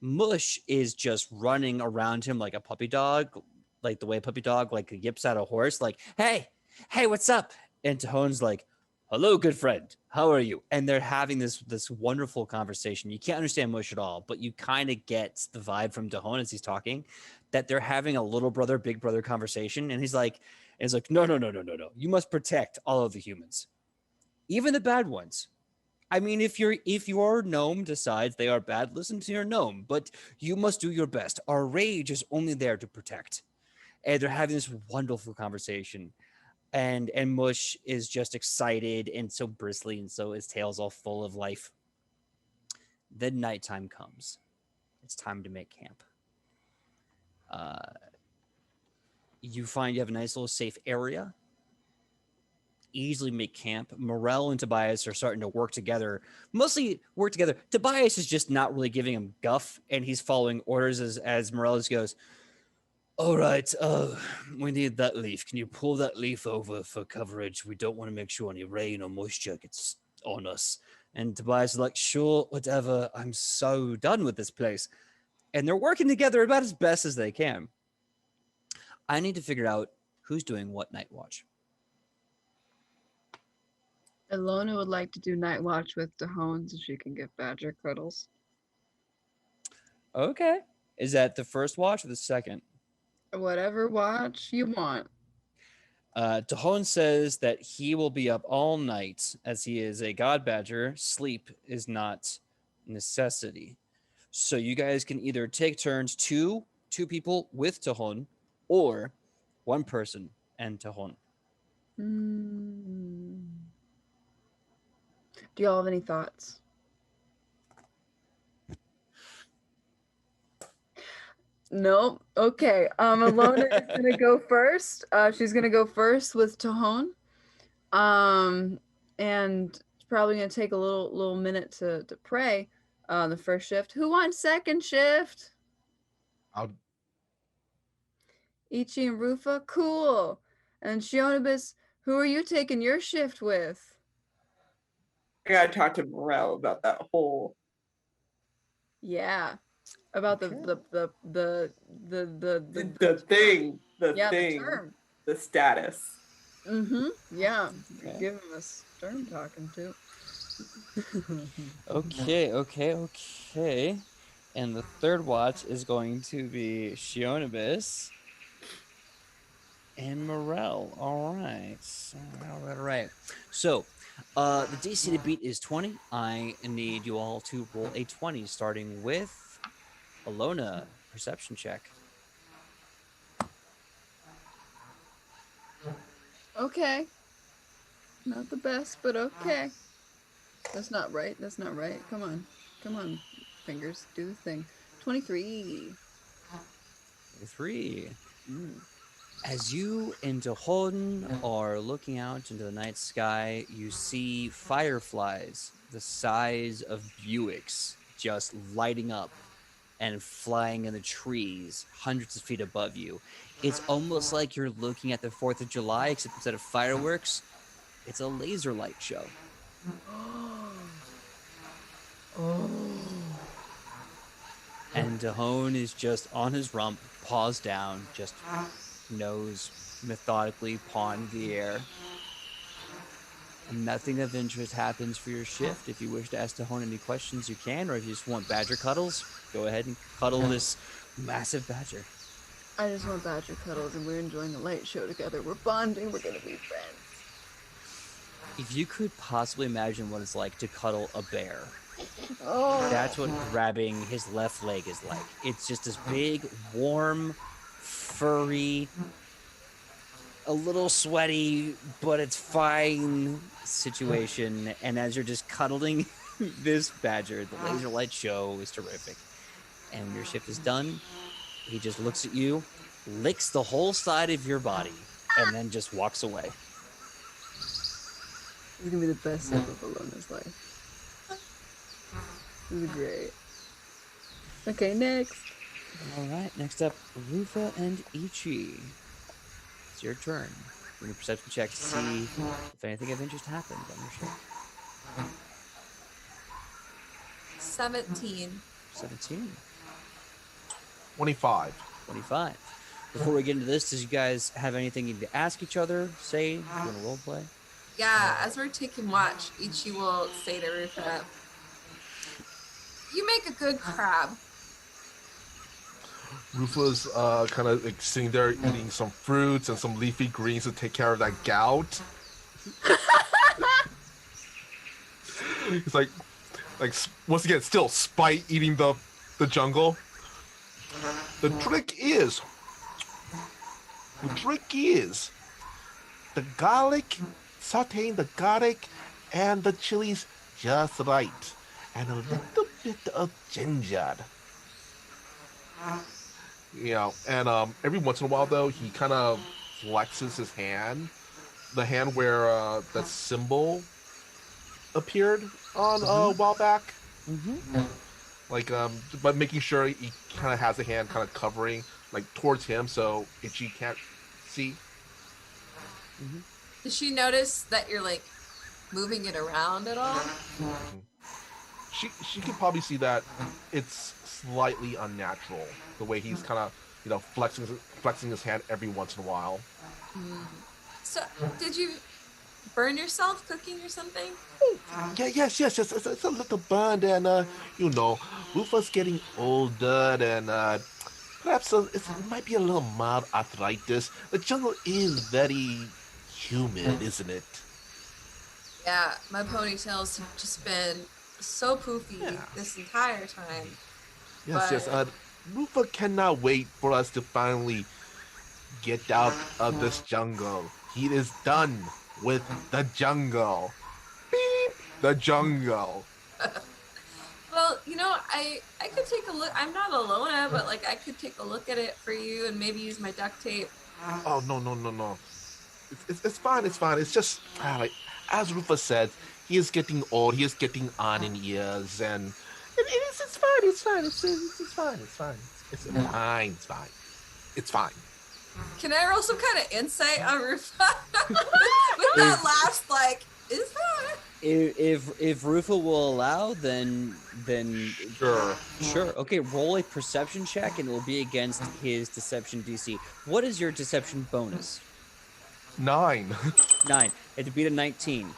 Mush is just running around him like a puppy dog, like the way a puppy dog like yips at a horse, like, hey, what's up? And Tohon's like, hello, good friend. How are you? And they're having this wonderful conversation. You can't understand Mush at all, but you kind of get the vibe from Tohon as he's talking that they're having a little brother, big brother conversation. And he's like, no. You must protect all of the humans, even the bad ones. I mean, if your gnome decides they are bad, listen to your gnome, but you must do your best. Our rage is only there to protect. And they're having this wonderful conversation. And Mush is just excited and so bristly, and so his tail's all full of life. Then nighttime comes. It's time to make camp. You find you have a nice little safe area. Easily make camp. Morel and Tobias are starting to work together. Mostly work together. Tobias is just not really giving him guff, and he's following orders as Morel just goes, all right, we need that leaf. Can you pull that leaf over for coverage? We don't want to make sure any rain or moisture gets on us. And Tobias is like, sure, whatever. I'm so done with this place. And they're working together about as best as they can. I need to figure out who's doing what night watch. Ilona would like to do night watch with Tohon so she can get badger cuddles. Okay. Is that the first watch or the second? Whatever watch you want. Tohon says that he will be up all night as he is a god badger. Sleep is not necessity. So you guys can either take turns, two people with Tohon, or one person and Tohon. Do y'all have any thoughts? No. Okay. Ilona is gonna go first. She's gonna go first with Tohon. And it's probably gonna take a little minute to pray. The first shift. Who wants second shift? Ichi and Rufa. Cool. And Shionibus, who are you taking your shift with? I gotta talk to Morel about that whole. Yeah. About the thing, the term. The status. Yeah. Okay. Give him a stern talking to. Okay. And the third watch is going to be Shionibus and Morel. All right. So, the DC to beat is 20. I need you all to roll a 20, starting with Ilona. Perception check. Okay. Not the best, but okay. That's not right. Come on, fingers. Do the thing. 23. 3. As you and Tohon are looking out into the night sky, you see fireflies the size of Buicks just lighting up and flying in the trees hundreds of feet above you. It's almost like you're looking at the 4th of July, except instead of fireworks, it's a laser light show. Oh. And Dahone is just on his rump, paws down, just nose methodically pawing the air. And nothing of interest happens for your shift. If you wish to ask Dahone any questions, you can, or if you just want badger cuddles, go ahead and cuddle this massive badger. I just want badger cuddles, and we're enjoying the light show together. We're bonding. We're gonna be friends. If you could possibly imagine what it's like to cuddle a bear, Oh, that's what grabbing his left leg is like. It's just this big, warm, furry, a little sweaty, but it's fine situation. And as you're just cuddling this badger, the laser light show is terrific. And when your shift is done, he just looks at you, licks the whole side of your body, and then just walks away. it's gonna be the best step of Alona's life. This is great. Okay, next. All right, next up, Rufa and Ichi. It's your turn. Give me a perception check to see if anything of interest happened on your shift. 17. 17. 25. 25. Before we get into this, does you guys have anything you need to ask each other, say, you want to role play? Yeah, as we're taking watch, Ichi will say to Rufa, "You make a good crab." Rufa's kind of like sitting there eating some fruits and some leafy greens to take care of that gout. It's like once again, still spite eating the jungle. The trick is the garlic, sauteing the garlic and the chilies just right, and a little bit of ginger. You know, and every once in a while though, he kind of flexes his hand, the hand where that symbol appeared on a while back. Like but making sure he kind of has the hand kind of covering like towards him so Itchy can't see. Does she notice that you're like moving it around at all? She could probably see that it's slightly unnatural the way he's kind of flexing his hand every once in a while. So, did you burn yourself cooking or something? Yes. It's a little burned, and Rufa's getting older, and perhaps it might be a little mild arthritis. The jungle is very humid, isn't it? Yeah, my ponytails have just been so poofy this entire time. Yes. Rufa cannot wait for us to finally get out of this jungle. He is done with the jungle. Beep! The jungle. Well, I could take a look. I'm not Alona, but like I could take a look at it for you and maybe use my duct tape. Oh, no. It's fine. It's just, like, as Rufa said, he is getting old. He is getting on in years, and it's fine. It's fine. Can I roll some kind of insight on Rufa? With that last, like, is that? If Rufa will allow, then Sure. Okay, roll a perception check, and it will be against his deception DC. What is your deception bonus? 9. 9. It to beat a 19.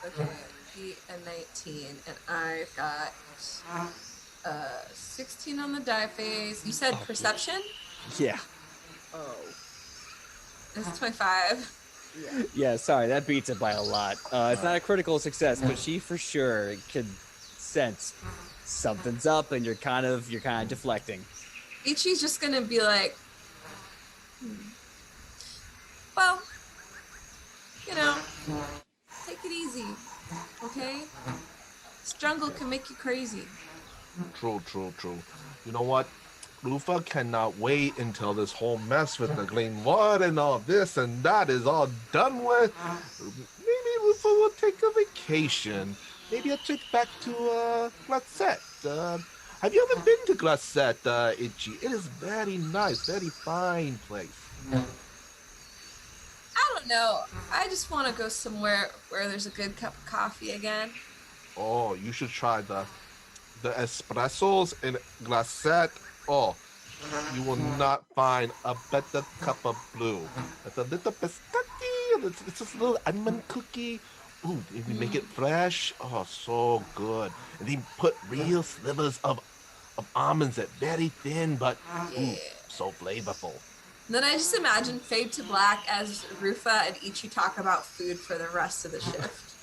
Okay, beat a 19, and I've got 16 on the die phase. You said perception? Yeah. Oh. It's 25. Yeah, sorry, that beats it by a lot. It's not a critical success, but she for sure can sense something's up, and you're kind of deflecting. Ichi's just gonna be like, well, take it easy, okay? This jungle can make you crazy. True. You know what? Rufa cannot wait until this whole mess with the green blood and all this and that is all done with. Maybe Rufa will take a vacation. Maybe a trip back to Glassette. Have you ever been to Glassette, Itchy? It is very nice, very fine place. I don't know. I just want to go somewhere where there's a good cup of coffee again. Oh, you should try the the espressos and glacette. Oh, you will not find a better cup of blue. It's a little biscotti. It's just a little almond cookie. Ooh, and we make it fresh. Oh, so good. And they put real slivers of almonds that very thin, but ooh, so flavorful. Then I just imagine fade to black as Rufa and Ichi talk about food for the rest of the shift.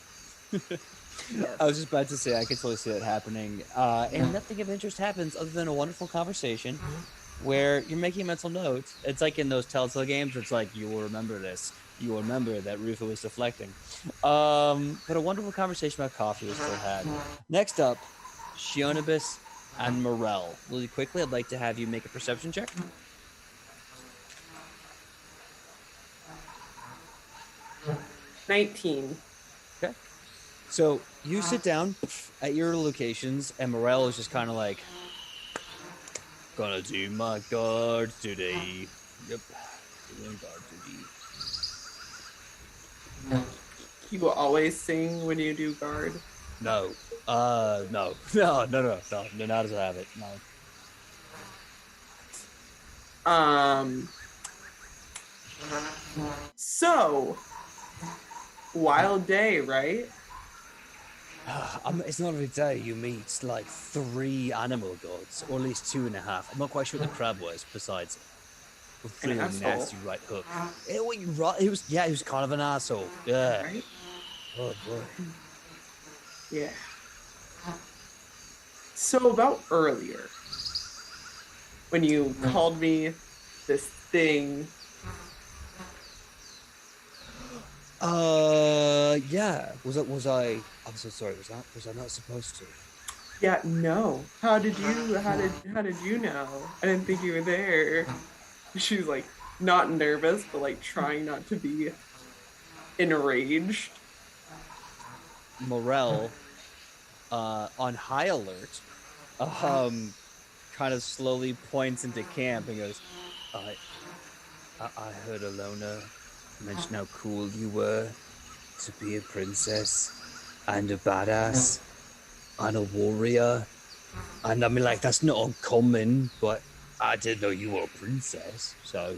I was just about to say I could totally see that happening, and nothing of interest happens other than a wonderful conversation where you're making mental notes. It's like in those Telltale games where it's like, you will remember this. You will remember that Rufa was deflecting. But a wonderful conversation about coffee was still had. Next up, Shionibus and Morel. Really quickly, I'd like to have you make a perception check. 19. Okay. So you sit down at your locations, and Morel is just kind of like, gonna do my guard today. Yep. Doing guard duty. You will always sing when you do guard. No. No, not as I have it. No. So, wild day, right? It's not every day you meet like 3 animal gods, or at least 2.5. I'm not quite sure what the crab was. Besides, a really asshole. nasty right hook. He was kind of an asshole. Yeah. Right? Oh boy. Yeah. So about earlier, when you called me this thing. Yeah. Was I? I'm so sorry. Was I not supposed to? Yeah, no. How did you know? I didn't think you were there. She was like not nervous, but like trying not to be enraged. Morel, on high alert, kind of slowly points into camp and goes, I heard Alona mention how cool you were to be a princess and a badass and a warrior. And I mean, like, that's not uncommon, but I didn't know you were a princess. So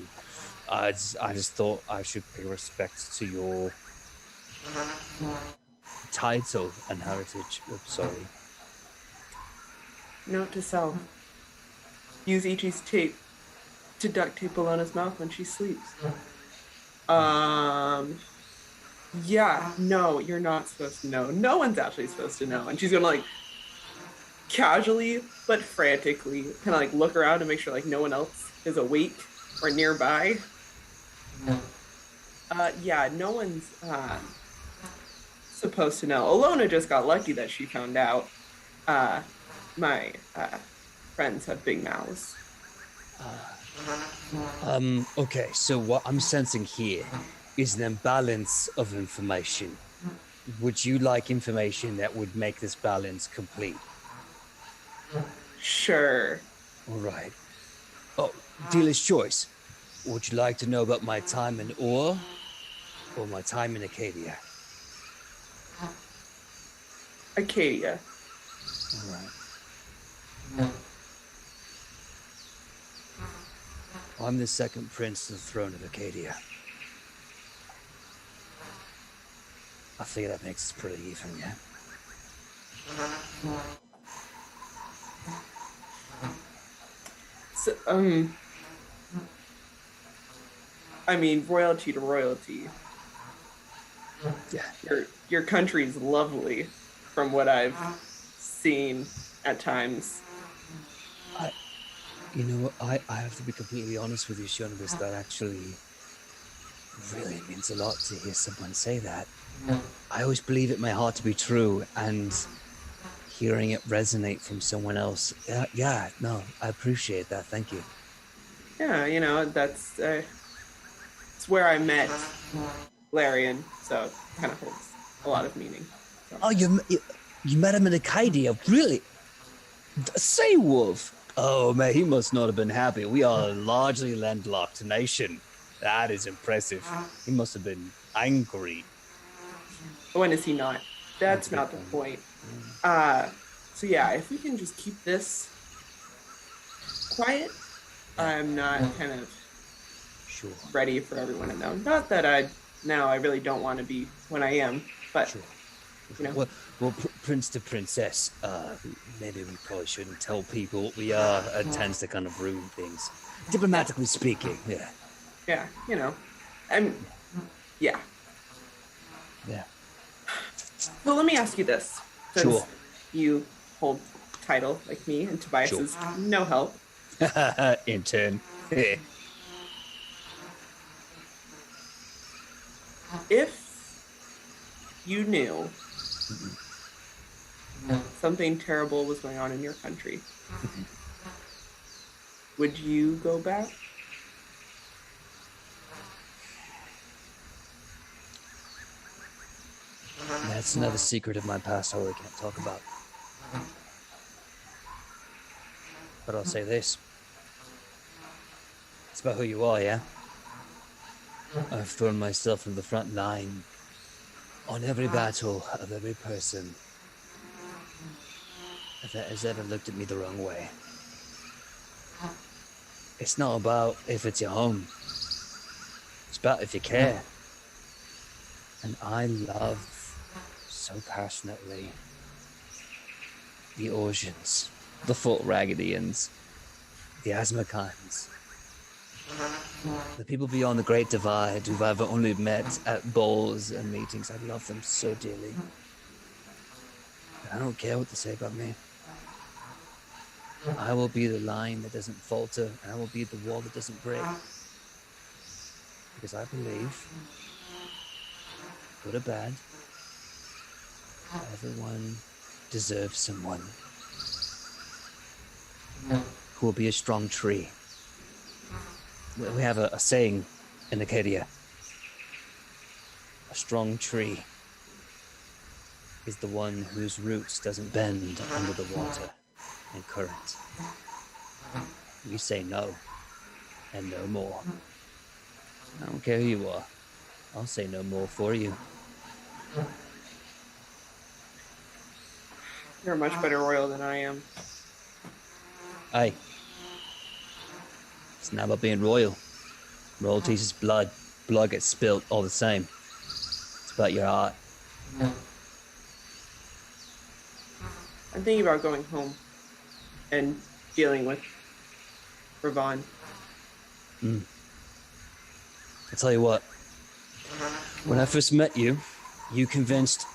I just thought I should pay respect to your title and heritage. Oops, sorry. Note to self. Use Ichi's tape to duct tape Alona's mouth when she sleeps. Yeah, no, you're not supposed to know. No one's actually supposed to know. And she's gonna like casually but frantically kind of like look around and make sure like no one else is awake or nearby. Yeah, no one's supposed to know. Alona just got lucky that she found out. My friends have big mouths. Okay, so what I'm sensing here is an imbalance of information. Would you like information that would make this balance complete? Sure. All right. Oh, dealer's choice. Would you like to know about my time in Ur or my time in Acadia? Acadia. All right. I'm the second prince to the throne of Acadia. I figure that makes us pretty even, yeah? So, I mean, royalty to royalty. Yeah. Your country's lovely, from what I've seen at times. You know what, I have to be completely honest with you, Shionibus, that actually really means a lot to hear someone say that. I always believe it in my heart to be true, and hearing it resonate from someone else, no, I appreciate that, thank you. Yeah, you know, that's it's where I met Larian, so it kind of holds a lot of meaning. So. Oh, you met him in Acadia, really? Say, Wolf. Oh, man, he must not have been happy. We are a largely landlocked nation. That is impressive. He must have been angry. When is he not? That's not the point. So yeah, if we can just keep this quiet, I'm not kind of Sure. ready for everyone to know. Not that I really don't want to be when I am, but Sure. you know. Well, prince to princess, maybe we probably shouldn't tell people what we are. It tends to kind of ruin things. Diplomatically speaking, yeah. Yeah, you know. Yeah. Yeah. Well, let me ask you this. Since Sure. you hold title like me and Tobias is no help. Intern. If you knew something terrible was going on in your country, would you go back? That's another secret of my past I really can't talk about. But I'll say this. It's about who you are, yeah? I've thrown myself in the front line on every battle of every person that has ever looked at me the wrong way. It's not about if it's your home. It's about if you care. And I love so passionately the Orsians, the Fort Raggedians, the Asmakines, the people beyond the Great Divide who I've only met at balls and meetings. I love them so dearly. And I don't care what they say about me. I will be the line that doesn't falter, and I will be the wall that doesn't break. Because I believe, good or bad, everyone deserves someone who will be a strong tree. We have a saying in Acadia. A strong tree is the one whose roots doesn't bend under the water and current. We say no, and no more. I don't care who you are. I'll say no more for you. You're a much better royal than I am. Aye. It's not about being royal. Royalty's is blood. Blood gets spilt all the same. It's about your heart. I'm thinking about going home and dealing with Ravon. I'll tell you what. When I first met you, you convinced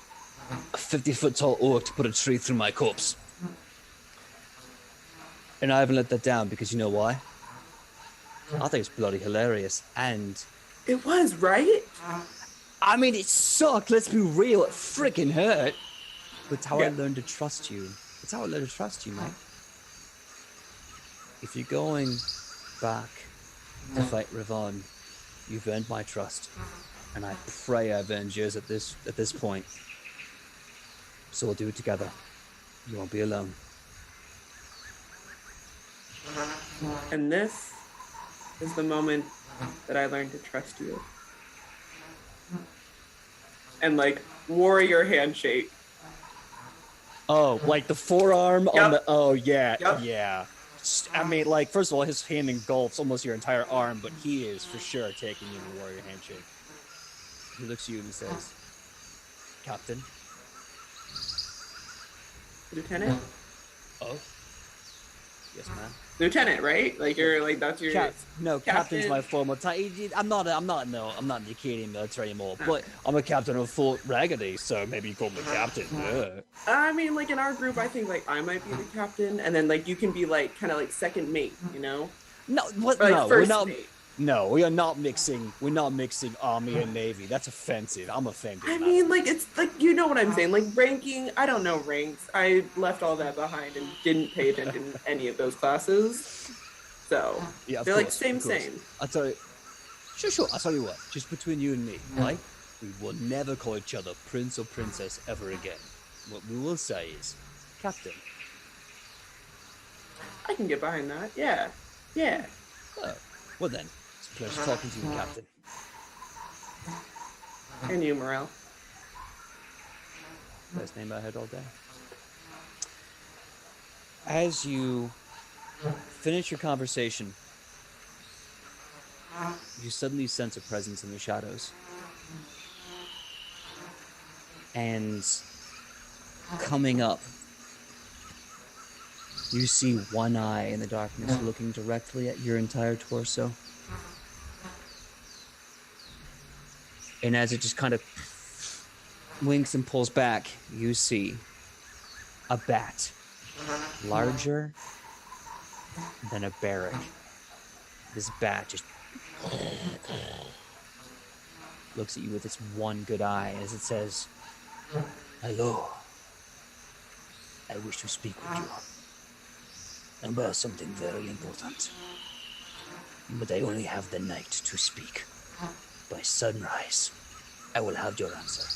a 50-foot tall orc to put a tree through my corpse. And I haven't let that down because you know why? I think it's bloody hilarious. And It was, right? I mean, it sucked. Let's be real. It freaking hurt. But it's how I Yeah. learned to trust you. It's how I learned to trust you, mate. If you're going back to fight Ravon, you've earned my trust. And I pray I've earned yours at this point. So we'll do it together. You won't be alone. And this is the moment that I learned to trust you. And like warrior handshake. Oh, like the forearm on Yep. the... Oh, yeah, Yep. yeah. I mean, like, first of all, his hand engulfs almost your entire arm, but he is for sure taking you in a warrior handshake. He looks at you and he says, Captain? Lieutenant? Oh? Yes, ma'am. Lieutenant, right? Like you're like that's your No, captain's Captain. my formal title. I'm not in the Acadian military anymore, but I'm a captain of Fort Raggedy, so maybe you call me captain. Yeah. I mean, like in our group, I think like I might be the captain, and then like you can be like kind of like second mate, you know? No, what? Or, like, No, we're first not. mate. No, we are not mixing. We're not mixing army and navy. That's offensive. I'm offended. I mean, like it's like you know what I'm saying. Like ranking, I don't know ranks. I left all that behind and didn't pay attention to any of those classes. So yeah, of they're course, like same, of course. same. I'll tell you. Sure. I'll tell you what. Just between you and me, right? We will never call each other prince or princess ever again. What we will say is, captain. I can get behind that. Yeah, yeah. Oh, well then, it's a pleasure talking to you, captain. And you, Morel. Best name I heard all day. As you finish your conversation, you suddenly sense a presence in the shadows. And coming up, you see one eye in the darkness looking directly at your entire torso. And as it just kind of winks and pulls back, you see a bat, larger than a barrack. This bat just looks at you with its one good eye as it says, "Hello. I wish to speak with you about something very important. But I only have the night to speak. By sunrise, I will have your answer.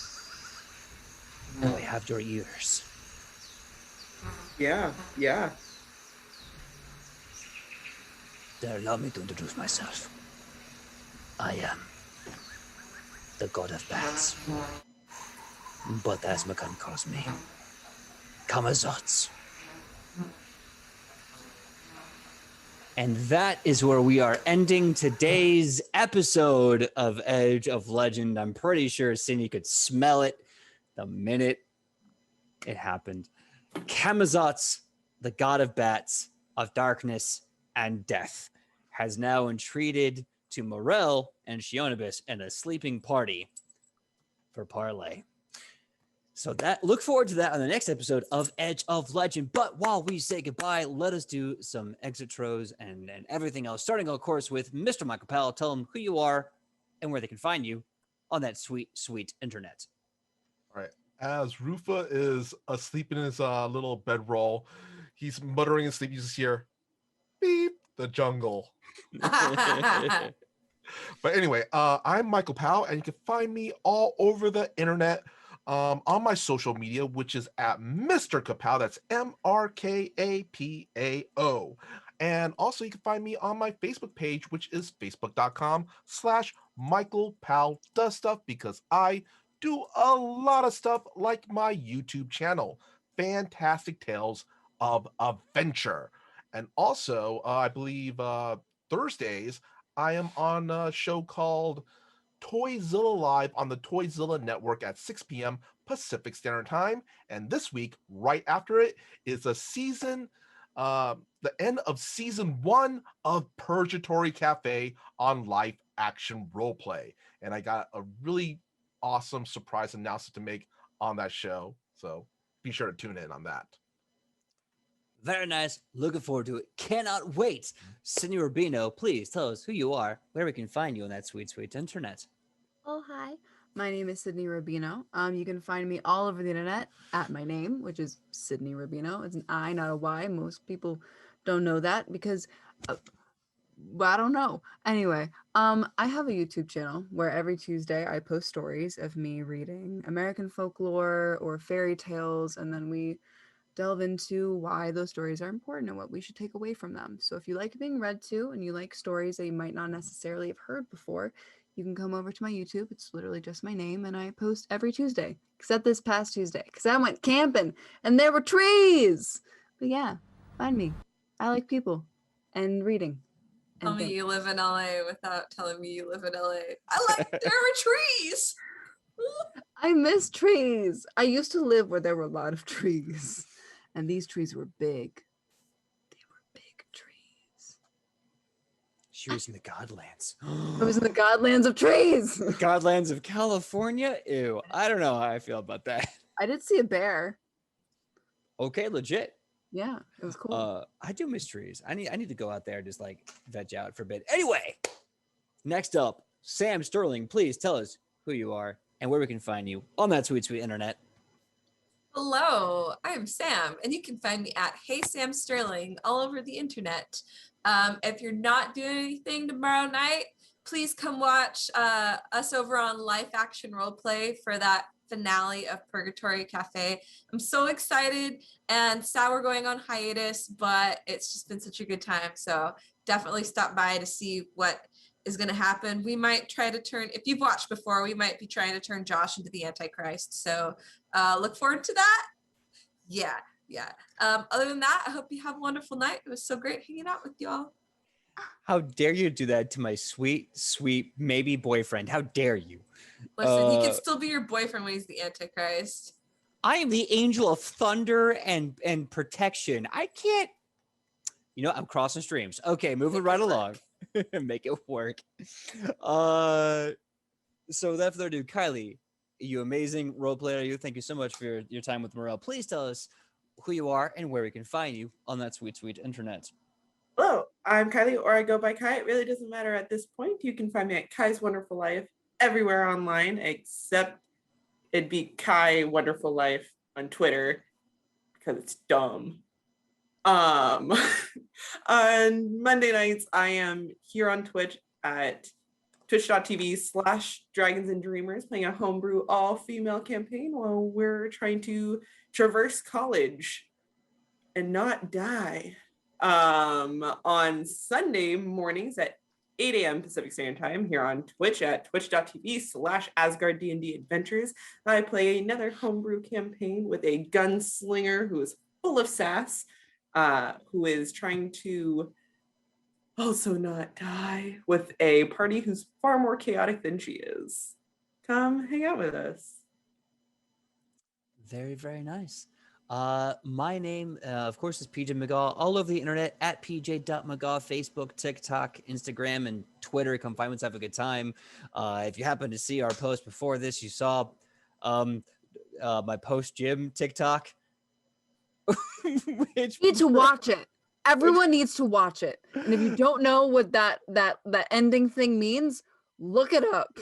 Do I have your ears?" Yeah. Then allow me to introduce myself. I am the god of bats. But as Makan calls me, Kamazotz. And that is where we are ending today's episode of Edge of Legend. I'm pretty sure Sidney could smell it the minute it happened. Kamazotz, the god of bats, of darkness, and death, has now entreated to Morel and Shionibus and a sleeping party for parlay. So that look forward to that on the next episode of Edge of Legend. But while we say goodbye, let us do some exit tros and everything else. Starting, of course, with Mr. Michael Powell. Tell them who you are and where they can find you on that sweet, sweet internet. All right. As Rufa is asleep in his little bedroll, he's muttering in sleep. You just hear, beep, the jungle. But anyway, I'm Michael Powell, and you can find me all over the internet on my social media, which is at Mr. Kapow. That's MRKAPAO. And also you can find me on my Facebook page, which is facebook.com/Michael Powell Does Stuff, because I do a lot of stuff like my YouTube channel, Fantastic Tales of Adventure. And also, I believe Thursdays, I am on a show called Toyzilla Live on the Toyzilla Network at 6 p.m. Pacific Standard Time. And this week, right after it, is the end of season 1 of Purgatory Cafe on live action roleplay. And I got a really awesome surprise announcement to make on that show. So be sure to tune in on that. Very nice. Looking forward to it. Cannot wait. Sidney Rubino, please tell us who you are, where we can find you on that sweet, sweet internet. Oh, hi. My name is Sidney Rubino. You can find me all over the internet at my name, which is Sidney Rubino. It's an I, not a Y. Most people don't know that because, well, I don't know. Anyway, I have a YouTube channel where every Tuesday I post stories of me reading American folklore or fairy tales, and then we delve into why those stories are important and what we should take away from them. So if you like being read to and you like stories that you might not necessarily have heard before, you can come over to my YouTube. It's literally just my name, and I post every Tuesday, except this past Tuesday, because I went camping and there were trees. But yeah, find me. I like people and reading. Tell me you live in LA without telling me you live in LA. I like there are trees. I miss trees. I used to live where there were a lot of trees, and these trees were big. They were big trees. She was in the Godlands. I was in the Godlands of trees. The Godlands of California? Ew. I don't know how I feel about that. I did see a bear. Okay, legit. Yeah, it was cool. I do miss trees. I need to go out there and just like veg out for a bit. Anyway, next up, Sam Sterling, please tell us who you are and where we can find you on that sweet, sweet internet. Hello, I'm Sam, and you can find me at Hey Sam Sterling all over the internet. If you're not doing anything tomorrow night, please come watch us over on Life Action Roleplay for that finale of Purgatory Cafe. I'm so excited and sad we're going on hiatus, but it's just been such a good time. So definitely stop by to see what is going to happen. We might try to turn, if you've watched before, we might be trying to turn Josh into the Antichrist. So look forward to that. Yeah. Yeah. Other than that, I hope you have a wonderful night. It was so great hanging out with y'all. How dare you do that to my sweet, sweet maybe boyfriend? How dare you? Listen, he can still be your boyfriend when he's the Antichrist. I am the angel of thunder and protection. I can't. I'm crossing streams. Okay, moving right along. Make it work. So without further ado, Kylie, you amazing role player. You thank you so much for your time with Morel. Please tell us who you are and where we can find you on that sweet, sweet internet. Hello, I'm Kylie, or I go by Kai. It really doesn't matter at this point. You can find me at Kai's Wonderful Life everywhere online, except it'd be Kai Wonderful Life on Twitter because it's dumb. On Monday nights, I am here on Twitch at twitch.tv/Dragons and Dreamers, playing a homebrew all-female campaign while we're trying to traverse college and not die. On Sunday mornings at 8 a.m. Pacific Standard Time here on Twitch at twitch.tv/Asgard D&D Adventures, I play another homebrew campaign with a gunslinger who is full of sass, who is trying to also not die with a party who's far more chaotic than she is. Come hang out with us. Very, very nice. My name, of course, is PJ Megaw, all over the internet at pj.megaw, Facebook, TikTok, Instagram, and Twitter. Come find us, have a good time. If you happen to see our post before this, you saw my post-gym TikTok. You need to watch it. Everyone needs to watch it. And if you don't know what that ending thing means, look it up.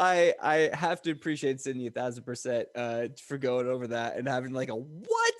I have to appreciate Sidney 1,000% for going over that and having like a what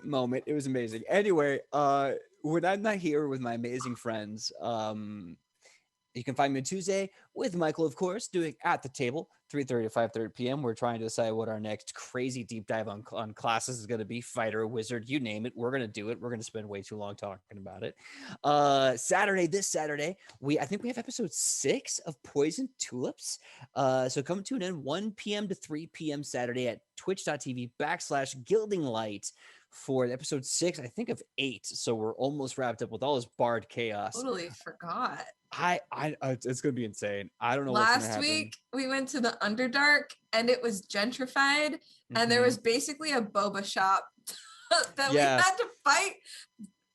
moment. It was amazing. Anyway, when I'm not here with my amazing friends, you can find me on Tuesday with Michael, of course, doing At the Table, 3:30 to 5:30 p.m. We're trying to decide what our next crazy deep dive on classes is going to be. Fighter, wizard, you name it. We're going to do it. We're going to spend way too long talking about it. This Saturday, I think we have episode 6 of Poison Tulips. So come tune in 1 p.m. to 3 p.m. Saturday at twitch.tv/Gilding Light for episode 6, I think, of 8. So we're almost wrapped up with all this bard chaos. Totally forgot. It's gonna be insane. I don't know. Last week we went to the Underdark and it was gentrified, and there was basically a boba shop that we had to fight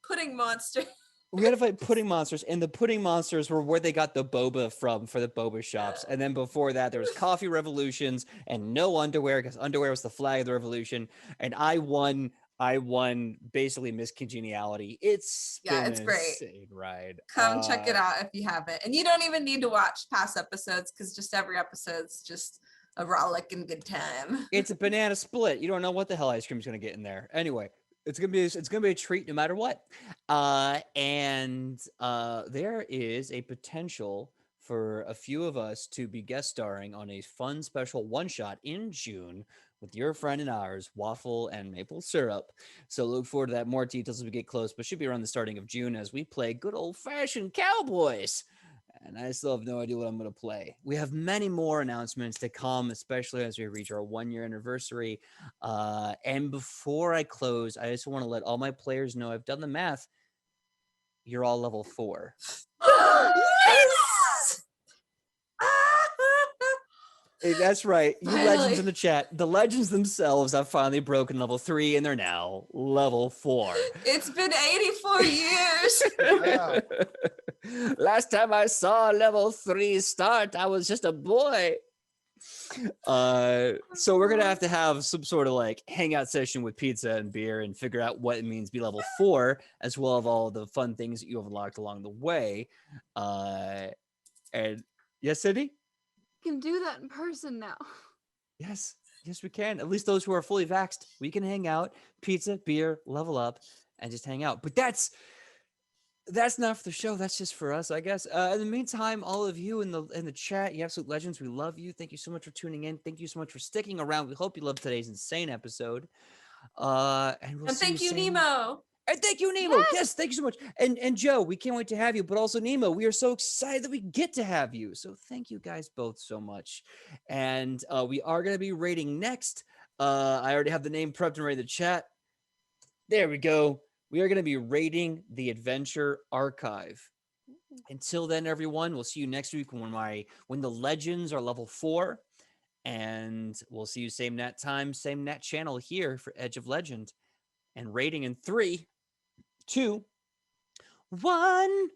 pudding monsters. We had to fight pudding monsters, and the pudding monsters were where they got the boba from for the boba shops. And then before that, there was coffee revolutions and no underwear, because underwear was the flag of the revolution. And I won basically Miss Congeniality. It's it's great. Insane ride. Come check it out if you haven't. And you don't even need to watch past episodes, because just every episode's just a rollicking good time. It's a banana split. You don't know what the hell ice cream's gonna get in there. Anyway, it's gonna be a treat no matter what. And there is a potential for a few of us to be guest starring on a fun special one-shot in June with your friend and ours, Waffle and Maple Syrup. So look forward to that. More details as we get close, but should be around the starting of June as we play good old-fashioned cowboys. And I still have no idea what I'm going to play. We have many more announcements to come, especially as we reach our 1-year anniversary. And before I close, I just want to let all my players know I've done the math. You're all level 4. Yes! Hey, that's right. You legends in the chat. The legends themselves have finally broken level 3, and they're now level 4. It's been 84 years. Yeah. Last time I saw level 3 start, I was just a boy. So we're gonna have to have some sort of like hangout session with pizza and beer and figure out what it means to be level 4, as well as all the fun things that you have unlocked along the way. And yes, Sidney? Can do that in person now. Yes, we can. At least those who are fully vaxxed, we can hang out, pizza, beer, level up, and just hang out. But that's not for the show. That's just for us, I guess. In the meantime, all of you in the chat, you absolute legends, we love you. Thank you so much for tuning in. Thank you so much for sticking around. We hope you loved today's insane episode. And we'll see thank you, soon. Nemo. And thank you, Nemo. Yes, thank you so much. And Joe, we can't wait to have you. But also Nemo, we are so excited that we get to have you. So thank you guys both so much. And we are going to be rating next I already have the name prepped and ready to chat. There we go. We are going to be rating the Adventure Archive. Until then, everyone, we'll see you next week when the legends are level 4. And we'll see you same nat time, same nat channel here for Edge of Legend. And rating in 3, 2, 1.